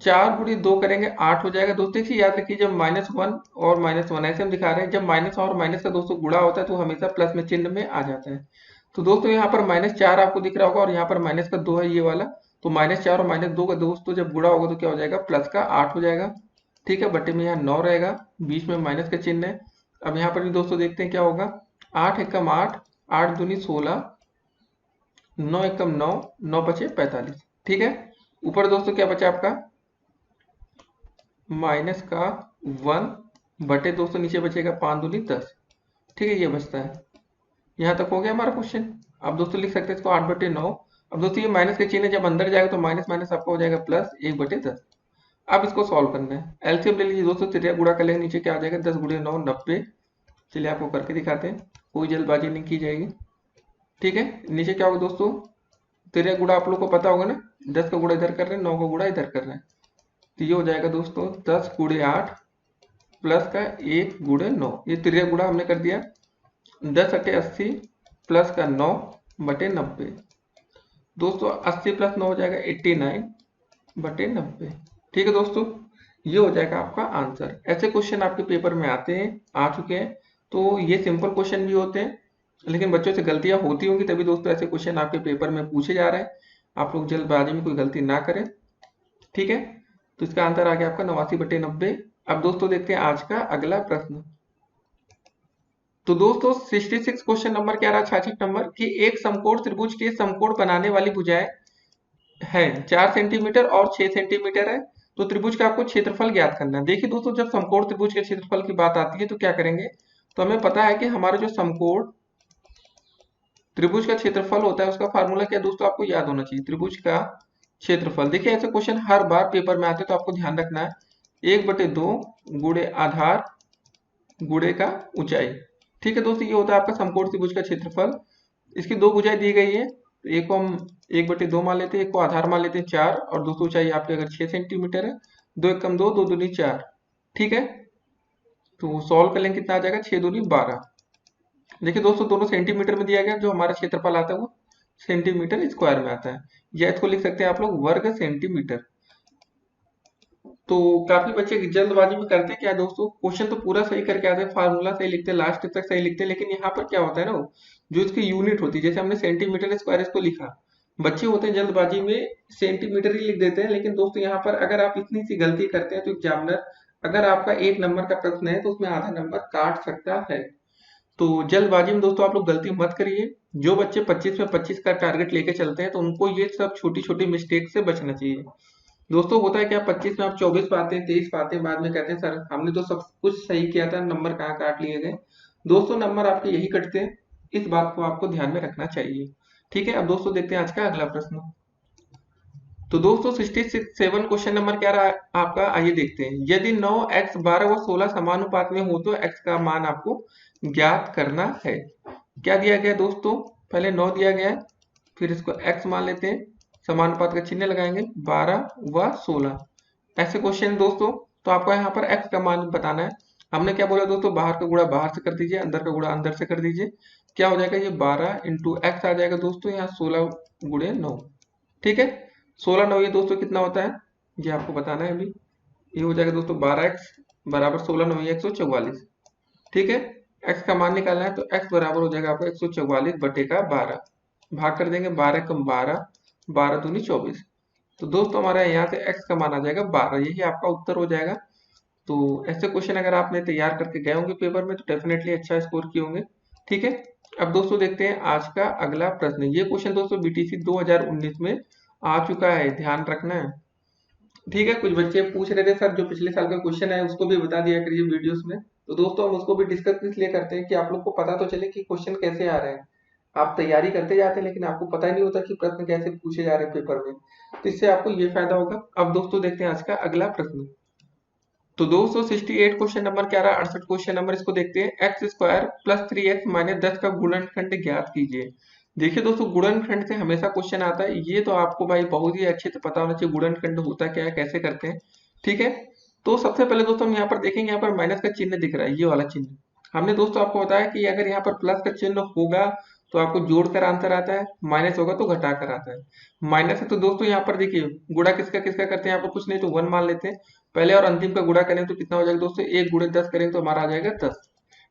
4 गुणी 2 करेंगे 8 हो जाएगा दोस्तों। देखिए याद रखिए जब -1 और -1 ऐसे हम दिखा रहे हैं, जब माइनस और माइनस का दोस्तों गुणा होता है तो हमेशा प्लस में चिन्ह में आ जाता है। तो दोस्तों यहाँ पर -4 आपको दिख रहा होगा और यहाँ पर माइनस का 2 है ये वाला, तो -4 और -2 का दोस्तों जब गुणा होगा तो क्या हो जाएगा, प्लस का 8 हो जाएगा, ठीक है। बटे में यहाँ 9 रहेगा, बीच में माइनस का चिन्ह है। अब यहाँ पर भी दोस्तों देखते हैं क्या होगा, 8 एकम 8, 8 दूनी 16, 9 एकम 9, 9 बचे 45, ठीक है। ऊपर दोस्तों क्या बचा आपका, माइनस का 1 बटे दोस्तों नीचे बचेगा 5 दूनी 10, ठीक है, ये बचता है। यहाँ तक हो गया हमारा क्वेश्चन। अब दोस्तों लिख सकते हैं इसको 8/9। अब दोस्तों ये माइनस का चिन्ह जब अंदर जाएगा तो माइनस माइनस आपका हो जाएगा प्लस 1/10। अब इसको सॉल्व करना है, एलसीएम ले लीजिए दोस्तों, तिरिया गुणा कर लेंगे, नीचे क्या आ जाएगा 10 गुणे 9 90। चलिए आपको करके दिखाते हैं, कोई जल्दबाजी नहीं की जाएगी, ठीक है। नीचे क्या होगा दोस्तों, तिरिया गुणा आप लोग को पता होगा ना, 10 का गुणा इधर कर रहे हैं, 9 का गुणा इधर कर रहे हैं, तो ये हो जाएगा दोस्तों 10 गुणे 8 प्लस का 1 गुणे 9, ये तिरिया गुणा हमने कर दिया। 10 अटे 80 प्लस का 9 बटे 90, दोस्तों 80 प्लस 9 हो जाएगा 89/90, ठीक है दोस्तों, ये हो जाएगा आपका आंसर। ऐसे क्वेश्चन आपके पेपर में आते हैं, आ चुके हैं, तो ये सिंपल क्वेश्चन भी होते हैं, लेकिन बच्चों से गलतियां होती होंगी, तभी दोस्तों ऐसे क्वेश्चन आपके पेपर में पूछे जा रहे हैं। आप लोग जल्दबाजी में कोई गलती ना करें, ठीक है। तो इसका आंसर आ गया आपका 89/90। अब दोस्तों देखते हैं आज का अगला प्रश्न। तो दोस्तों 66 क्वेश्चन नंबर क्या रहा, 66 नंबर, कि एक समकोण त्रिभुज के समकोण बनाने वाली भुजाएं है 4 सेंटीमीटर और 6 सेंटीमीटर है, तो त्रिभुज का आपको क्षेत्रफल ज्ञात करना है। देखिए दोस्तों जब समकोण त्रिभुज के क्षेत्रफल की बात आती है तो क्या करेंगे, तो हमें पता है कि हमारा जो समकोण त्रिभुज का क्षेत्रफल होता है उसका फार्मूला क्या दोस्तों आपको याद होना चाहिए, त्रिभुज का क्षेत्रफल। देखिए ऐसे क्वेश्चन हर बार पेपर में आते हैं, तो आपको ध्यान रखना है 1/2 गुणे आधार गुणे का ऊंचाई, ठीक है दोस्तों, ये होता है आपका समकोण त्रिभुज का क्षेत्रफल। इसकी दो भुजाएं दी गई है, तो एक को हम 1/2 मान लेते हैं, एक को आधार मान लेते हैं 4, और दोस्तों ऊंचाई आपकी अगर 6 सेंटीमीटर है, 2 एकम 2, 2 दूनी 4, ठीक है। तो सॉल्व कर लेंगे, कितना आ जाएगा 6 दूनी 12। देखिए दोस्तों दोनों सेंटीमीटर में दिया गया, जो हमारा क्षेत्रफल आता है वो सेंटीमीटर स्क्वायर में आता है, या इसको लिख सकते हैं आप लोग वर्ग सेंटीमीटर। तो काफी बच्चे जल्दबाजी में करते क्या है दोस्तों, क्वेश्चन तो पूरा सही करके आते हैं, फार्मूला सही लिखते हैं, लास्ट तक सही लिखते हैं, लेकिन यहाँ पर क्या होता है ना, जो इसकी यूनिट होती है, जैसे हमने सेंटीमीटर स्क्वायर इसको लिखा, बच्चे होते हैं जल्दबाजी में सेंटीमीटर ही लिख देते हैं, लेकिन दोस्तों यहाँ पर अगर आप इतनी सी गलती करते हैं तो एग्जामिनर अगर आपका 1 नंबर का प्रश्न है तो उसमें आधा नंबर काट सकता है। तो जल्दबाजी में दोस्तों आप लोग गलती मत करिए। जो बच्चे 25 में 25 का टारगेट लेके चलते हैं तो उनको ये सब छोटी छोटी मिस्टेक से बचना चाहिए। दोस्तों होता है क्या, 25 में आप 24 पाते हैं, 23 पाते हैं, बाद में कहते हैं सर हमने तो सब कुछ सही किया था, नंबर कहाँ काट लिए गए। दोस्तों नंबर आपके यही कटते हैं, इस बात को आपको ध्यान में रखना चाहिए। ठीक है, अब दोस्तों देखते हैं आज का अगला प्रश्न। तो दोस्तों 67 क्वेश्चन नंबर क्या रहा है आपका, आइए देखते हैं। यदि 9 x 12 व 16 समानुपात में हो तो x का मान आपको ज्ञात करना है। क्या दिया गया है दोस्तों, पहले 9 दिया गया है, फिर इसको x मान लेते हैं, समानुपात का चिन्ह लगाएंगे, 12 व 16 ऐसे क्वेश्चन दोस्तों। तो आपको यहाँ पर x का मान बताना है। हमने क्या बोला दोस्तों, बाहर का गुणा बाहर से कर दीजिए, अंदर का गुणा अंदर से कर दीजिए। क्या हो जाएगा, ये 12 इंटू एक्स आ जाएगा दोस्तों, यहाँ 16 गुणे 9। ठीक है, 16 9 ये दोस्तों कितना होता है, ये आपको बताना है अभी। ये हो जाएगा दोस्तों 12x बराबर 16 9 144। ठीक है, x का मान निकालना है तो x बराबर हो जाएगा आपका 144 बटे का 12, भाग कर देंगे 12 कम 12, 12 दूनी 24। तो दोस्तों हमारा यहाँ से x का मान आ जाएगा 12, यही आपका उत्तर हो जाएगा। तो ऐसे क्वेश्चन अगर आपने तैयार करके गए होंगे पेपर में तो डेफिनेटली अच्छा स्कोर किए होंगे। ठीक है, अब दोस्तों देखते हैं आज का अगला प्रश्न। ये क्वेश्चन दोस्तों बीटीसी 2019 में आ चुका है, ध्यान रखना है। ठीक है, कुछ बच्चे पूछ रहे थे सर जो पिछले साल का क्वेश्चन है उसको भी बता दिया करिए वीडियोस में। तो दोस्तों हम उसको भी डिस्कस इसलिए करते हैं कि आप लोग को पता तो चले कि क्वेश्चन कैसे आ रहे हैं। आप तैयारी करते जाते हैं लेकिन आपको पता ही नहीं होता कि प्रश्न कैसे पूछे जा रहे हैं पेपर में, तो इससे आपको ये फायदा होगा। अब दोस्तों देखते हैं आज का अगला प्रश्न। तो 268 क्वेश्चन नंबर क्या रहा, 68 क्वेश्चन नंबर, इसको देखते हैं। X square plus 3x minus 10 का गुणनखंड ज्ञात कीजिए। देखिए दोस्तों गुणनखंड से हमेशा क्वेश्चन आता है, ये तो आपको भाई बहुत ही अच्छे से पता होना चाहिए गुणनखंड होता क्या है, कैसे करते हैं। ठीक है, तो सबसे पहले दोस्तों हम यहाँ पर देखेंगे, यहाँ पर माइनस का चिन्ह दिख रहा है, ये वाला चिन्ह। हमने दोस्तों आपको बताया कि अगर यहाँ पर प्लस का चिन्ह होगा तो आपको जोड़कर आंसर आता है, माइनस होगा तो घटाकर आता है। माइनस है तो दोस्तों यहाँ पर देखिए गुणा किसका किसका करते हैं, यहाँ पर कुछ नहीं तो 1 मान लेते हैं। पहले और अंतिम का गुणा करें तो कितना हो जाएगा दोस्तों, 1 गुणे 10 करेंगे तो हमारा आ जाएगा 10।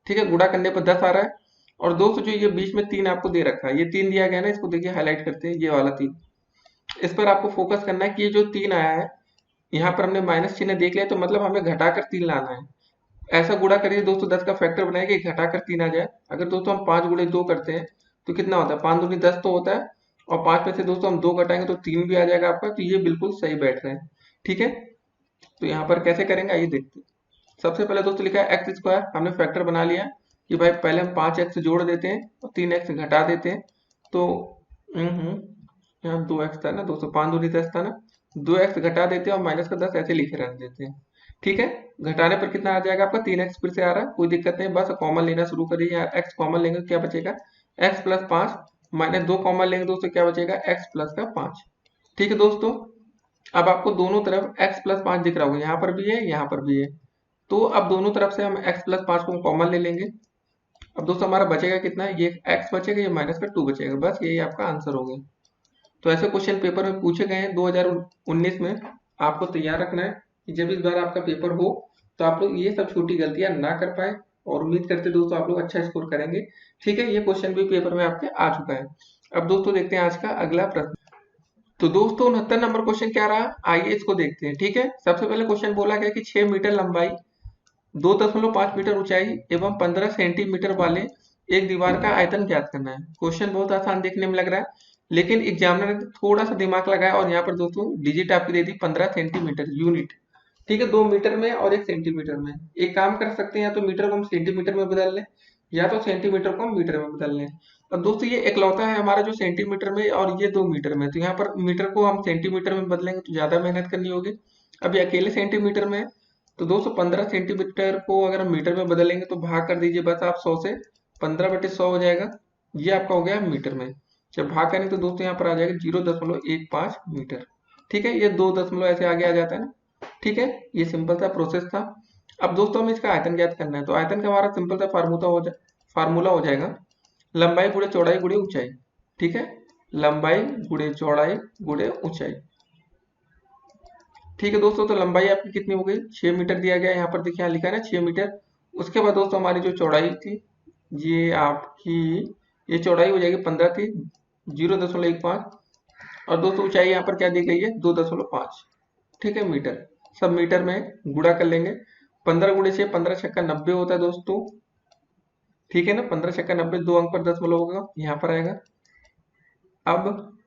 ठीक है, गुणा करने पर 10 आ रहा है। और दोस्तों जो ये बीच में 3 आपको दे रखा है, ये 3 दिया गया है ना, इसको देखिए हाईलाइट करते हैं, ये वाला 3, इस पर आपको फोकस करना है कि ये जो 3 आया है, यहाँ पर हमने माइनस चिन्ह देख लिया तो मतलब हमें घटाकर 3 लाना है। ऐसा गुणा करिए दोस्तों, 10 का फैक्टर बनाएगा कि घटाकर 3 आ जाए। अगर दोस्तों हम 5 गुणे 2 करते हैं तो कितना होता है, 5 दूनी 10 तो होता है, और 5 में से दोस्तों हम 2 घटाएंगे तो 3 भी आ जाएगा आपका, तो ये बिल्कुल सही बैठ रहे हैं। ठीक है, तो यहाँ पर कैसे करेंगे आइए देखते हैं। सबसे पहले दोस्तों लिखा है एक्स स्क्वायर, हमने फैक्टर बना लिया कि भाई पहले हम 5x जोड़ देते हैं और 3x घटा देते हैं। तो यहाँ 2x था ना दोस्तों, 5 दूनी 10 था ना, 2x घटा देते हैं और माइनस का 10 ऐसे लिखे रहने देते हैं। ठीक है, घटाने पर कितना आ जाएगा आपका, 3x फिर से आ रहा है, कोई दिक्कत नहीं, बस कॉमन लेना शुरू करिए। यहाँ x कॉमन लेंगे क्या बचेगा, x प्लस 5, माइनस 2 कॉमन लेंगे दोस्तों क्या बचेगा, x प्लस का 5। ठीक है दोस्तों, अब आपको दोनों तरफ x प्लस 5 दिख रहा होगा, यहाँ पर भी है यहाँ पर भी है। तो अब दोनों तरफ से हम x प्लस 5 को कॉमन ले लेंगे। अब दोस्तों हमारा बचेगा कितना, ये x बचेगा, ये माइनस का 2 बचेगा, बस यही आपका आंसर हो गया। तो ऐसे क्वेश्चन पेपर में पूछे गए हैं 2019 में, आपको तैयार रखना है कि जब इस बार आपका पेपर हो तो आप लोग ये सब छोटी गलतियां ना कर पाए, और उम्मीद करते दोस्तों आप लोग अच्छा स्कोर करेंगे। ठीक है, ये क्वेश्चन भी पेपर में आपके आ चुका है। अब दोस्तों देखते हैं आज का अगला प्रश्न। तो दोस्तों 69 नंबर क्वेश्चन क्या रहा, आइए इसको देखते हैं। ठीक है, सबसे पहले क्वेश्चन बोला गया कि 6 मीटर लंबाई, 2.5 मीटर ऊंचाई एवं 15 सेंटीमीटर वाले एक दीवार का आयतन ज्ञात करना है। क्वेश्चन बहुत आसान देखने में लग रहा है, लेकिन एग्जामिनर ने थोड़ा सा दिमाग लगाया और यहाँ पर दोस्तों डिजिट आपकी दे दी 15 सेंटीमीटर यूनिट। ठीक है, 2 मीटर में और 1 सेंटीमीटर में। एक काम कर सकते हैं, या तो मीटर को हम सेंटीमीटर में बदल लें, या तो सेंटीमीटर को हम मीटर में बदल लें। अब दोस्तों ये इकलौता है हमारा जो सेंटीमीटर में, और ये 2 मीटर में, तो यहाँ पर मीटर को हम सेंटीमीटर में बदलेंगे तो ज्यादा मेहनत करनी होगी। अभी अकेले सेंटीमीटर में है, तो दोस्तों 15 सेंटीमीटर को अगर हम मीटर में बदलेंगे तो भाग कर दीजिए बस आप 100 से, 15/100 हो जाएगा, ये आपका हो गया मीटर में। जब भाग करेंगे तो दोस्तों यहाँ पर आ जाएगा 0.15 मीटर। ठीक है, ये 2 दशमलव ऐसे आगे आ जाता है ना। ठीक है, ये सिंपल सा प्रोसेस था। अब दोस्तों हमें इसका आयतन ज्ञात करना है, तो आयतन का हमारा सिंपल सा फार्मूला हो जाएगा लंबाई गुणे चौड़ाई गुणे ऊंचाई। ठीक है, लंबाई गुणे चौड़ाई गुणे ऊंचाई। ठीक है दोस्तों, तो लंबाई आपकी कितनी हो गई, 6 मीटर दिया गया है, यहाँ पर देखिए यहाँ लिखा है ना 6 मीटर। उसके बाद दोस्तों हमारी जो चौड़ाई थी, ये आपकी, ये चौड़ाई हो जाएगी 15 थी, 0.15। और दोस्तों ऊंचाई यहाँ पर क्या दी गई है, 2.5। ठीक है, मीटर, सब मीटर में गुणा कर लेंगे। 15 गुणे 6, 15 छक्का 90 होता है दोस्तों। ठीक है ना, 15 छक्का 90, 2 अंक पर दशमलव होगा, यहाँ पर आएगा। अब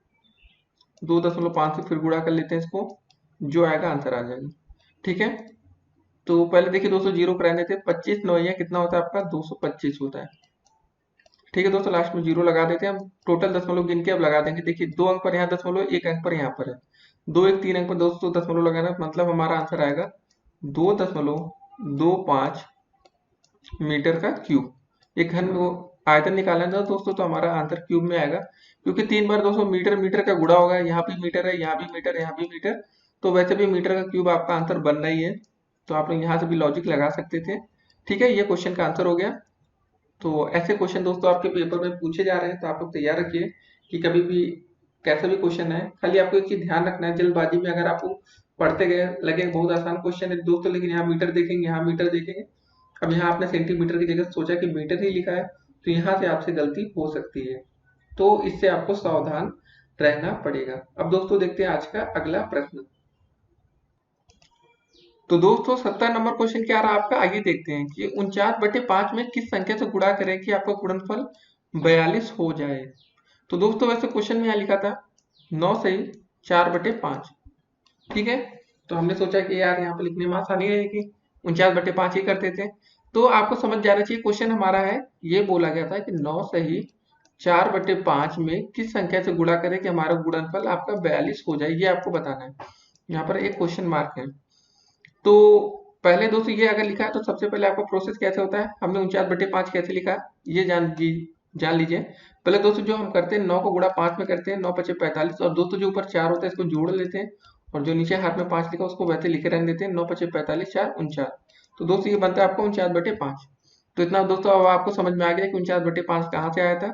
2.5 से फिर गुणा कर लेते हैं इसको, जो आएगा आंसर आ जाएगा। ठीक है, तो पहले देखिए दोस्तों जीरो कराने थे, 25 9 कितना होता है आपका 225 होता है। ठीक है दोस्तों, लास्ट में जीरो लगा देते हैं हम, टोटल दशमलव गिन के अब लगा देंगे। देखिए 2 अंक पर यहाँ दशमलव, 1 अंक पर यहाँ पर है, 2 1 3 अंक पर दोस्तों दशमलव लगाना, मतलब हमारा आंसर आएगा 2.25 मीटर का क्यूब। एक घन वो आयतन निकालना था दोस्तों, तो हमारा आंसर क्यूब में आएगा, क्योंकि 3 बार दोस्तों मीटर मीटर का गुणा होगा, यहाँ भी मीटर है, यहाँ भी मीटर, यहाँ भी मीटर, तो वैसे भी मीटर का क्यूब आपका आंसर बनना ही है। तो आप लोग यहाँ से भी लॉजिक लगा सकते थे। ठीक है, ये क्वेश्चन का आंसर हो गया। तो ऐसे क्वेश्चन दोस्तों आपके पेपर में पूछे जा रहे हैं, तो आप लोग तैयार रखिए कि कभी भी कैसा भी क्वेश्चन है, खाली आपको एक चीज ध्यान रखना है, जल्दबाजी में अगर आपको पढ़ते गए लगे बहुत आसान क्वेश्चन है दोस्तों, लेकिन यहाँ मीटर देखेंगे, यहाँ मीटर देखेंगे, अब यहाँ आपने सेंटीमीटर की जगह सोचा कि मीटर ही लिखा है, तो यहाँ से आपसे गलती हो सकती है, तो इससे आपको सावधान रहना पड़ेगा। अब दोस्तों देखते हैं आज का अगला प्रश्न। तो दोस्तों 70 नंबर क्वेश्चन क्या रहा आपका, आगे देखते हैं कि 49/5 में किस संख्या से गुणा करें कि आपका गुणनफल 42 हो जाए। तो दोस्तों वैसे क्वेश्चन में यहाँ लिखा था 9 सही 4/5। ठीक है, तो हमने सोचा कि यार यहाँ पर लिखने में आसानी रहेगी, 49/5 ही कर देते हैं। तो आपको समझ जाना चाहिए क्वेश्चन हमारा है, ये बोला गया था कि 9 सही 4/5 में किस संख्या से गुणा करें कि हमारा गुणनफल आपका 42 हो जाए, ये आपको बताना है। यहाँ पर एक क्वेश्चन मार्क है। तो पहले दोस्तों ये अगर लिखा है तो सबसे पहले आपका प्रोसेस कैसे होता है, हमने 49/5 कैसे लिखा ये जान लीजिए। पहले दोस्तों जो हम करते हैं 9 को गुणा 5 में करते हैं, 9 5 45, और दोस्तों जो ऊपर 4 होता है इसको जोड़ लेते हैं, और जो नीचे हाथ में 5 लिखा उसको वैसे लिखे रहने देते हैं, 9 5 45 4 49। तो दोस्तों ये बनता है आपका 49/5। तो इतना दोस्तों अब आपको समझ में आ गया कि 49/5 कहाँ से आया था।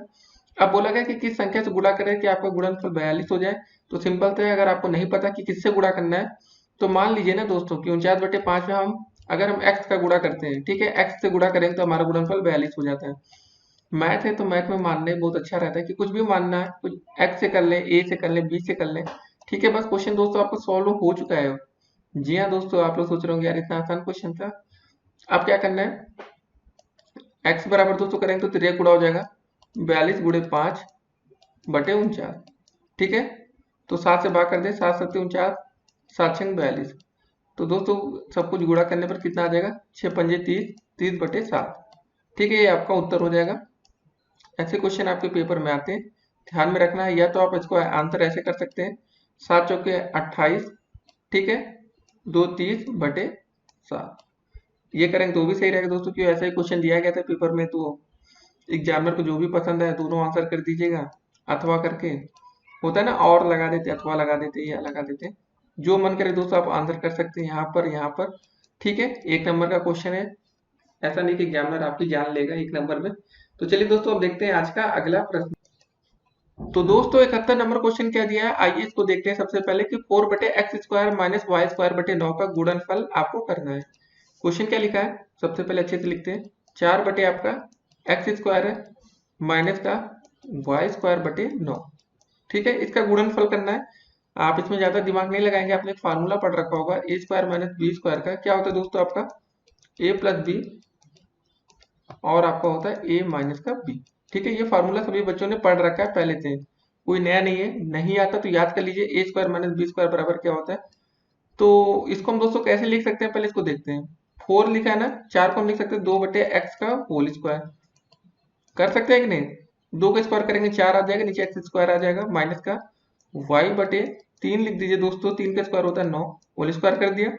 अब बोला गया कि किस संख्या से गुणा करें कि आपका गुणनफल 42 हो जाए। तो सिंपल तो है, अगर आपको नहीं पता कि किससे गुणा करना है, तो मान लीजिए ना दोस्तों कि 49/5 में अगर हम x का गुणा करते हैं, ठीक है, x से गुणा करेंगे तो हमारा गुणनफल 42 हो जाता है। मैथ है तो मैथ में मानने बहुत अच्छा रहता है कि कुछ भी मानना है, कुछ x से कर लें, a से कर लें, b से कर लें। ठीक है, बस क्वेश्चन दोस्तों आपको सॉल्व हो चुका है। जी हाँ दोस्तों, आप लोग सोच रहे होंगे यार इतना आसान क्वेश्चन था। अब क्या करना है, x बराबर दोस्तों करेंगे तो 3 गुणा हो जाएगा, 42 गुणे 5/49। ठीक है, तो 7 से भाग कर दे, 7 7 49, 7 6 42। तो दोस्तों सब कुछ गुणा करने पर कितना आ जाएगा, 6 पंजे 30, 30/7। ठीक है, ये आपका उत्तर हो जाएगा। ऐसे क्वेश्चन आपके पेपर में आते हैं, ध्यान में रखना है। या तो आप इसको आंसर ऐसे कर सकते हैं, 7 चौके 28, ठीक है, 2 30/7। ये करेंगे तो भी सही रहेगा दोस्तों, क्यों ऐसा ही क्वेश्चन दिया गया था पेपर में, तो एग्जामिनर को जो भी पसंद है दोनों आंसर कर दीजिएगा, अथवा करके होता है ना, और लगा देते, अथवा लगा देते, या लगा देते, जो मन करे दोस्तों आप आंसर कर सकते हैं यहाँ पर। ठीक है, 1 नंबर का क्वेश्चन है, ऐसा नहीं कि एग्जामिनर आपकी जान लेगा 1 नंबर में। तो चलिए दोस्तों अब देखते हैं आज का अगला प्रश्न। तो दोस्तों 71 नंबर क्वेश्चन क्या दिया है, आइए इसको देखते हैं। सबसे पहले कि 4/x² माइनस y² का गुणनफल आपको करना है। क्वेश्चन क्या लिखा है, सबसे पहले अच्छे से लिखते हैं, 4 आपका x² है माइनस का y²/9। ठीक है, इसका गुणनफल करना है। आप इसमें ज्यादा दिमाग नहीं लगाएंगे, आपने एक फार्मूला पढ़ रखा होगा, a² माइनस b² का क्या होता है दोस्तों, आपका a प्लस बी, और आपका होता है a माइनस का b। ठीक है, ये फार्मूला सभी बच्चों ने पढ़ रखा है पहले से, कोई नया नहीं है, नहीं आता तो याद कर लीजिए, a² माइनस b² बराबर क्या होता है। तो इसको हम दोस्तों कैसे लिख सकते हैं, पहले इसको देखते हैं। 4 लिखा है ना, 4 को हम लिख सकते हैं 2/x का होल स्क्वायर, कर सकते हैं कि नहीं, 2 का स्क्वायर करेंगे 4 आ जाएगा, नीचे x² आ जाएगा, माइनस का y/3 लिख दीजिए दोस्तों, 3 का स्क्वायर होता है 9, होल स्क्वायर कर दिया।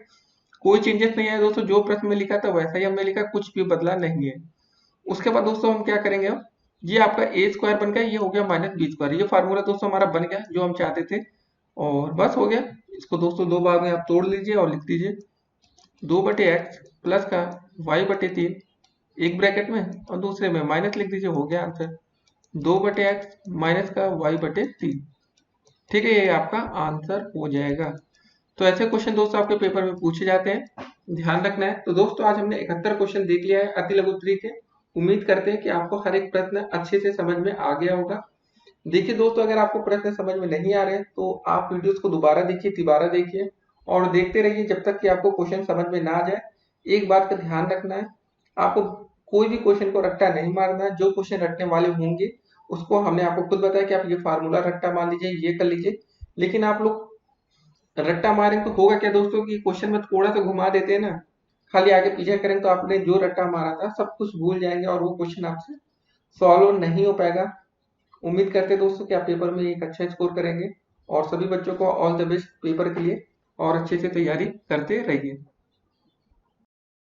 कोई चेंजेस नहीं है दोस्तों, जो प्रश्न में लिखा था वैसा ही हमने लिखा, कुछ भी बदला नहीं है। उसके बाद दोस्तों हम क्या करेंगे, अब ये आपका a² बन गया, ये हो गया माइनस b², ये फार्मूला दोस्तों हमारा बन गया जो हम चाहते थे, और बस हो गया। इसको दोस्तों 2 भाग में आप तोड़ लीजिए और लिख दीजिए 2/x प्लस का y/3, एक ब्रैकेट में और दूसरे में माइनस लिख दीजिए, हो गया आंसर 2/x माइनस का y/3। ठीक है, ये आपका आंसर हो जाएगा। तो ऐसे क्वेश्चन दोस्तों आपके पेपर में पूछे जाते हैं, ध्यान रखना है। तो दोस्तों आज हमने 71 क्वेश्चन देख लिया है अति लघु उत्तरी के। उम्मीद करते हैं कि आपको हर एक प्रश्न अच्छे से समझ में आ गया होगा। देखिए दोस्तों, अगर आपको प्रश्न समझ में नहीं आ रहे हैं तो आप वीडियोस को दोबारा देखिए, तिबारा देखिए, और देखते रहिए जब तक कि आपको क्वेश्चन समझ में ना आ जाए। एक बात का ध्यान रखना है, आपको कोई भी क्वेश्चन को रट्टा नहीं मारना है। जो क्वेश्चन रटने वाले होंगे उसको हमने आपको खुद बताया कि आप ये फार्मूला रट्टा मार लीजिए, ये कर लीजिए। लेकिन आप लोग रट्टा मारेंगे तो होगा क्या दोस्तों कि क्वेश्चन में थोड़ा सा घुमा देते हैं ना, खाली आगे पीछे करेंगे तो आपने जो रट्टा मारा था सब कुछ भूल जाएंगे और वो क्वेश्चन आपसे सॉल्व नहीं हो पाएगा। उम्मीद करते हैं दोस्तों कि आप पेपर में एक अच्छा स्कोर करेंगे, और सभी बच्चों को ऑल द बेस्ट पेपर के लिए, और अच्छे से तैयारी करते रहिए।